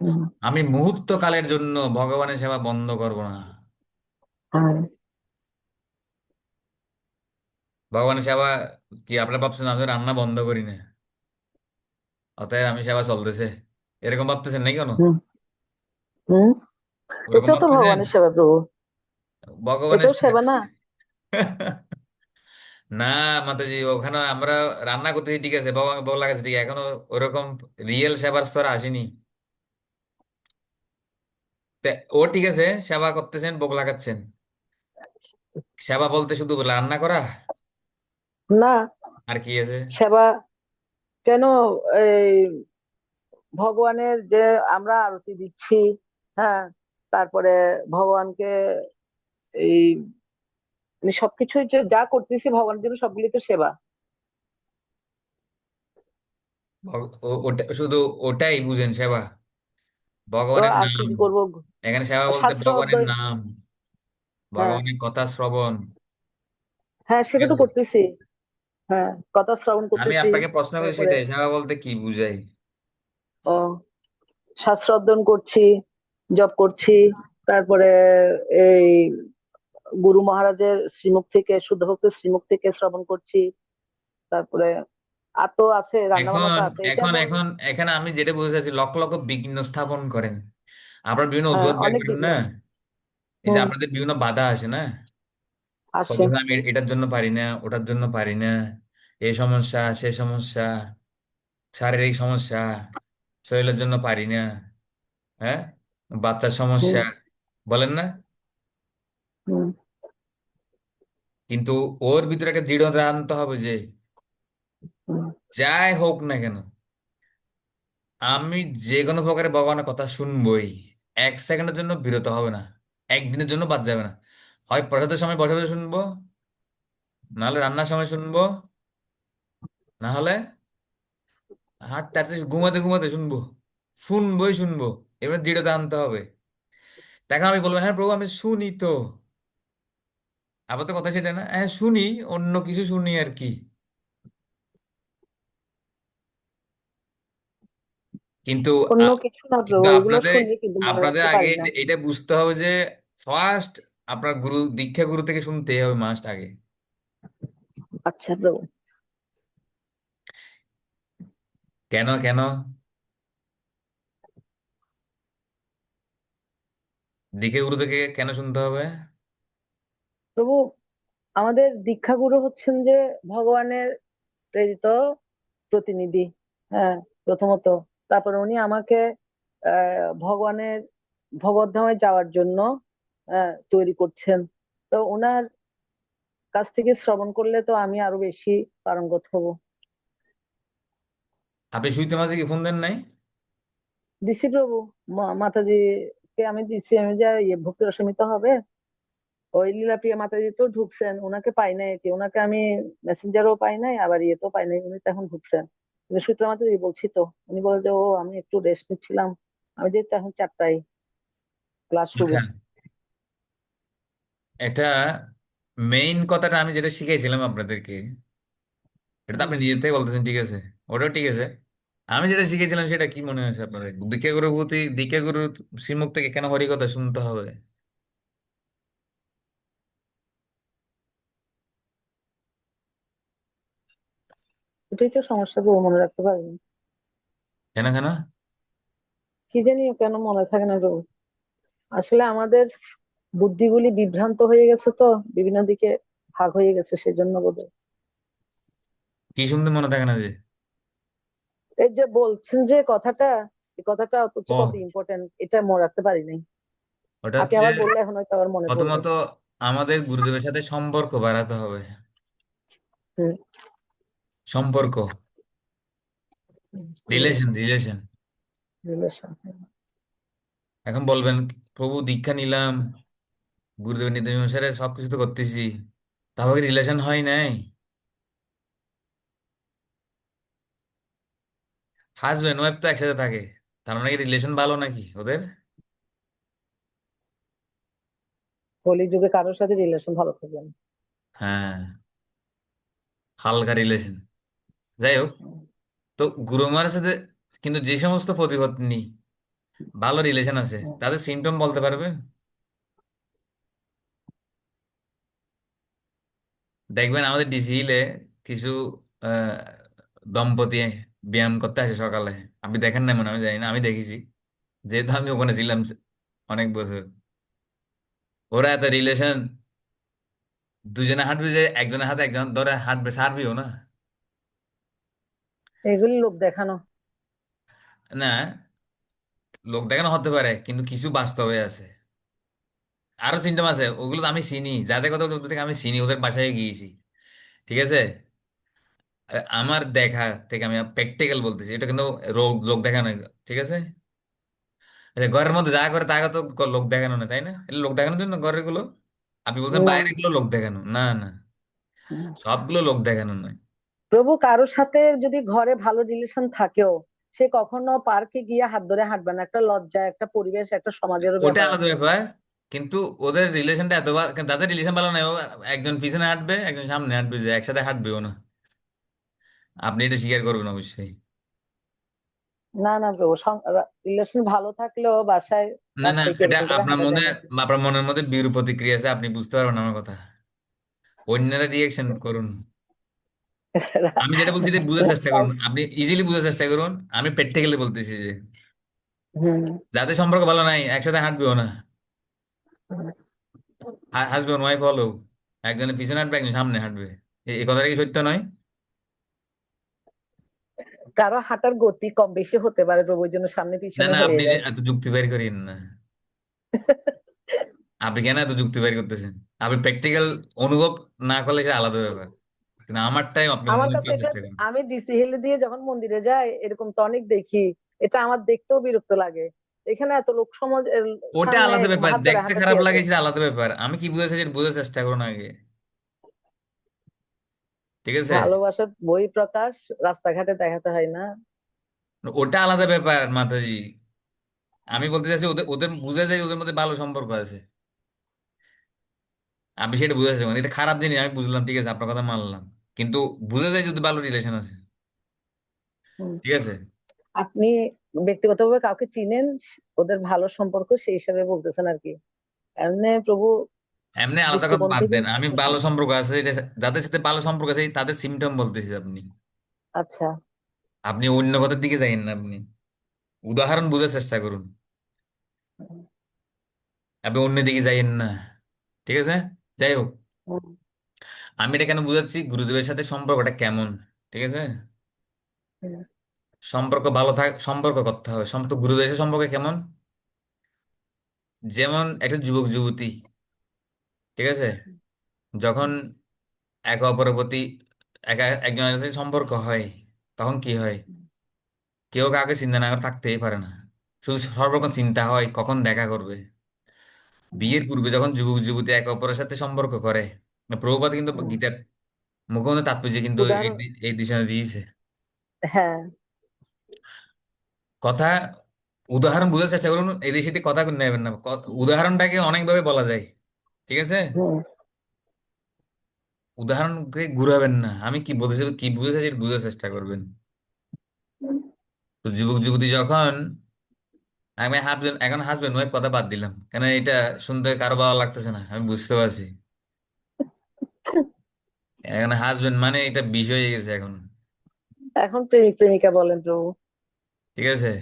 হম। আমি মুহূর্ত কালের জন্য ভগবানের সেবা বন্ধ করব না। হ্যাঁ। ভগবানের সেবা কি আপনারা ভাবছেন আমি রান্না বন্ধ করি না, অতএব আমি সেবা চলতেছে, এরকম ভাবতেছেন নাকি কোনো? হম। হম। ওরকম এটাও তো ভাবতেছেন? ভগবানের সেবা প্রভু, ভগবানের এটাও সেবা না? না মাতাজি, ওখানে আমরা রান্না করতেছি ঠিক আছে, ভগবান ভোগ লাগাচ্ছে ঠিক আছে, এখনো ওরকম রিয়েল সেবার স্তরে আসেনি। তে ও ঠিক আছে, সেবা করতেছেন, ভোগ লাগাচ্ছেন। সেবা বলতে শুধু রান্না করা? না, আর কি আছে? সেবা কেন? এই ভগবানের যে আমরা আরতি দিচ্ছি, হ্যাঁ, তারপরে ভগবানকে এই মানে সবকিছুই যে যা করতেছি ভগবানের জন্য, সবগুলি তো সেবা। ওটা শুধু ওটাই বুঝেন সেবা? তো ভগবানের আর কি নাম, কি করবো? এখানে সেবা বলতে শাস্ত্র ভগবানের অধ্যয়ন। নাম, হ্যাঁ। ভগবানের কথা শ্রবণ, হ্যাঁ, ঠিক সেটা তো আছে? করতেছি। হ্যাঁ, কথা শ্রবণ আমি করতেছি। আপনাকে প্রশ্ন করছি তারপরে সেটাই, সেবা বলতে কি বুঝাই? ও শাস্ত্র অধ্যয়ন করছি, জপ করছি, তারপরে এই গুরু মহারাজের শ্রীমুখ থেকে, শুদ্ধ ভক্তের শ্রীমুখ থেকে শ্রবণ করছি। তারপরে আর তো আছে, রান্না বান্না এখন তো আছে, এটা এখন বল। এখন এখানে আমি যেটা বুঝতে চাচ্ছি, লক্ষ লক্ষ বিঘ্ন স্থাপন করেন, আপনার বিভিন্ন হ্যাঁ, অজুহাত বের অনেক করেন বিঘ্ন। না, এই যে হুম। আপনাদের বিভিন্ন বাধা আসে না, আসে। বলতেছেন আমি এটার জন্য পারি না, ওটার জন্য পারি না, এই সমস্যা সে সমস্যা, শারীরিক সমস্যা, শরীরের জন্য পারি না, হ্যাঁ, বাচ্চার হুম। সমস্যা, বলেন না? হুম। কিন্তু ওর ভিতরে একটা দৃঢ়তা আনতে হবে যে হুম। যাই হোক না কেন, আমি যে কোনো প্রকারে ভগবানের কথা শুনবই, এক সেকেন্ডের জন্য বিরত হবে না, একদিনের জন্য বাদ যাবে না। হয় প্রসাদের সময় বসে বসে শুনবো, নাহলে রান্নার সময় শুনবো, না হলে হাঁটতে হাঁটতে ঘুমাতে ঘুমাতে শুনবো, শুনবোই শুনবো। এবার দৃঢ়তা আনতে হবে। দেখো আমি বলবো হ্যাঁ প্রভু আমি শুনি তো, আবার তো কথা সেটা না, হ্যাঁ শুনি, অন্য কিছু শুনি আর কি। কিন্তু অন্য আ- কিছু না কিন্তু প্রভু, এগুলো আপনাদের শুনি কিন্তু মনে আপনাদের রাখতে আগে পারি না। এটা বুঝতে হবে যে ফার্স্ট আপনার গুরু, দীক্ষা গুরু থেকে শুনতেই হবে মাস্ট আগে। আচ্ছা প্রভু। কেন কেন? দীক্ষা গুরু থেকে কেন শুনতে হবে? প্রভু, আমাদের দীক্ষাগুরু হচ্ছেন যে ভগবানের প্রেরিত প্রতিনিধি। হ্যাঁ, প্রথমত। তারপরে উনি আমাকে ভগবানের ভগবদ্ধামে যাওয়ার জন্য তৈরি করছেন। তো ওনার কাছ থেকে শ্রবণ করলে তো আমি আরো বেশি পারঙ্গত হব। আপনি শুইতে মাঝে কি ফোন দেন নাই? দিছি প্রভু, মাতাজিকে আমি দিছি, আমি যা ভক্তি রসমিত হবে। ওই লীলাপ্রিয়া মাতাজি তো ঢুকছেন, ওনাকে পাই নাই, কি ওনাকে আমি মেসেঞ্জারও পাই নাই, আবার ইয়েতেও পাই নাই, উনি তো এখন ঢুকছেন। কিন্তু সুচিত্রা মাতাজি বলছি তো, উনি বলে যে ও আমি একটু রেস্ট নিচ্ছিলাম, আমি যেহেতু এখন 4টায় ক্লাস শুরু। আচ্ছা, এটা মেইন কথাটা আমি যেটা শিখাইছিলাম আপনাদেরকে, এটা তো হুম। আপনি নিজের থেকে বলতেছেন, ঠিক আছে, ওটাও ঠিক আছে। আমি যেটা শিখেছিলাম সেটা কি মনে হয়েছে আপনাদের? দীক্ষা গুরু ভূতি, দীক্ষা গুরু শ্রীমুখ থেকে কেন হরি কথা শুনতে হবে? এটাই তো সমস্যা গো, মনে রাখতে পারিনি। কেন কেন? কি জানি কেন মনে থাকে না গো। আসলে আমাদের বুদ্ধিগুলি বিভ্রান্ত হয়ে গেছে তো, বিভিন্ন দিকে ভাগ হয়ে গেছে, সেজন্য বোধহয়। কি শুনতে মনে থাকে না যে? এই যে বলছেন যে কথাটা, এই কথাটা অথচ ও, কত ইম্পর্টেন্ট, এটা মনে রাখতে পারি নাই। ওটা আপনি হচ্ছে আবার বললে এখন হয়তো আবার মনে পড়বে। প্রথমত আমাদের গুরুদেবের সাথে সম্পর্ক বাড়াতে হবে। হুম। সম্পর্ক, রিলেশন রিলেশন। রিলেশন। এখন বলবেন, প্রভু দীক্ষা নিলাম, গুরুদেবের নির্দেশ অনুসারে সবকিছু তো করতেছি, তাহলে রিলেশন হয় নাই? হাজবেন্ড ওয়াইফ তো একসাথে থাকে, তার মানে কি রিলেশন ভালো নাকি ওদের? কলিযুগে কারোর সাথে রিলেশন ভালো থাকবে না। হ্যাঁ, হালকা রিলেশন। যাই হোক, হুম। তো গুরু মার সাথে কিন্তু যে সমস্ত পতিপত্নী ভালো রিলেশন আছে, হুম। তাদের সিমটম বলতে পারবেন? দেখবেন আমাদের ডিসি হিলে কিছু আহ, দম্পতি ব্যায়াম করতে আসে সকালে। আপনি দেখেন না মনে হয়, আমি জানি না, আমি দেখেছি, যেহেতু আমি ওখানে ছিলাম অনেক বছর। ওরা এত রিলেশন, দুজনে হাঁটবে, যে একজনের হাতে একজন ধরে হাঁটবে, ছাড়বিও না। এগুলি লোক দেখানো। না, লোক দেখানো হতে পারে, কিন্তু কিছু বাস্তবে আছে, আরো সিমটম আছে, ওগুলো তো আমি চিনি, যাদের কথা বলতে, ওদের থেকে আমি চিনি, ওদের বাসায় গিয়েছি, ঠিক আছে? আমার দেখা থেকে আমি প্র্যাকটিক্যাল বলতেছি, এটা কিন্তু লোক দেখানো, ঠিক আছে? আচ্ছা, ঘরের মধ্যে যা করে তা তো লোক দেখানো না, তাই না? এটা লোক দেখানোর জন্য ঘরের গুলো, আপনি বলছেন না। বাইরে গুলো লোক দেখানো, না না, হুম। সবগুলো লোক দেখানো নয়। প্রভু কারোর সাথে যদি ঘরে ভালো রিলেশন থাকেও, সে কখনো পার্কে গিয়ে হাত ধরে হাঁটবে না, একটা লজ্জা, একটা পরিবেশ, একটা সমাজেরও ওটা ব্যাপার আলাদা আছে। ব্যাপার, কিন্তু ওদের রিলেশনটা এত কিন্তু তাদের রিলেশন ভালো নাই, ও একজন পিছনে হাঁটবে একজন সামনে হাঁটবে, যে একসাথে হাঁটবেও না। আপনি এটা স্বীকার করবেন অবশ্যই। না না প্রভু, রিলেশন ভালো থাকলেও বাসায় না না, রাস্তায় কি এটা এরকম করে আপনার হাঁটা মনে, যায় নাকি? আপনার মনের মধ্যে বিরূপ প্রতিক্রিয়া আছে, আপনি বুঝতে পারবেন না আমার কথা। অন্যরা রিয়েকশন করুন। আমি যেটা বলছি এটা বুঝার চেষ্টা করুন, আপনি ইজিলি বুঝার চেষ্টা করুন। আমি প্র্যাকটিক্যালি বলতেছি যে হুম। যাদের সম্পর্ক ভালো নাই একসাথে হাঁটবেও না। হাজবেন্ড ওয়াইফ হলো, একজনের পিছনে হাঁটবে একজন সামনে হাঁটবে, এই কথাটা কি সত্য নয়? কারো হাঁটার গতি কম বেশি হতে পারে প্রভু, ওই জন্য সামনে না পিছনে না, হয়ে আপনি যে যায়। এত যুক্তি বের করেন না, আপনি কেন এত যুক্তি বের করতেছেন? আপনি প্র্যাকটিক্যাল অনুভব না করলে সেটা আলাদা ব্যাপার, কিন্তু আমারটাই আপনি আমার অনুভব কাছে করার এটা, চেষ্টা করুন। আমি ডিসি হিল দিয়ে যখন মন্দিরে যাই এরকম তো অনেক দেখি, এটা আমার দেখতেও বিরক্ত লাগে। এখানে এত লোক সমাজ ওটা সামনে আলাদা এরকম ব্যাপার, হাত ধরে দেখতে হাঁটা কি খারাপ আছে? লাগে সেটা আলাদা ব্যাপার, আমি কি বুঝেছি সেটা বোঝার চেষ্টা করুন আগে, ঠিক আছে? ভালোবাসার বই প্রকাশ রাস্তাঘাটে দেখাতে হয় না। ওটা আলাদা ব্যাপার মাতাজি। আমি বলতে চাচ্ছি ওদের ওদের বুঝা যায় ওদের মধ্যে ভালো সম্পর্ক আছে, আমি সেটা বুঝাচ্ছি, মানে এটা খারাপ জিনিস আমি বুঝলাম, ঠিক আছে, আপনার কথা মানলাম, কিন্তু বুঝা যায় যদি ভালো রিলেশন আছে, হুম। ঠিক আছে? আপনি ব্যক্তিগতভাবে কাউকে চিনেন, ওদের ভালো সম্পর্ক সেই হিসাবে বলতেছেন আর কি? এমনি প্রভু এমনি আলাদা কথা দৃষ্টিকোণ বাদ থেকে দেন, আমি বলতেছেন। ভালো সম্পর্ক আছে যাদের সাথে ভালো সম্পর্ক আছে তাদের সিমটম বলতেছি আপনি। আচ্ছা। আপনি অন্য কথার দিকে যাইন না, আপনি উদাহরণ বোঝার চেষ্টা করুন, আপনি অন্য দিকে যাইয়েন না, ঠিক আছে? যাই হোক, হুম। আমি এটা কেন বুঝাচ্ছি, গুরুদেবের সাথে সম্পর্কটা কেমন, ঠিক আছে? হুম। সম্পর্ক ভালো সম্পর্ক করতে হবে, গুরুদেবের সাথে সম্পর্ক কেমন? যেমন একটা যুবক যুবতী, ঠিক আছে, যখন একে অপরের প্রতি একজনের সাথে সম্পর্ক হয়, তখন কি হয়? কেউ কাউকে চিন্তা না করে থাকতেই পারে না, শুধু সর্বক্ষণ চিন্তা হয় কখন দেখা করবে, বিয়ের পূর্বে যখন যুবক যুবতী একে অপরের সাথে সম্পর্ক করে, প্রভুপাত কিন্তু হুম। গীতার মুখোমুখি তাৎপর্য কিন্তু উদাহরণ। এই দিশা দিয়েছে হ্যাঁ। কথা। উদাহরণ বোঝার চেষ্টা করুন, এদিক সেদিক কথা নেবেন না, উদাহরণটাকে অনেকভাবে বলা যায়, ঠিক আছে? হুম। উদাহরণকে ঘুরাবেন না, আমি কি বলতেছি কি বুঝেছি সেটা বুঝার চেষ্টা করবেন। তো যুবক যুবতী যখন, আমি হাসবেন, এখন হাসবেন ওয়াইফ কথা বাদ দিলাম, কেন এটা শুনতে কারো ভালো লাগতেছে না, আমি বুঝতে পারছি। এখন হাসবেন মানে এটা বিষয় হয়ে গেছে এখন, এখন প্রেমিক প্রেমিকা বলেন প্রভু। ঠিক আছে?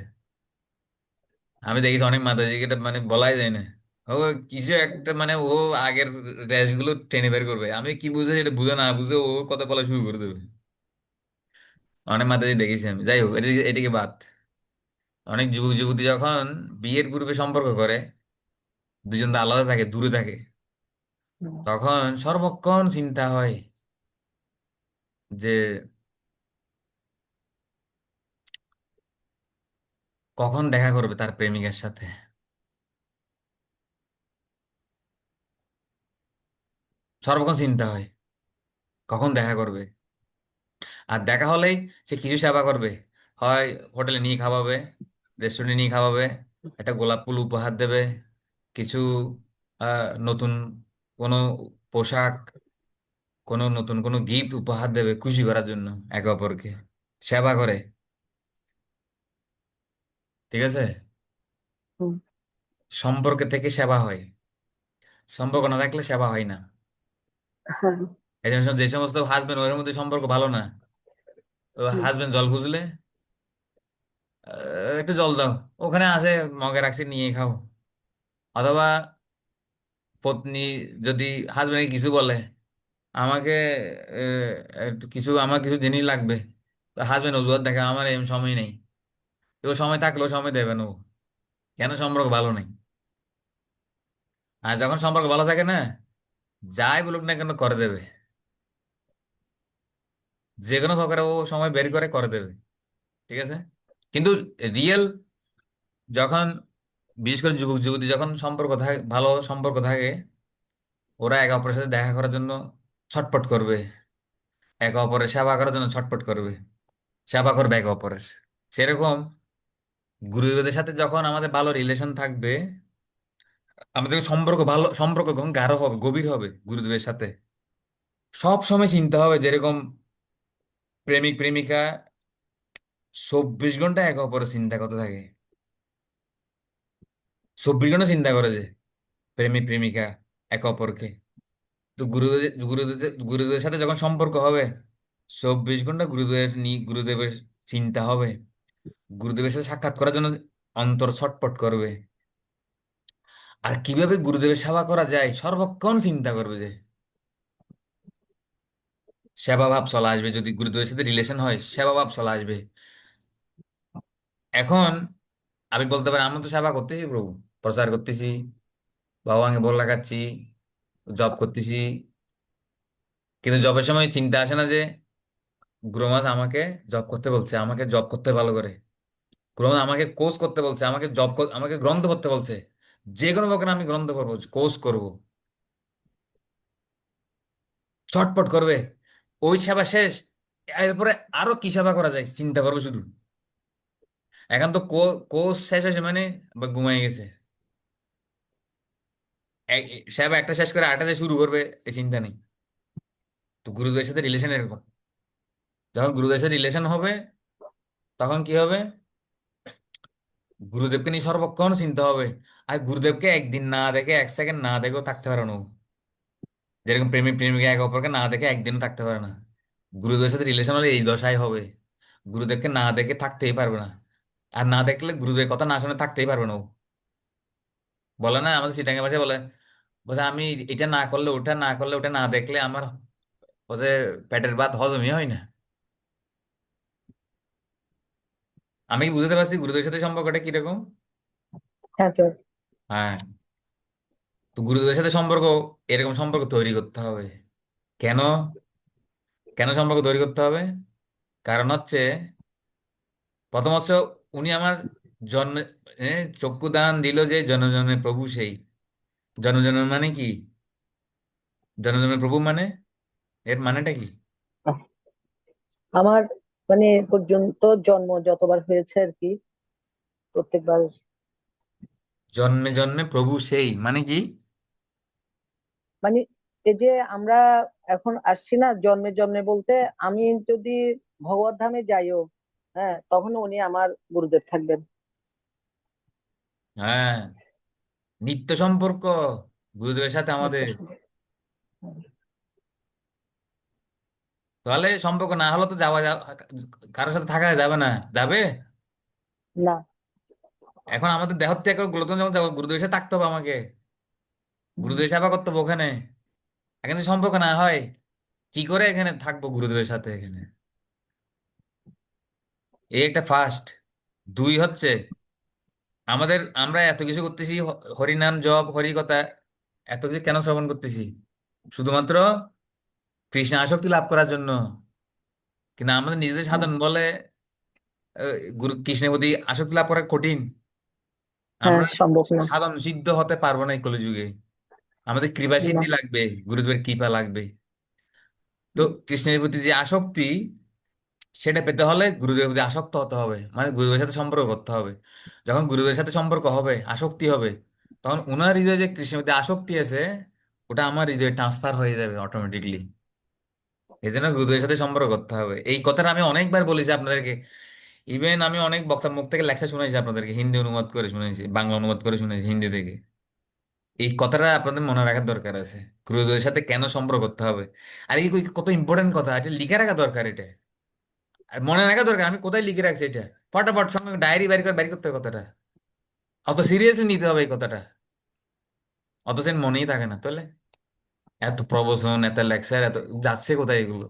আমি দেখেছি অনেক মাতাজিকে, এটা মানে বলাই যায় না, ও কিছু একটা মানে ও আগের র্যাশ গুলো টেনে বের করবে, আমি কি বুঝে এটা বুঝে না বুঝে ও কথা বলা শুরু করে দেবে। অনেক মাতাজি দেখেছি আমি, যাই হোক এদিকে এদিকে বাদ। অনেক যুবক যুবতী যখন বিয়ের পূর্বে সম্পর্ক করে, দুজন তো আলাদা থাকে, দূরে থাকে, হুম। তখন সর্বক্ষণ চিন্তা হয় যে কখন দেখা করবে তার প্রেমিকার সাথে, সর্বক্ষণ চিন্তা হয় কখন দেখা করবে। আর দেখা হলেই সে কিছু সেবা করবে, হয় হোটেলে নিয়ে খাওয়াবে, রেস্টুরেন্টে নিয়ে খাওয়াবে, একটা গোলাপ ফুল উপহার দেবে, কিছু নতুন কোনো পোশাক, কোনো নতুন কোনো গিফট উপহার দেবে খুশি করার জন্য, একে অপরকে সেবা করে, ঠিক আছে? হুম। সম্পর্ক থেকে সেবা হয়, সম্পর্ক না থাকলে সেবা হয় না। হ্যাঁ। এই জন্য যে সমস্ত হাজবেন্ড ওর মধ্যে সম্পর্ক ভালো না, তো হুম। হাজবেন্ড জল খুঁজলে একটু জল দাও, ওখানে আছে, মগে রাখছি নিয়ে খাও। অথবা পত্নী যদি হাজবেন্ডকে কিছু বলে, আমাকে একটু কিছু, আমার কিছু জিনিস লাগবে, তো হাজবেন্ড অজুহাত দেখে আমার এমন সময় নেই, তো সময় থাকলেও সময় দেবে না ও। কেন? সম্পর্ক ভালো নেই। আর যখন সম্পর্ক ভালো থাকে না, যাই বলুক না কেন করে দেবে, যে কোনো প্রকারে ও সময় বের করে করে দেবে, ঠিক আছে? কিন্তু রিয়েল যখন, বিশেষ করে যুবক যুবতী যখন সম্পর্ক থাকে, ভালো সম্পর্ক থাকে, ওরা একে অপরের সাথে দেখা করার জন্য ছটপট করবে, একে অপরের সেবা করার জন্য ছটপট করবে, সেবা করবে একে অপরের। সেরকম গুরুদেবদের সাথে যখন আমাদের ভালো রিলেশন থাকবে, আমাদের সম্পর্ক ভালো, সম্পর্ক যখন গাঢ় হবে, গভীর হবে গুরুদেবের সাথে, সব সময় চিন্তা হবে যেরকম প্রেমিক প্রেমিকা 24 ঘন্টা একে অপরের চিন্তা করতে থাকে, 24 ঘন্টা চিন্তা করে যে প্রেমিক প্রেমিকা একে অপরকে। তো গুরুদেবের সাথে যখন সম্পর্ক হবে, 24 ঘন্টা গুরুদেবের চিন্তা হবে, গুরুদেবের সাথে সাক্ষাৎ করার জন্য অন্তর ছটপট করবে। আর কিভাবে গুরুদেবের সেবা করা যায় সর্বক্ষণ চিন্তা করবে যে সেবা ভাব চলে আসবে, যদি গুরুদেবের সাথে রিলেশন হয় সেবা ভাব চলে আসবে। এখন আমি বলতে পারি আমি তো সেবা করতেছি প্রভু, প্রচার করতেছি, ভগবানকে বল লাগাচ্ছি, জব করতেছি, কিন্তু জবের সময় চিন্তা আসে না যে গুরুমাস আমাকে জব করতে বলছে, আমাকে জব করতে ভালো করে, গুরুমাস আমাকে কোর্স করতে বলছে, আমাকে আমাকে গ্রন্থ পড়তে বলছে, যে কোনো প্রকার আমি গ্রন্থ পড়বো, কোর্স করব, চটপট করবে। ওই সেবা শেষ, এরপরে আরো কি সেবা করা যায় চিন্তা করবে শুধু। এখন তো কোর্স শেষ হয়েছে মানে বা ঘুমাই গেছে, সেবা একটা শেষ করে আরেকটা যে শুরু করবে এই চিন্তা নেই। তো গুরুদেবের সাথে রিলেশন এরকম, যখন গুরুদেবের সাথে রিলেশন হবে তখন কি হবে, গুরুদেবকে নিয়ে সর্বক্ষণ চিন্তা হবে। আর গুরুদেবকে একদিন না দেখে, এক সেকেন্ড না দেখেও থাকতে পারে না ও। যেরকম প্রেমিক প্রেমিকা একে অপরকে না দেখে একদিনও থাকতে পারে না, গুরুদেবের সাথে রিলেশন হলে এই দশাই হবে, গুরুদেবকে না দেখে থাকতেই পারবে না। আর না দেখলে গুরুদেবের কথা না শুনে থাকতেই পারবে না ও। বলে না আমাদের সিটাঙ্গা ভাষায় বলে, বলছে আমি এটা না করলে ওটা, না করলে ওটা, না দেখলে আমার বলছে পেটের ভাত হজমই হয় না। আমি কি বুঝতে পারছি গুরুদেবের সাথে সম্পর্কটা কিরকম? হ্যাঁ স্যার। হ্যাঁ। তো গুরুদেবের সাথে সম্পর্ক, এরকম সম্পর্ক তৈরি করতে হবে। কেন? কেন সম্পর্ক তৈরি করতে হবে? কারণ হচ্ছে, প্রথম হচ্ছে উনি আমার জন্মে চক্ষু দান দিল যে জনজনে প্রভু সেই, জন্ম জন্ম মানে কি? জন্ম জন্ম প্রভু মানে এর মানেটা কি? আমার মানে এ পর্যন্ত জন্ম যতবার হয়েছে আর কি, প্রত্যেকবার জন্মে জন্মে প্রভু সেই মানে কি? মানে এই যে আমরা এখন আসছি না জন্মে জন্মে বলতে, আমি যদি ভগবত ধামে যাইও, হ্যাঁ, তখন উনি আমার গুরুদেব থাকবেন। হ্যাঁ, নিত্য সম্পর্ক গুরুদেবের সাথে আমাদের। নিত্য তাহলে সম্পর্ক না হলে তো কারোর সাথে থাকা যাবে না। যাবে? না। এখন আমাদের দেহ ত্যাগ করে গোলকধাম যখন যাবো, গুরুদেবের সাথে থাকতে হবে আমাকে, গুরুদেবের সেবা করতে হবে ওখানে। এখানে যদি সম্পর্ক না হয়, কি করে এখানে থাকবো গুরুদেবের সাথে এখানে? এই একটা ফার্স্ট। দুই হচ্ছে, আমরা এত কিছু করতেছি, হরিনাম জপ হরি কথা, এত কিছু কেন শ্রবণ করতেছি? শুধুমাত্র কৃষ্ণ আসক্তি লাভ করার জন্য। কিন্তু আমাদের নিজেদের সাধন বলে গুরু কৃষ্ণের প্রতি আসক্তি লাভ করা কঠিন। হ্যাঁ, আমরা সম্ভব না। সাধন সিদ্ধ হতে পারবো না এই কলিযুগে। আমাদের কৃপা না। সিদ্ধি লাগবে, গুরুদেবের কৃপা লাগবে। তো কৃষ্ণের প্রতি যে আসক্তি, সেটা পেতে হলে গুরুদেবের প্রতি আসক্ত হতে হবে, মানে গুরুদেবের সাথে সম্পর্ক করতে হবে। যখন গুরুদেবের সাথে সম্পর্ক হবে, আসক্তি হবে, তখন উনার হৃদয়ে যে কৃষ্ণের প্রতি আসক্তি আছে, ওটা আমার হৃদয়ে ট্রান্সফার হয়ে যাবে অটোমেটিকলি। এই জন্য গুরুদেবের সাথে সম্পর্ক করতে হবে। এই কথাটা আমি অনেকবার বলেছি আপনাদেরকে। ইভেন আমি অনেক বক্তার মুখ থেকে লেকচার শুনেছি আপনাদেরকে, হিন্দি অনুবাদ করে শুনেছি, বাংলা অনুবাদ করে শুনেছি হিন্দি থেকে। এই কথাটা আপনাদের মনে রাখার দরকার আছে, গুরুদেবের সাথে কেন সম্পর্ক করতে হবে। আর এই কত ইম্পর্টেন্ট কথা, এটা লিখে রাখা দরকার এটা। আর মনে রাখা দরকার, আমি কোথায় লিখে রাখছি এটা। ফটাফট সঙ্গে ডায়েরি বাইর করতে হবে কথাটা। অত সিরিয়াসলি নিতে হবে এই কথাটা। অত সেন মনেই থাকে না তাহলে। এত প্রবচন, এত লেকচার, এত যাচ্ছে কোথায় এগুলো?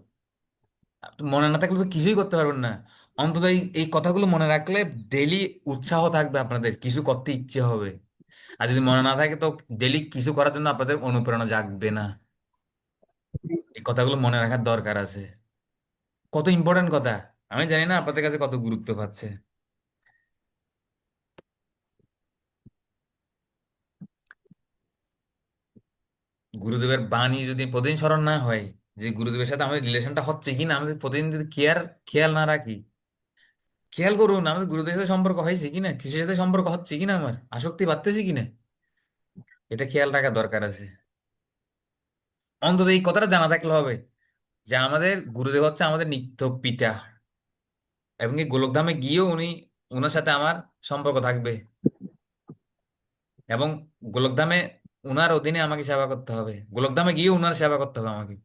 মনে না থাকলে তো কিছুই করতে পারবেন না। অন্তত এই এই কথাগুলো মনে রাখলে ডেলি উৎসাহ থাকবে, আপনাদের কিছু করতে ইচ্ছে হবে। আর যদি মনে না থাকে, তো ডেলি কিছু করার জন্য আপনাদের অনুপ্রেরণা জাগবে না। এই কথাগুলো মনে রাখার দরকার আছে। কত ইম্পর্টেন্ট কথা, আমি জানি না আপনাদের কাছে কত গুরুত্ব পাচ্ছে। গুরুদেবের বাণী যদি প্রতিদিন স্মরণ না হয়, যে গুরুদেবের সাথে আমাদের রিলেশনটা হচ্ছে কিনা, আমাদের প্রতিদিন যদি খেয়াল না রাখি। খেয়াল করুন আমাদের গুরুদেবের সাথে সম্পর্ক হয়েছে কিনা, কিসের সাথে সম্পর্ক হচ্ছে কিনা, আমার আসক্তি বাড়তেছে কিনা, এটা খেয়াল রাখা দরকার আছে। অন্তত এই কথাটা জানা থাকলে হবে, যে আমাদের গুরুদেব হচ্ছে আমাদের নিত্য পিতা। এবং এই গোলকধামে গিয়েও ওনার সাথে আমার সম্পর্ক থাকবে। এবং গোলকধামে উনার অধীনে আমাকে সেবা করতে হবে, গোলকধামে গিয়ে উনার সেবা করতে হবে আমাকে।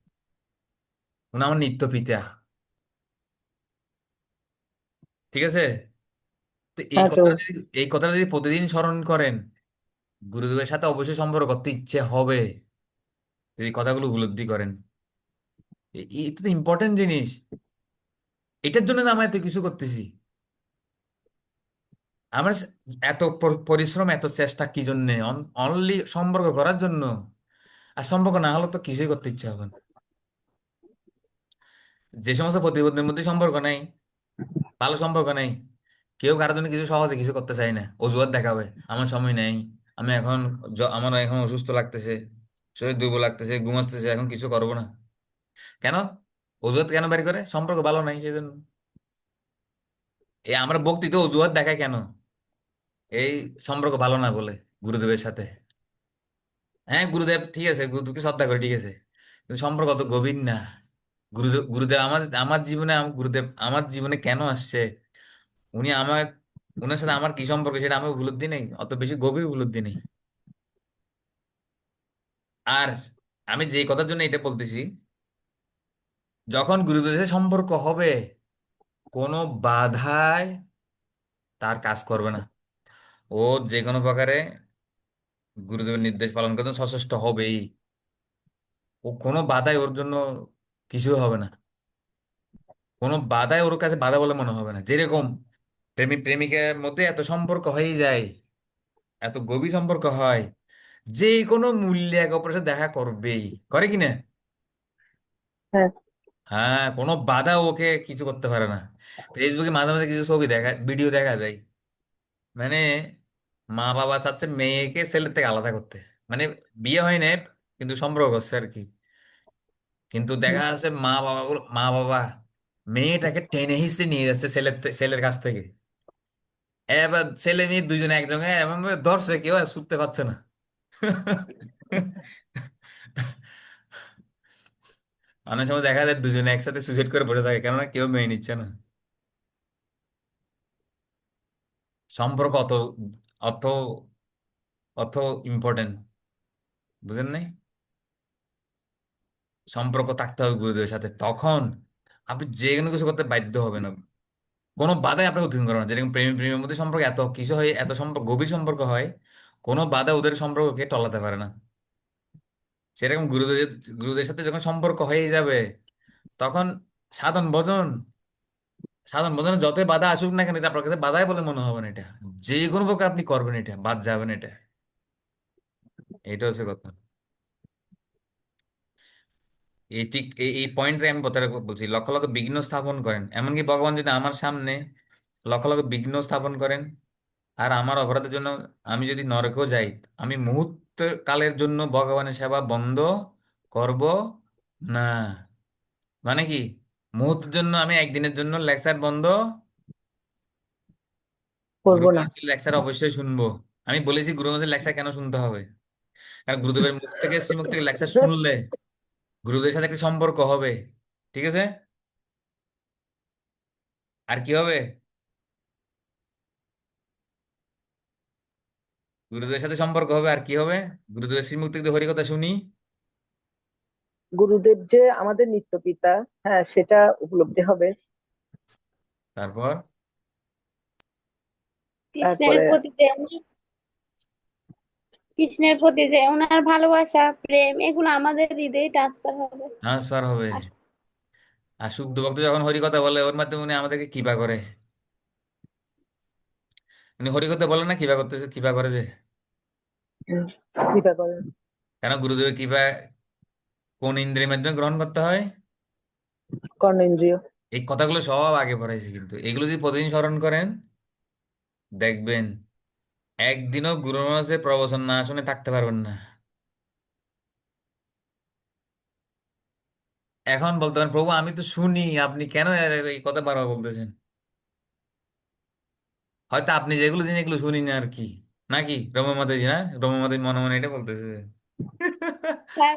উনি আমার নিত্য পিতা। ঠিক আছে? তো হ্যাঁ তো। এই কথাটা যদি প্রতিদিন স্মরণ করেন, গুরুদেবের সাথে অবশ্যই সম্পর্ক করতে ইচ্ছে হবে, যদি কথাগুলো উপলব্ধি করেন। এটা তো ইম্পর্টেন্ট জিনিস। এটার জন্য না আমরা এত কিছু করতেছি। আমরা এত পরিশ্রম, এত চেষ্টা কি জন্যে? অনলি সম্পর্ক করার জন্য। আর সম্পর্ক না হলে তো কিছুই করতে ইচ্ছে হবে না। যে সমস্ত প্রতিবন্ধীর মধ্যে সম্পর্ক নাই, ভালো সম্পর্ক নাই, কেউ কারোর জন্য কিছু সহজে কিছু করতে চায় না, অজুহাত দেখাবে, আমার সময় নেই, আমি এখন আমার এখন অসুস্থ লাগতেছে, শরীর দুর্বল লাগতেছে, ঘুম আসতেছে, এখন কিছু করবো না। কেন? অজুহাত কেন বের করে? সম্পর্ক ভালো নাই সেই জন্য। এই আমরা বক্তৃতা অজুহাত দেখাই কেন? এই সম্পর্ক ভালো না বলে গুরুদেবের সাথে। হ্যাঁ, গুরুদেব ঠিক আছে, গুরুদেবকে শ্রদ্ধা করি, ঠিক আছে, কিন্তু সম্পর্ক অত গভীর না। গুরুদেব গুরুদেব আমার আমার জীবনে গুরুদেব আমার জীবনে কেন আসছে, উনি আমার, ওনার সাথে আমার কি সম্পর্ক, সেটা আমি উপলব্ধি নেই, অত বেশি গভীর উপলব্ধি নেই। আর আমি যে কথার জন্য এটা বলতেছি, যখন গুরুদেবের সাথে সম্পর্ক হবে, কোনো বাধায় তার কাজ করবে না। ও যে কোনো প্রকারে গুরুদেবের নির্দেশ পালন করতে সচেষ্ট হবেই। ও কোনো বাধাই ওর জন্য কিছু হবে না। কোনো বাধাই ওর কাছে বাধা বলে মনে হবে না। যেরকম প্রেমিক প্রেমিকার মধ্যে এত সম্পর্ক হয়ে যায়, এত গভীর সম্পর্ক হয়, যে কোনো মূল্যে একে অপরের সাথে দেখা করবেই, করে কিনা? হ্যাঁ। হ্যাঁ, কোনো বাধা ওকে কিছু করতে পারে না। ফেসবুকে মাঝে মাঝে কিছু ছবি ভিডিও দেখা যায়, মানে মা বাবা চাচ্ছে মেয়েকে ছেলের থেকে আলাদা করতে, মানে বিয়ে হয় নাই, কিন্তু সম্পর্ক করছে আর কি। কিন্তু হুম। দেখা যাচ্ছে মা বাবা মেয়েটাকে টেনে হিসড়ে নিয়ে যাচ্ছে ছেলের কাছ থেকে। এবার ছেলে মেয়ে দুজনে একজনে এমন ভাবে ধরছে, কেউ আর ছুটতে পারছে না। অনেক সময় দেখা যায় দুজনে একসাথে সুইসাইড করে বসে থাকে, কেননা কেউ মেনে নিচ্ছে না। সম্পর্ক অত অত অত ইম্পর্টেন্ট, বুঝেন নাই? সম্পর্ক থাকতে হবে গুরুদেবের সাথে, তখন আপনি যে কোনো কিছু করতে বাধ্য হবেন। কোনো বাধাই আপনাকে উত্তীর্ণ করবে না। যেরকম প্রেমের মধ্যে সম্পর্ক এত কিছু হয়, এত সম্পর্ক গভীর সম্পর্ক হয়, কোনো বাধা ওদের সম্পর্ককে টলাতে পারে না। সেরকম গুরুদের সাথে যখন সম্পর্ক হয়ে যাবে, তখন সাধন ভজন সাধন ভজনে যতই বাধা আসুক না কেন, এটা আপনার কাছে বাধাই বলে মনে হবে না। এটা যে কোনো প্রকার আপনি করবেন, এটা বাদ যাবেন এটা। এটা হচ্ছে কথা। এই ঠিক এই পয়েন্টে আমি কথা বলছি, লক্ষ লক্ষ বিঘ্ন স্থাপন করেন। এমনকি ভগবান যদি আমার সামনে লক্ষ লক্ষ বিঘ্ন স্থাপন করেন, আর আমার অপরাধের জন্য আমি যদি নরকেও যাই, আমি মুহূর্ত কালের জন্য ভগবানের সেবা বন্ধ করব না। মানে কি, মুহূর্তের জন্য আমি একদিনের জন্য লেকচার বন্ধ, করবো না। গুরুগঞ্জের লেকচার অবশ্যই শুনবো। আমি বলেছি গুরুগঞ্জের লেকচার কেন শুনতে হবে, কারণ গুরুদেবের মুখ থেকে শ্রীমুখ থেকে লেকচার শুনলে গুরুদেবের সাথে একটা সম্পর্ক হবে। ঠিক আছে? আর কি হবে? গুরুদেবের সাথে সম্পর্ক হবে, আর কি হবে? গুরুদেবের শ্রীমুখ থেকে যদি হরিকথা শুনি, গুরুদেব যে আমাদের নিত্য পিতা, হ্যাঁ, সেটা উপলব্ধি হবে। তারপর কৃষ্ণের তারপরে প্রতি যে কৃষ্ণের প্রতি যে ওনার ভালোবাসা প্রেম এগুলো আমাদের হৃদয়ে ট্রান্সফার হবে। ট্রান্সফার হবে। আর আর শুদ্ধ ভক্ত যখন হরিকথা বলে, ওর মাধ্যমে উনি আমাদেরকে কৃপা করে। উনি হরিকথা বলে না, কৃপা করতেছে, কৃপা করে যে। উম, কৃপা করেন। কেন গুরুদেবের কৃপা কোন ইন্দ্রিয়ের মাধ্যমে গ্রহণ করতে হয়? কর্ণেন্দ্রিয়। এই কথাগুলো সব আগে পড়াইছি, কিন্তু এগুলো যদি প্রতিদিন স্মরণ করেন, দেখবেন একদিনও গুরু মহারাজের প্রবচন না শুনে থাকতে পারবেন না। এখন বলতে পারেন, প্রভু আমি তো শুনি, আপনি কেন এই কথা বারবার বলতেছেন? হয়তো আপনি যেগুলো জিনিস এগুলো শুনি না আর কি, নাকি রমা মাতাজি? না, রমা মাতাজি মনে মনে এটা বলতেছে। তার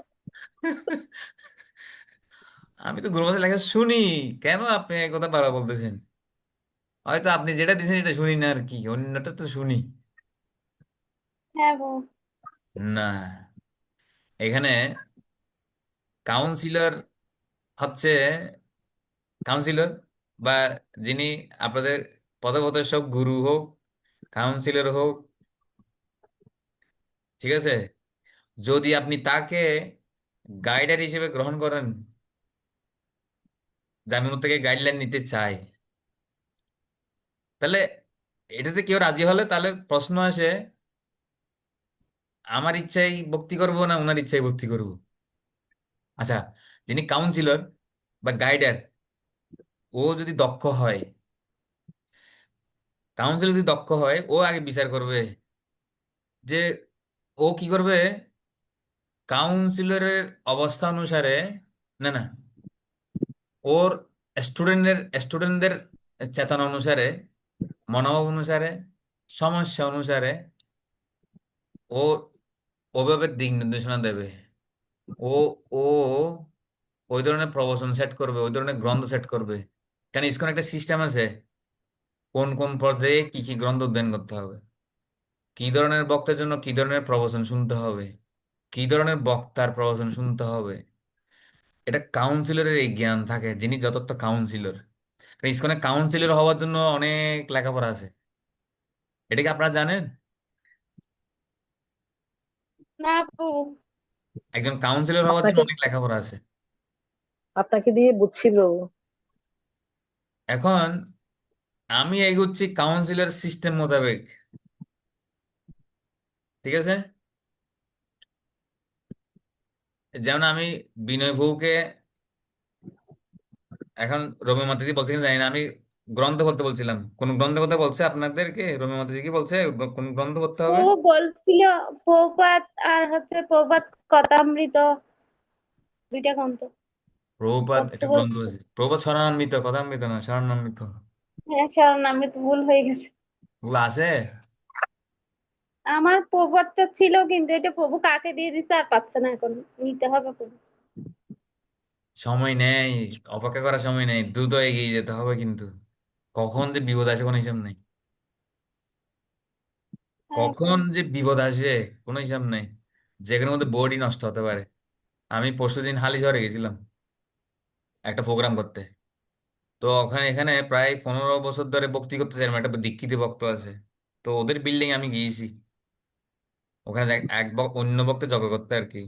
আমি তো গুরু মহারাজের লেখা শুনি, কেন আপনি এই কথা বারবার বলতেছেন? হয়তো আপনি যেটা দিচ্ছেন এটা শুনি না আর কি, অন্যটা তো শুনি। হ্যাঁ বউ। না, এখানে কাউন্সিলর হচ্ছে কাউন্সিলর, বা যিনি আপনাদের পথপ্রদর্শক, গুরু হোক, কাউন্সিলর হোক, ঠিক আছে, যদি আপনি তাকে গাইডার হিসেবে গ্রহণ করেন, যে আমি ওর থেকে গাইডলাইন নিতে চাই, তাহলে এটাতে কেউ রাজি হলে তাহলে প্রশ্ন আসে, আমার ইচ্ছাই ভক্তি করব না ওনার ইচ্ছাই ভক্তি করব? আচ্ছা, যিনি কাউন্সিলর বা গাইডার, ও যদি দক্ষ হয়, কাউন্সিলর যদি দক্ষ হয়, ও আগে বিচার করবে যে ও কি করবে। কাউন্সিলরের অবস্থা অনুসারে, না না, ওর স্টুডেন্টদের চেতনা অনুসারে, মনোভাব অনুসারে, সমস্যা অনুসারে ও ওভাবে দিক নির্দেশনা দেবে। ও ও ওই ধরনের প্রবচন সেট করবে, ওই ধরনের গ্রন্থ সেট করবে। কারণ ইসকন একটা সিস্টেম আছে, কোন কোন পর্যায়ে কি কি গ্রন্থ অধ্যয়ন করতে হবে, কি ধরনের বক্তার জন্য কি ধরনের প্রবচন শুনতে হবে, কি ধরনের বক্তার প্রবচন শুনতে হবে। এটা কাউন্সিলরের এই জ্ঞান থাকে, যিনি যথার্থ কাউন্সিলর। ইসকনে কাউন্সিলর হওয়ার জন্য অনেক লেখাপড়া আছে, এটা কি আপনারা জানেন? না বউ। একজন কাউন্সিলর হওয়ার জন্য আপনাকে অনেক লেখাপড়া আছে। আপনাকে দিয়ে বুঝছি প্রভু। এখন আমি এগোচ্ছি কাউন্সিলর সিস্টেম মোতাবেক, ঠিক আছে? যেমন আমি বিনয় ভৌকে, এখন রবি মাতাজি বলছেন জানি না, আমি গ্রন্থ পড়তে বলছিলাম, কোন গ্রন্থের কথা বলছে আপনাদেরকে? রবি মাতাজি কি বলছে কোন গ্রন্থ পড়তে ও হবে? বলছিল প্রপাত আর হচ্ছে প্রপাত কথামৃত, দুইটা গ্রন্থ প্রভুপাদ পড়তে একটা গ্রন্থ বলছিল। আছে, প্রভুপাদ শরণান্বিত, কথামৃত না, শরণান্বিত, হ্যাঁ শরণামৃত ভুল হয়ে গেছে। ওগুলো আছে। আমার প্রপাতটা ছিল কিন্তু এটা প্রভু কাকে দিয়ে দিছে আর পাচ্ছে না, এখন নিতে হবে প্রভু। সময় নেই, অপেক্ষা করার সময় নেই, দ্রুত এগিয়ে যেতে হবে কিন্তু। কখন যে বিপদ আসে কোনো হিসাব নেই, হ্যাঁ কখন প্রভু। যে বিপদ আসে কোনো হিসাব নেই। যেখানের মধ্যে বডি নষ্ট হতে পারে। আমি পরশুদিন হালিশহরে গেছিলাম একটা প্রোগ্রাম করতে। তো ওখানে এখানে প্রায় 15 বছর ধরে ভক্তি করতে চাই, একটা দীক্ষিত ভক্ত আছে। তো ওদের বিল্ডিং আমি গিয়েছি, ওখানে অন্য ভক্তের যজ্ঞ করতে আর কি।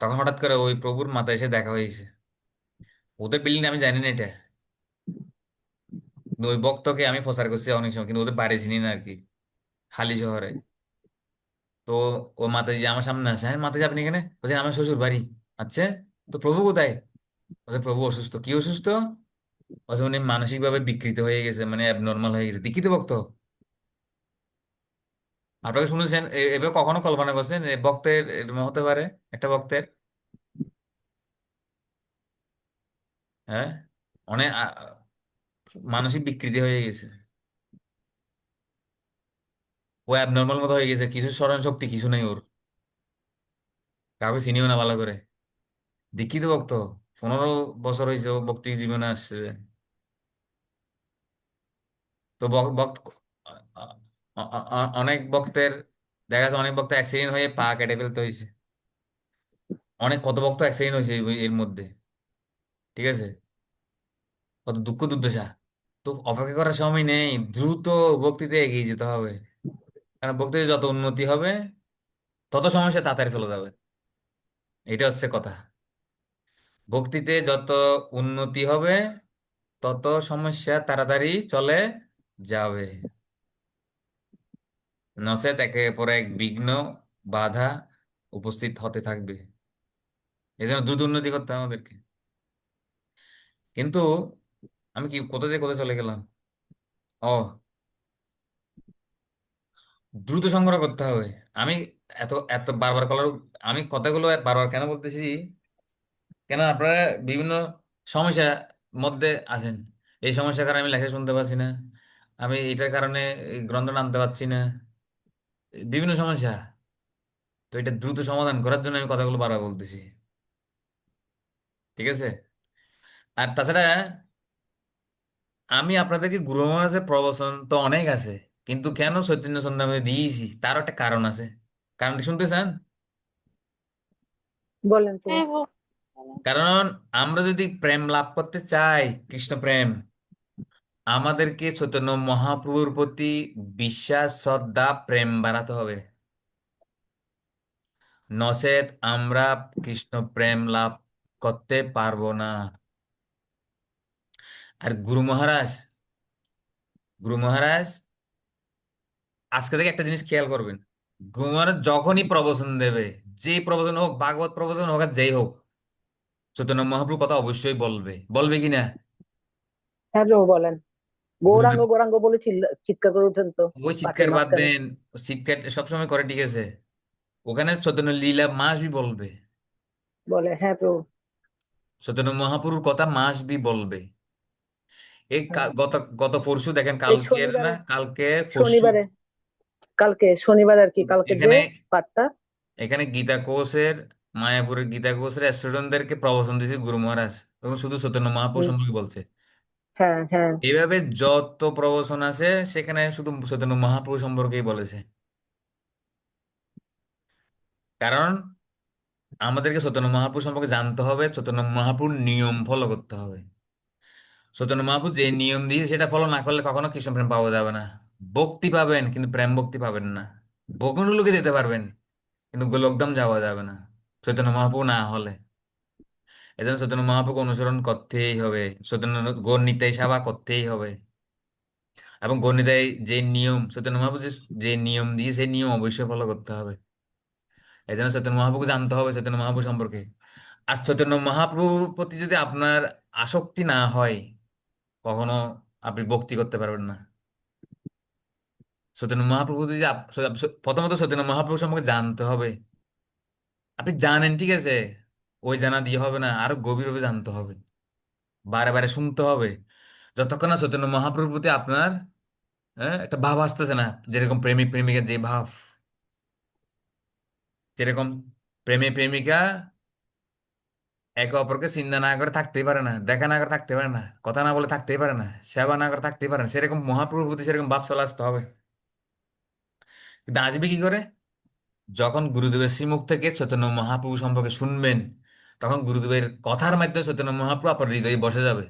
তখন হঠাৎ করে ওই প্রভুর মাথায় এসে দেখা হয়েছে। ওদের বিল্ডিং আমি জানি না এটা, কিন্তু ওই ভক্তকে আমি প্রচার করছি অনেক সময়, কিন্তু ওদের বাড়ি চিনি না আর কি, হালি শহরে। তো ও মাতাজি আমার সামনে আসে, হ্যাঁ মাতাজি আপনি এখানে? বলছেন আমার শ্বশুর বাড়ি। আচ্ছা, তো প্রভু কোথায়? বলছে প্রভু অসুস্থ। কি অসুস্থ? বলছে উনি মানসিক ভাবে বিকৃত হয়ে গেছে, মানে অ্যাবনর্মাল হয়ে গেছে। দীক্ষিত ভক্ত, আপনাকে শুনেছেন? এবার কখনো কল্পনা করছেন ভক্তের এরকম হতে পারে? একটা ভক্তের, হ্যাঁ, অনেক মানসিক বিকৃতি হয়ে গেছে, ও অ্যাবনর্মাল মতো হয়ে গেছে, কিছু স্মরণ শক্তি কিছু নেই ওর, কাউকে চিনিও না ভালো করে। দীক্ষিত ভক্ত, 15 বছর হয়েছে ও ভক্তি জীবনে আসছে। তো ভক্ত অনেক ভক্তের দেখা যাচ্ছে, অনেক ভক্ত অ্যাক্সিডেন্ট হয়ে পা কেটে ফেলতে হয়েছে। অনেক কত ভক্ত অ্যাক্সিডেন্ট হয়েছে এর মধ্যে, ঠিক আছে? কত দুঃখ দুর্দশা। তো অপেক্ষা করার সময় নেই, দ্রুত ভক্তিতে এগিয়ে যেতে হবে। কারণ ভক্তিতে যত উন্নতি হবে তত সমস্যা তাড়াতাড়ি চলে যাবে। এটা হচ্ছে কথা। ভক্তিতে যত উন্নতি হবে তত সমস্যা তাড়াতাড়ি চলে যাবে। নচেত একের পর এক বিঘ্ন, বাধা উপস্থিত হতে থাকবে। এই জন্য দ্রুত উন্নতি করতে হবে আমাদেরকে। কিন্তু আমি কি কোথা থেকে কোথায় চলে গেলাম? ও, দ্রুত সংগ্রহ করতে হবে। আমি এত এত বারবার কলার, আমি কথাগুলো বারবার কেন বলতেছি, কেন আপনারা বিভিন্ন সমস্যার মধ্যে আছেন। এই সমস্যার কারণে আমি লেখা শুনতে পাচ্ছি না, আমি এটার কারণে এই গ্রন্থ আনতে পারছি না, বিভিন্ন সমস্যা। তো এটা দ্রুত সমাধান করার জন্য আমি কথাগুলো বারবার বলতেছি, ঠিক আছে? আর তাছাড়া আমি আপনাদেরকে গুরু মহারাজের প্রবচন তো অনেক আছে, কিন্তু কেন চৈতন্য সন্ধানে দিয়েছি তার একটা কারণ আছে। কারণটি শুনতে চান? বলেন তো। হ্যাঁ বলেন। কারণ আমরা যদি প্রেম লাভ করতে চাই, কৃষ্ণ প্রেম, আমাদেরকে চৈতন্য মহাপ্রভুর প্রতি বিশ্বাস, শ্রদ্ধা, প্রেম বাড়াতে হবে। নচেত আমরা কৃষ্ণ প্রেম লাভ করতে পারবো না। আর গুরু মহারাজ আজকে থেকে একটা জিনিস খেয়াল করবেন। গুরু মহারাজ যখনই প্রবচন দেবে, যে প্রবচন হোক, ভাগবত প্রবচন হোক আর যেই হোক, চৈতন্য মহাপ্রভুর কথা অবশ্যই বলবে, বলবে কিনা? হ্যাঁ প্রভু বলেন। গৌরাঙ্গ গুরুদেব গৌরাঙ্গ বলে চিৎকার করে উঠেন তো ওই পার্টির চিৎকার বাদ মাঝখানে। দেন, চিৎকার সবসময় করে, ঠিক আছে? ওখানে চৈতন্য লীলা মাসবি বলবে, বলে হ্যাঁ প্রভু। চৈতন্য মহাপুরুর কথা মাসবি বলবে। এই হ্যাঁ। গত গত পরশু দেখেন, এই কালকের না, শনিবারে, কালকে পরশু শনিবারে, কালকে শনিবার আর কি, কালকে যে এখানে পাঠটা। এখানে গীতা কোষের, মায়াপুরের গীতা কোষের স্টুডেন্টদেরকে প্রবচন দিয়েছে গুরু মহারাজ, এবং শুধু চৈতন্য মহাপুর হুম, সম্পর্কে বলছে। হ্যাঁ হ্যাঁ। এইভাবে যত প্রবচন আছে সেখানে শুধু চৈতন্য মহাপুর সম্পর্কেই বলেছে। কারণ আমাদেরকে চৈতন্য মহাপুর সম্পর্কে জানতে হবে, চৈতন্য মহাপুর নিয়ম ফলো করতে হবে। চৈতন্য মহাপুর যে নিয়ম দিয়েছে সেটা ফলো না করলে কখনো কৃষ্ণ প্রেম পাওয়া যাবে না। ভক্তি পাবেন কিন্তু প্রেম ভক্তি পাবেন না। বকুণ্ঠলোকে যেতে পারবেন কিন্তু গোলকধাম যাওয়া যাবে না চৈতন্য মহাপ্রভু না হলে। এজন্য চৈতন্য মহাপ্রভুকে অনুসরণ করতেই হবে, চৈতন্য গৌর নিতাই সেবা করতেই হবে। এবং গৌর নিতাই যে নিয়ম, চৈতন্য মহাপ্রভু যে নিয়ম দিয়ে সেই নিয়ম অবশ্যই ফলো করতে হবে। এই জন্য চৈতন্য মহাপ্রভুকে জানতে হবে, চৈতন্য মহাপ্রভু সম্পর্কে। আর চৈতন্য মহাপ্রভুর প্রতি যদি আপনার আসক্তি না হয়, কখনো আপনি ভক্তি করতে পারবেন না। চৈতন্য মহাপ্রভু যদি প্রথমত চৈতন্য মহাপ্রভু সম্পর্কে জানতে হবে। আপনি জানেন ঠিক আছে, ওই জানা দিয়ে হবে না, আরো গভীরভাবে জানতে হবে, বারে বারে শুনতে হবে। যতক্ষণ না চৈতন্য মহাপ্রভুর প্রতি আপনার একটা ভাব আসতেছে না, যেরকম প্রেমিক প্রেমিকার যে ভাব, যেরকম প্রেমী প্রেমিকা একে অপরকে চিন্তা না করে থাকতেই পারে না, দেখা না করে থাকতে পারে না, কথা না বলে থাকতেই পারে না, সেবা না করে থাকতেই পারে না, সেরকম মহাপ্রভুর প্রতি সেরকম ভাব চলে আসতে হবে। কিন্তু আসবে কি করে? যখন গুরুদেবের শ্রীমুখ থেকে চৈতন্য মহাপ্রভু সম্পর্কে শুনবেন, তখন গুরুদেবের কথার মাধ্যমে চৈতন্য মহাপ্রভু আপনার হৃদয়ে বসে যাবে।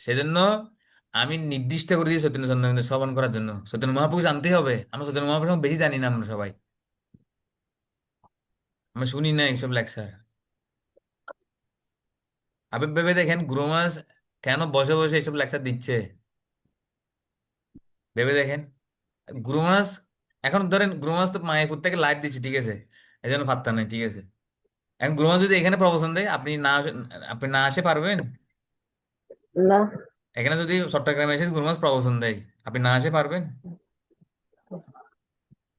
সেজন্য আমি নির্দিষ্ট করে দিয়েছি চৈতন্য চন্দ্র শ্রবণ করার জন্য। চৈতন্য মহাপ্রভু জানতেই হবে। আমরা চৈতন্য মহাপ্রভু সম্পর্কে বেশি জানি না, আমরা সবাই আমরা শুনি না এইসব লেকচার। আপনি ভেবে দেখেন গুরু মহারাজ কেন বসে বসে এইসব লেকচার দিচ্ছে, ভেবে দেখেন। গুরু মহারাজ এখন ধরেন গুরু মহারাজ তো মায়াপুর থেকে লাইভ দিচ্ছে, ঠিক আছে, এই জন্য পাত্তা নেই, ঠিক আছে। এখন গুরু মহারাজ যদি এখানে প্রবচন দেয়, আপনি না আসে পারবেন? না। এখানে যদি চট্টগ্রামে এসে গুরু মহারাজ প্রবচন দেয়, আপনি না আসে পারবেন?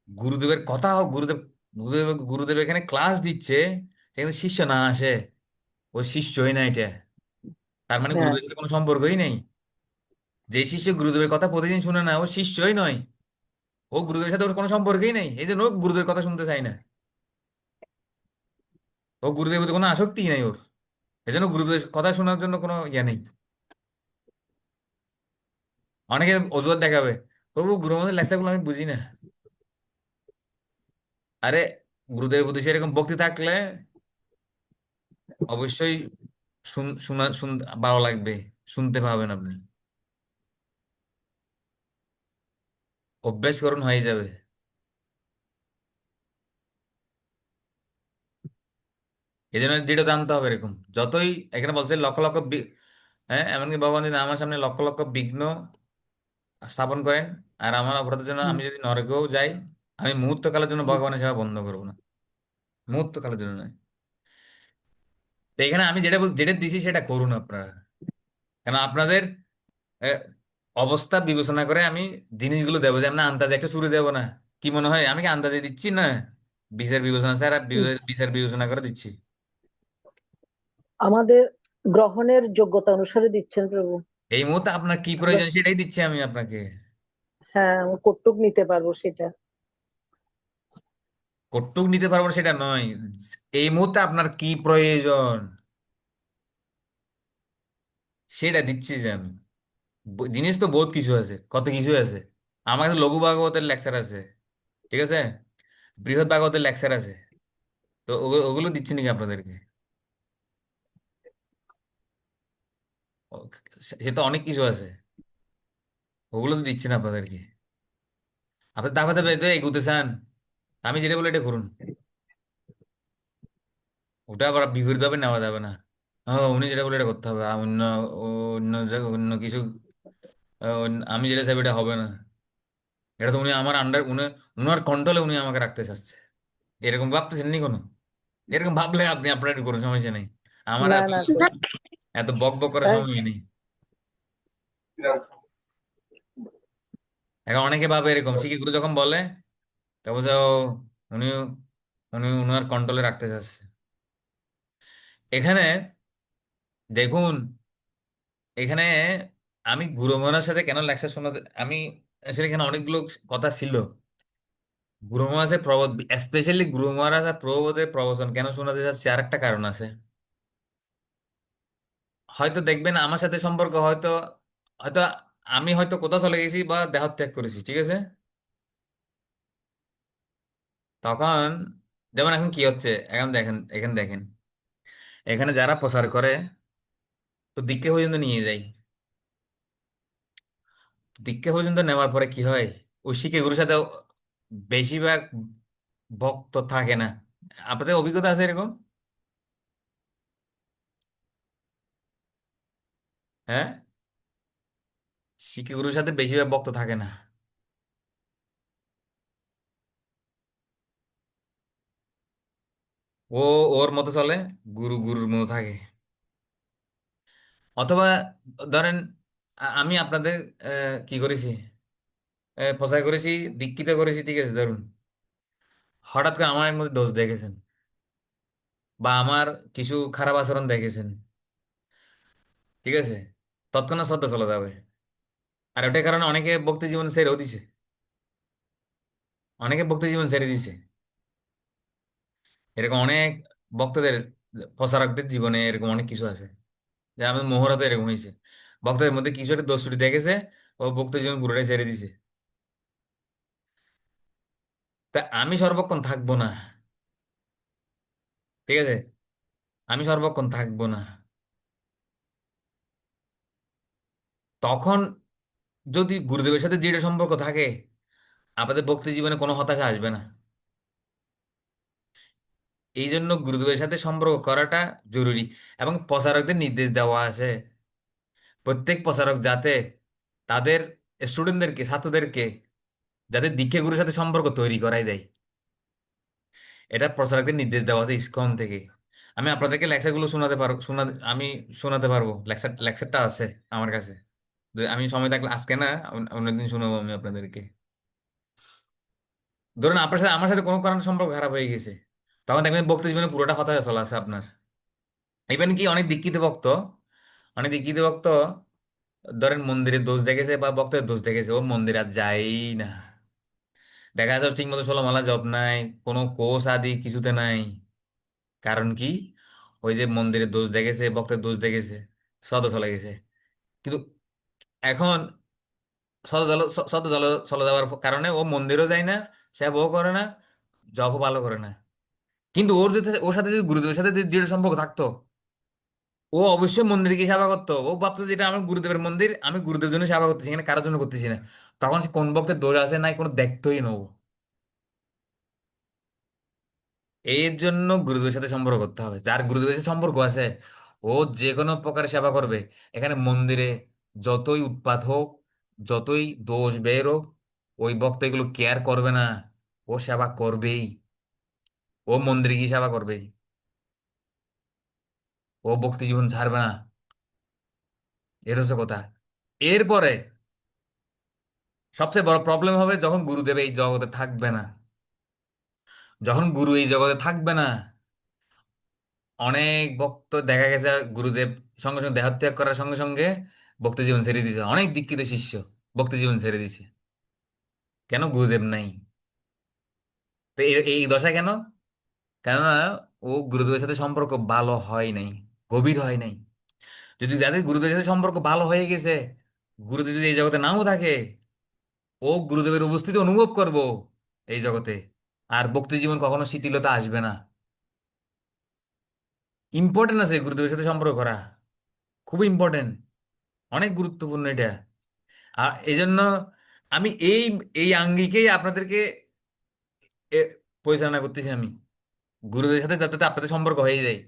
গুরুদেবের কথা হোক, গুরুদেব এখানে ক্লাস দিচ্ছে, সেখানে শিষ্য না আসে, ওই শিষ্যই না এটা। তার মানে হ্যাঁ। গুরুদেবের সাথে কোনো সম্পর্কই নেই। যে শিষ্য গুরুদেবের কথা প্রতিদিন শুনে না, ও শিষ্যই নয়। ও গুরুদেবের সাথে ওর কোনো সম্পর্কই নেই, এই জন্য ও গুরুদেবের কথা শুনতে চায় না। ও গুরুদেবের প্রতি কোনো আসক্তি নাই ওর, এই জন্য গুরুদেবের কথা শোনার জন্য কোনো ইয়ে নেই। অনেকে অজুহাত দেখাবে, প্রভু গুরু মহারাজের লেকচারগুলো আমি বুঝি না। আরে, গুরুদেবের প্রতি সেরকম ভক্তি থাকলে অবশ্যই শুন ভালো লাগবে, শুনতে পাবেন আপনি। অভ্যাস করুন, হয়ে যাবে। এই জন্য দৃঢ়তা আনতে হবে। এরকম যতই এখানে বলছে লক্ষ লক্ষ হ্যাঁ, এমনকি ভগবান যদি আমার সামনে লক্ষ লক্ষ বিঘ্ন স্থাপন করেন, আর আমার অপরাধের জন্য হুম। আমি যদি নরকেও যাই, আমি মুহূর্তকালের জন্য ভগবানের সেবা বন্ধ করবো না, মুহূর্তকালের জন্য নয়। তো এখানে আমি যেটা দিছি সেটা করুন আপনারা। কেন আপনাদের আহ, অবস্থা বিবেচনা করে আমি জিনিসগুলো দেবো, যে আমি আন্দাজে একটা চুরি দেবো না। কি মনে হয় আমি কি আন্দাজে দিচ্ছি? না, বিচার বিবেচনা স্যার, হুম। বিচার বিবেচনা করে দিচ্ছি। আমাদের গ্রহণের যোগ্যতা অনুসারে দিচ্ছেন প্রভু। এই মুহূর্তে আপনার কি আমরা, প্রয়োজন সেটাই দিচ্ছি আমি আপনাকে। হ্যাঁ, আমরা কর্তৃক নিতে পারবো সেটা। কটুক নিতে পারবো না সেটা নয়, এই মুহূর্তে আপনার কি প্রয়োজন সেটা দিচ্ছি যে আমি। জিনিস তো বহুত কিছু আছে, কত কিছু আছে। আমার কাছে লঘু ভাগবতের লেকচার আছে, ঠিক আছে, বৃহৎ ভাগবতের লেকচার আছে। তো ওগুলো দিচ্ছি নাকি আপনাদেরকে? ও- সে তো অনেক কিছু আছে, ওগুলো তো দিচ্ছি না আপনাদেরকে। আপনি দাফা দাফা এগোতে চান, আমি যেটা বলে এটা করুন। ওটা আবার বিপরীত ভাবে নেওয়া যাবে না। উনি যেটা বলে এটা করতে হবে, অন্য কিছু, আমি যেটা চাইবো এটা হবে না। এটা তো উনি আমার আন্ডার, উনার কন্ট্রোলে উনি আমাকে রাখতে চাচ্ছে, এরকম ভাবতেছেন নি কোনো? এরকম ভাবলে আপনি আপনার একটু করুন, সমস্যা নেই। আমার না, এত না। এত বক বক করার তাই। সময় নেই। এখন অনেকে ভাবে এরকম শিখি গুরু যখন বলে, তা বলছে ও উনি উনি উনার কন্ট্রোলে রাখতে চাচ্ছে। এখানে দেখুন, এখানে আমি গুরু মহারাজের সাথে কেন লেকচার শোনাতে, আমি আসলে এখানে অনেকগুলো কথা ছিল। গুরু মহারাজের স্পেশালি গুরু মহারাজ আর প্রবোধের প্রবচন কেন শোনাতে চাচ্ছি, আর একটা কারণ আছে। হয়তো দেখবেন আমার সাথে সম্পর্ক হয়তো, হয়তো আমি হয়তো কোথাও চলে গেছি বা দেহত্যাগ করেছি, ঠিক আছে। তখন যেমন এখন কি হচ্ছে, এখন দেখেন, এখানে দেখেন, এখানে যারা প্রচার করে, তো দীক্ষা পর্যন্ত নিয়ে যায়। দীক্ষা পর্যন্ত নেওয়ার পরে কি হয়, ওই শিখে গুরুর সাথে বেশিরভাগ ভক্ত থাকে না। আপনাদের অভিজ্ঞতা আছে এরকম? হ্যাঁ, শিখে গুরুর সাথে বেশিরভাগ ভক্ত থাকে না। ও ওর মতো চলে, গুরু গুরুর মতো থাকে। অথবা ধরেন আমি আপনাদের কি করেছি, প্রচার করেছি, দীক্ষিত করেছি, ঠিক আছে ধরুন, হঠাৎ করে আমার মধ্যে দোষ দেখেছেন বা আমার কিছু খারাপ আচরণ দেখেছেন, ঠিক আছে, তৎক্ষণাৎ শ্রদ্ধা চলে যাবে। আর ওটার কারণে অনেকে ভক্তি জীবন ছেড়েও দিছে, অনেকে ভক্তি জীবন ছেড়ে দিছে। এরকম অনেক ভক্তদের, প্রচারকদের জীবনে এরকম অনেক কিছু আছে, যে আমাদের মোহরাতে এরকম হয়েছে, ভক্তদের মধ্যে কিছু একটা দোষ ত্রুটি দেখেছে, ও ভক্ত জীবন পুরোটাই ছেড়ে দিছে। তা আমি সর্বক্ষণ থাকবো না, ঠিক আছে, আমি সর্বক্ষণ থাকবো না। তখন যদি গুরুদেবের সাথে দৃঢ় সম্পর্ক থাকে, আপনাদের ভক্তি জীবনে কোনো হতাশা আসবে না। এই জন্য গুরুদেবের সাথে সম্পর্ক করাটা জরুরি। এবং প্রচারকদের নির্দেশ দেওয়া আছে, প্রত্যেক প্রচারক যাতে তাদের স্টুডেন্টদেরকে, ছাত্রদেরকে যাতে দীক্ষা গুরুর সাথে সম্পর্ক তৈরি করাই দেয়, এটা প্রচারকদের নির্দেশ দেওয়া আছে ইসকন থেকে। আমি আপনাদেরকে লেকচারগুলো শোনাতে পারবো, আমি শোনাতে পারবো, লেকচারটা আছে আমার কাছে। আমি সময় থাকলে, আজকে না, অন্যদিন শোনাবো আমি আপনাদেরকে। ধরুন আপনার সাথে আমার সাথে কোনো কারণে সম্পর্ক খারাপ হয়ে গেছে, তখন দেখবেন ভক্তি জীবনে পুরোটা হতাশা চলে আসে আপনার। ইভেন কি অনেক দীক্ষিত ভক্ত, অনেক দীক্ষিত ভক্ত ধরেন মন্দিরের দোষ দেখেছে বা ভক্তের দোষ দেখেছে, ও মন্দিরে আর যায়ই না। দেখা যাচ্ছে ঠিক মতো ষোলমালা জপ নাই, কোনো কোষ আদি কিছুতে নাই। কারণ কি? ওই যে মন্দিরের দোষ দেখেছে, ভক্তের দোষ দেখেছে, শ্রদ্ধা চলে গেছে। কিন্তু এখন শ্রদ্ধা চলে যাওয়ার কারণে ও মন্দিরও যায় না, সেবাও করে না, জপও ভালো করে না। কিন্তু ওর সাথে যদি গুরুদেবের সাথে যদি দৃঢ় সম্পর্ক থাকতো, ও অবশ্যই মন্দিরে গিয়ে সেবা করতো। ও ভাবতো যেটা আমার গুরুদেবের মন্দির, আমি গুরুদেবের জন্য সেবা করতেছি, এখানে কারোর জন্য করতেছি না। তখন সে কোন ভক্তের দোষ আছে নাই কোনো দেখতোই না ও। এর জন্য গুরুদেবের সাথে সম্পর্ক করতে হবে। যার গুরুদেবের সাথে সম্পর্ক আছে, ও যে কোনো প্রকার সেবা করবে। এখানে মন্দিরে যতই উৎপাত হোক, যতই দোষ বের হোক, ওই ভক্ত এগুলো কেয়ার করবে না, ও সেবা করবেই। ও মন্দিরে গিয়ে সেবা করবেই, ও ভক্তি জীবন ছাড়বে না। এর হচ্ছে কথা। এরপরে সবচেয়ে বড় প্রবলেম হবে যখন গুরুদেব এই জগতে থাকবে না। যখন গুরু এই জগতে থাকবে না, অনেক ভক্ত দেখা গেছে গুরুদেব সঙ্গে সঙ্গে দেহত্যাগ করার সঙ্গে সঙ্গে ভক্তি জীবন ছেড়ে দিয়েছে। অনেক দীক্ষিত শিষ্য ভক্তি জীবন ছেড়ে দিয়েছে। কেন? গুরুদেব নাই। তো এই দশা কেন? কেননা ও গুরুদেবের সাথে সম্পর্ক ভালো হয় নাই, গভীর হয় নাই। যদি যাদের গুরুদেবের সাথে সম্পর্ক ভালো হয়ে গেছে, গুরুদেব যদি এই জগতে নাও থাকে, ও গুরুদেবের উপস্থিতি অনুভব করব এই জগতে। আর ভক্তি জীবন কখনো শিথিলতা আসবে না। ইম্পর্টেন্ট আছে গুরুদেবের সাথে সম্পর্ক করা, খুব ইম্পর্টেন্ট, অনেক গুরুত্বপূর্ণ এটা। আর এই জন্য আমি এই আঙ্গিকেই আপনাদেরকে এ, পরিচালনা করতেছি আমি, গুরুদের সাথে যাতে আপনাদের সম্পর্ক হয়ে যায়।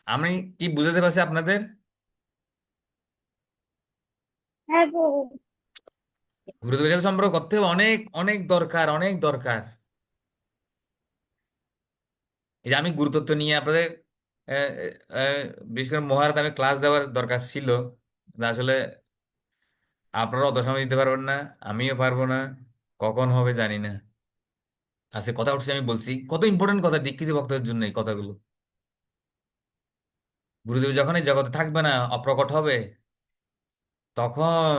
আমি কি বুঝাতে পারছি আপনাদের? হ্যাঁ গো। গুরুদেবের সাথে সম্পর্ক করতে হবে, অনেক অনেক দরকার, অনেক দরকার। এই যে আমি গুরুতত্ত্ব নিয়ে আপনাদের আহ, বিশেষ করে মহাভারত আমি ক্লাস দেওয়ার দরকার ছিল, কিন্তু আসলে আপনারা অত সময় দিতে পারবেন না, আমিও পারবো না, কখন হবে জানি না। আজকে কথা উঠছে, আমি বলছি কত ইম্পর্টেন্ট কথা দীক্ষিত ভক্তদের জন্য এই কথাগুলো। গুরুদেব যখন এই জগতে থাকবে না, অপ্রকট হবে, তখন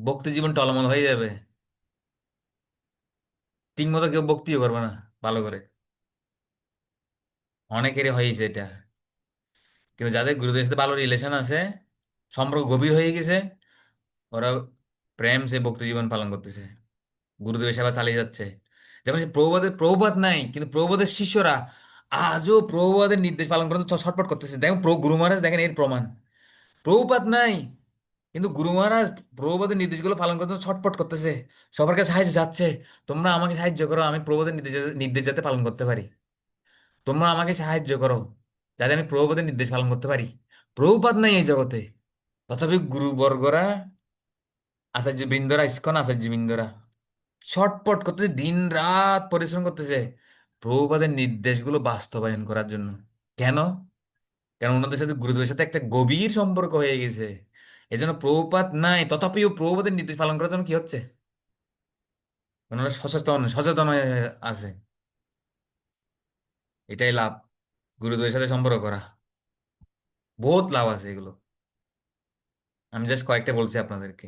ভক্তি জীবন টলমল হয়ে যাবে। ঠিক মতো কেউ ভক্তিও করবে না ভালো করে। অনেকেরই হয়েছে এটা। কিন্তু যাদের গুরুদেবের সাথে ভালো রিলেশন আছে, সম্পর্ক গভীর হয়ে গেছে, ওরা প্রেম সে ভক্তি জীবন পালন করতেছে, গুরুদেবের সেবা চালিয়ে যাচ্ছে। যেমন সে প্রভুপাদ নাই, কিন্তু প্রভুপাদের শিষ্যরা আজও প্রভুপাদের নির্দেশ পালন করতে ছটফট করতেছে। দেখেন গুরু মহারাজ, দেখেন এর প্রমাণ। প্রভুপাদ নাই, কিন্তু গুরু মহারাজ প্রভুপাদের নির্দেশগুলো পালন করতে ছটফট করতেছে, সবার কাছে সাহায্য যাচ্ছে। তোমরা আমাকে সাহায্য করো, আমি প্রভুপাদের নির্দেশ নির্দেশ যাতে পালন করতে পারি। তোমরা আমাকে সাহায্য করো যাতে আমি প্রভুপাদের নির্দেশ পালন করতে পারি। প্রভুপাদ নাই এই জগতে, তথাপি গুরুবর্গরা, আচার্য বৃন্দরা, ইস্কন আচার্য বৃন্দরা ছটপট করতেছে, দিন রাত পরিশ্রম করতেছে প্রভুপাদের নির্দেশগুলো বাস্তবায়ন করার জন্য। কেন? কারণ ওনাদের সাথে গুরুদেবের সাথে একটা গভীর সম্পর্ক হয়ে গেছে। এই জন্য প্রভুপাত নাই, তথাপিও প্রভুপাতের নির্দেশ পালন করার জন্য কি হচ্ছে, ওনারা সচেতন সচেতন হয়ে আছে। এটাই লাভ, গুরুদেবের সাথে সম্পর্ক করা। বহুত লাভ আছে এগুলো, আমি জাস্ট কয়েকটা বলছি আপনাদেরকে।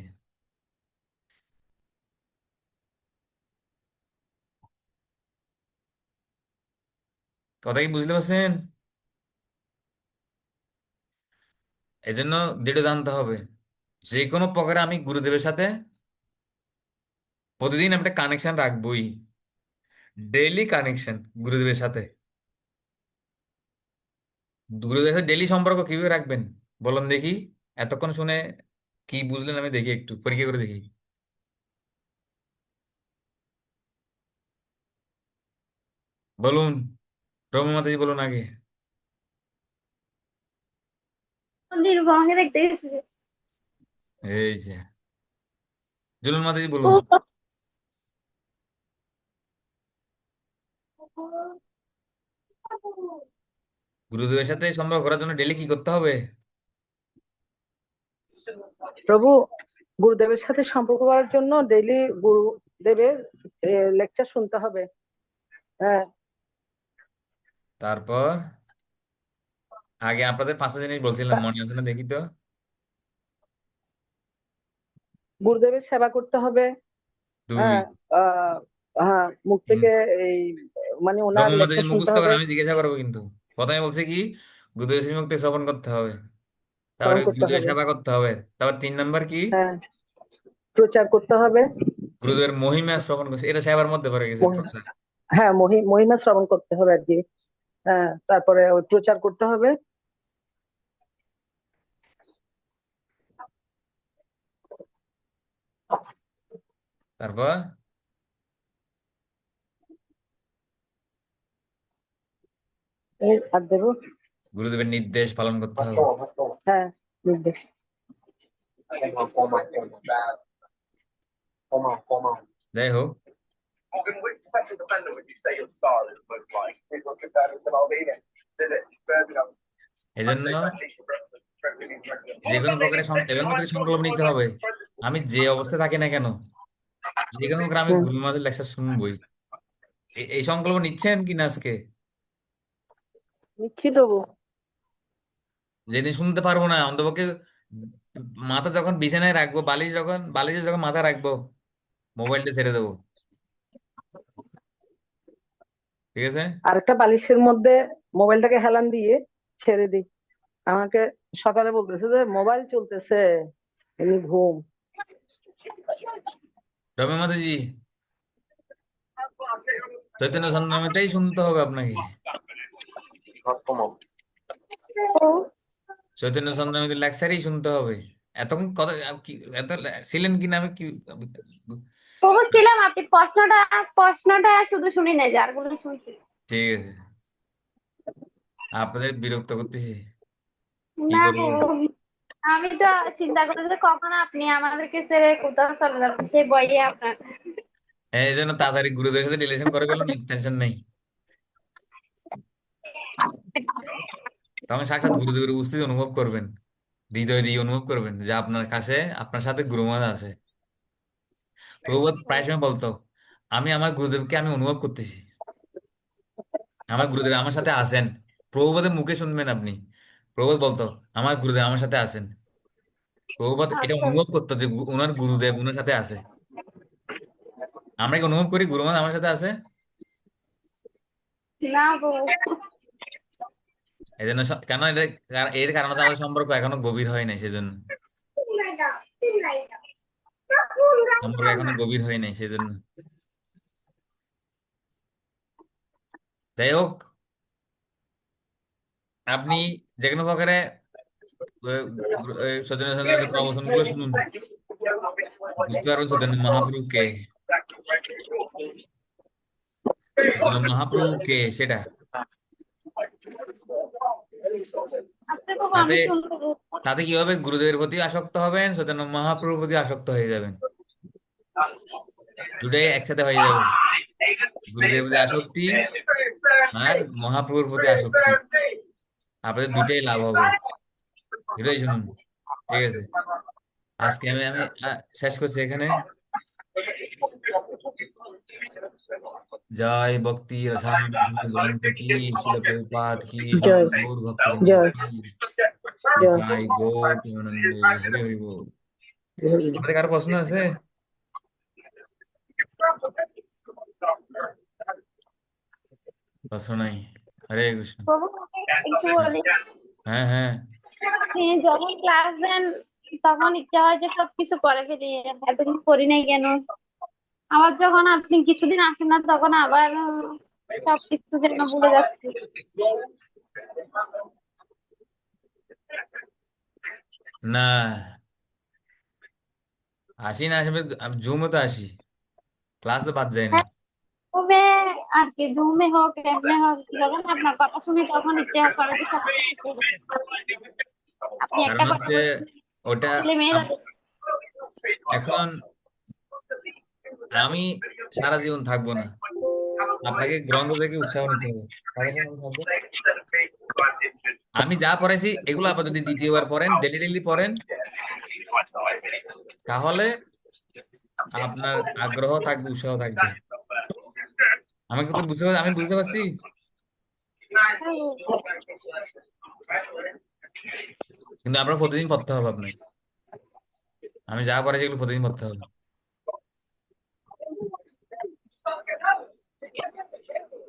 কথা কি বুঝতে পারছেন? এই জন্য দৃঢ় জানতে হবে, যে কোনো প্রকারে আমি গুরুদেবের সাথে প্রতিদিন একটা কানেকশন রাখবোই, ডেইলি কানেকশন গুরুদেবের সাথে। গুরুদেবের সাথে ডেইলি সম্পর্ক কিভাবে রাখবেন বলুন দেখি? এতক্ষণ শুনে কি বুঝলেন আমি দেখি, একটু পরীক্ষা করে দেখি। বলুন, রবি মাতাজি বলুন আগে। নিরুপমাকে দেখতে গেছি। এই যে জুলুন মাতাজি ও বলুন। গুরুদেবের সাথে সম্পর্ক করার জন্য ডেইলি কি করতে হবে? প্রভু, গুরুদেবের সাথে সম্পর্ক করার জন্য ডেইলি গুরুদেবের লেকচার শুনতে হবে। হ্যাঁ, তারপর আগে আপনাদের 5টা জিনিস বলছিলাম, মনে আছে না দেখি তো? গুরুদেবের সেবা করতে হবে। 2, হ্যাঁ, আহ হ্যাঁ, মুখ 3। থেকে এই মানে ওনার রবি মাতাজি লেকচার শুনতে মুখস্থ হবে, করেন, আমি জিজ্ঞাসা করবো কিন্তু। প্রথমে বলছে কি, গুরুদেবের শ্রীমুক্তি শ্রবণ করতে হবে, তারপরে স্মরণ করতে গুরুদেবের হবে। সেবা করতে হবে, তারপর 3 নাম্বার কি, হ্যাঁ, প্রচার করতে হবে। গুরুদেবের মহিমা শ্রবণ করছে, এটা সেবার মধ্যে পড়ে গেছে, মহি- প্রচার। হ্যাঁ, মহিমা শ্রবণ করতে হবে আর কি। হ্যাঁ, তারপরে ওই প্রচার করতে হবে। তারপর আর দেবো। গুরুদেবের নির্দেশ পালন করতে হবে। হ্যাঁ, নির্দেশ। যাই হোক, এই জন্য যে কোনো প্রকারে এবং থেকে সংকল্প নিতে হবে, আমি যে অবস্থায় থাকি না কেন, যে কোনো প্রকারে আমি হুম, গুরু মহারাজের লেকচার শুনবই। এই সংকল্প নিচ্ছেন কিনা আজকে? নিচ্ছি প্রভু। যেদিন শুনতে পারবো না, অন্তপক্ষে মাথা যখন বিছানায় রাখবো, বালিশে যখন মাথা রাখবো, মোবাইলটা ছেড়ে দেবো। ঠিক আছে? আরেকটা বালিশের মধ্যে মোবাইলটাকে হেলান দিয়ে ছেড়ে দিই। আমাকে সকালে বলতেছে যে মোবাইল চলতেছে, এমনি ঘুম। রবি মাতাজি, চৈতন্য চন্দ্রমিতাই শুনতে হবে আপনাকে। চৈতন্য চন্দ্রমিতার লেকচারই শুনতে হবে। এতক্ষণ কথা কি এত ছিলেন কিনা আমি কি, তবু ছিলাম, আপনি প্রশ্নটা শুধু শুনি নাই, যারগুলো শুনছি। ঠিক আছে, আপনাদের বিরক্ত করতেছি, কি না করবো? প্রভু, আমি তো চিন্তা করি যে কখন আপনি আমাদেরকে ছেড়ে কোথাও চলে যাবেন, সেই ভয়ে আপনার। এই জন্য তাড়াতাড়ি গুরুদের সাথে রিলেশন করে গেল, টেনশন নেই। তখন সাক্ষাৎ গুরুদেবের উপস্থিতি অনুভব করবেন, হৃদয় দিয়ে অনুভব করবেন যে আপনার কাছে, আপনার সাথে গুরু মহারাজ আছে। প্রভুপাদ প্রায় সময় বলতো, আমি আমার গুরুদেবকে আমি অনুভব করতেছি, আমার গুরুদেব আমার সাথে আছেন। প্রভুপাদের মুখে শুনবেন আপনি, প্রভুপাদ বলতো আমার গুরুদেব আমার সাথে আছেন। প্রভুপাদ এটা আচ্ছা, অনুভব করতো যে ওনার গুরুদেব ওনার সাথে আছে। আমরা কি অনুভব করি গুরু মহারাজ আমার সাথে আছে? না প্রভু। এই জন্য কেন এটা, এর কারণে তো আমাদের সম্পর্ক এখনো গভীর হয় নাই, সেজন্য সম্পর্ক এখনো গভীর হয় নাই সেজন্য। যাই হোক, আপনি যে কোনো প্রকারে সত্যেন্দ্র চন্দ্রের প্রবচন গুলো শুনুন, বুঝতে পারবেন সত্যেন্দ্র মহাপ্রভু কে। সত্যেন্দ্র মহাপ্রভু কে সেটা, আচ্ছা প্রভু, তাতে আমি শুনবো। তাতে কি হবে, গুরুদেবের প্রতি আসক্ত হবেন, সত্যেন্দ্র মহাপ্রভুর প্রতি আসক্ত হয়ে যাবেন, দুটাই একসাথে হয়ে যাবে। গুরুদেবের প্রতি আসক্তি আর মহাপ্রভুর প্রতি আসক্তি। আপনাদের দুইটাই লাভ হবে, এটাই শুনুন। ঠিক আছে, আজকে আমি আমি শেষ করছি এখানে। জয় ভক্তি রসায়ন সিন্ধু গ্রন্থ কি, শিল প্রভুপাদ কি, জয় গৌর ভক্তবৃন্দ জয় কি, জয় নিতাই গৌর প্রেমানন্দে, হরি হরি বল। জয়। আপনাদের কারো প্রশ্ন আছে? প্রশ্ন নাই? হরে কৃষ্ণ। প্রভু, একটু বলি, হ্যাঁ হ্যাঁ, আপনি যখন ক্লাস দেন তখন ইচ্ছা হয় যে সবকিছু করে ফেলি, এতদিন করি নাই কেন? আবার যখন আপনি কিছুদিন আসেন না তখন আবার সবকিছু যেন ভুলে যাচ্ছি। না আসি না, আসলে আমি জুমে তো আসি, ক্লাসে বাদ যায় না। হ্যাঁ, তবে আর কি জুমে হোক এমনি হোক, যখন আপনার কথা শুনি তখন ইচ্ছে করে যে সবকিছু করবো। আপনি কারণ একটা কথা হচ্ছে বলছেন, ওটা ছেলে মেয়েরা এখন আমি সারা জীবন থাকবো না, আপনাকে গ্রন্থ থেকে উৎসাহ নিতে হবে। কতক্ষণ আমি থাকবো? আমি যা পড়াইছি এগুলো আপনি যদি দ্বিতীয়বার পড়েন, ডেলি ডেলি পড়েন, তাহলে আপনার আগ্রহ থাকবে, উৎসাহ থাকবে। আমাকে তো বুঝতে আমি বুঝতে পারছি। কিন্তু আপনার প্রতিদিন পড়তে হবে আপনাকে, আমি যা পড়াইছি এগুলো প্রতিদিন পড়তে হবে,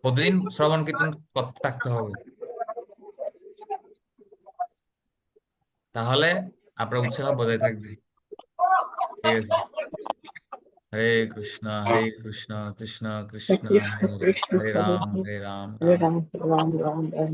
প্রতিদিন শ্রবণ কীর্তন করতে থাকতে হবে, তাহলে আপনার উৎসাহ বজায় থাকবে। ঠিক আছে, হরে কৃষ্ণ হরে কৃষ্ণ কৃষ্ণ কৃষ্ণ কৃষ্ণ হরে হরে, কৃষ্ণ হরে হরে রাম হরে হরে রাম হরে রাম রাম রাম রাম রাম।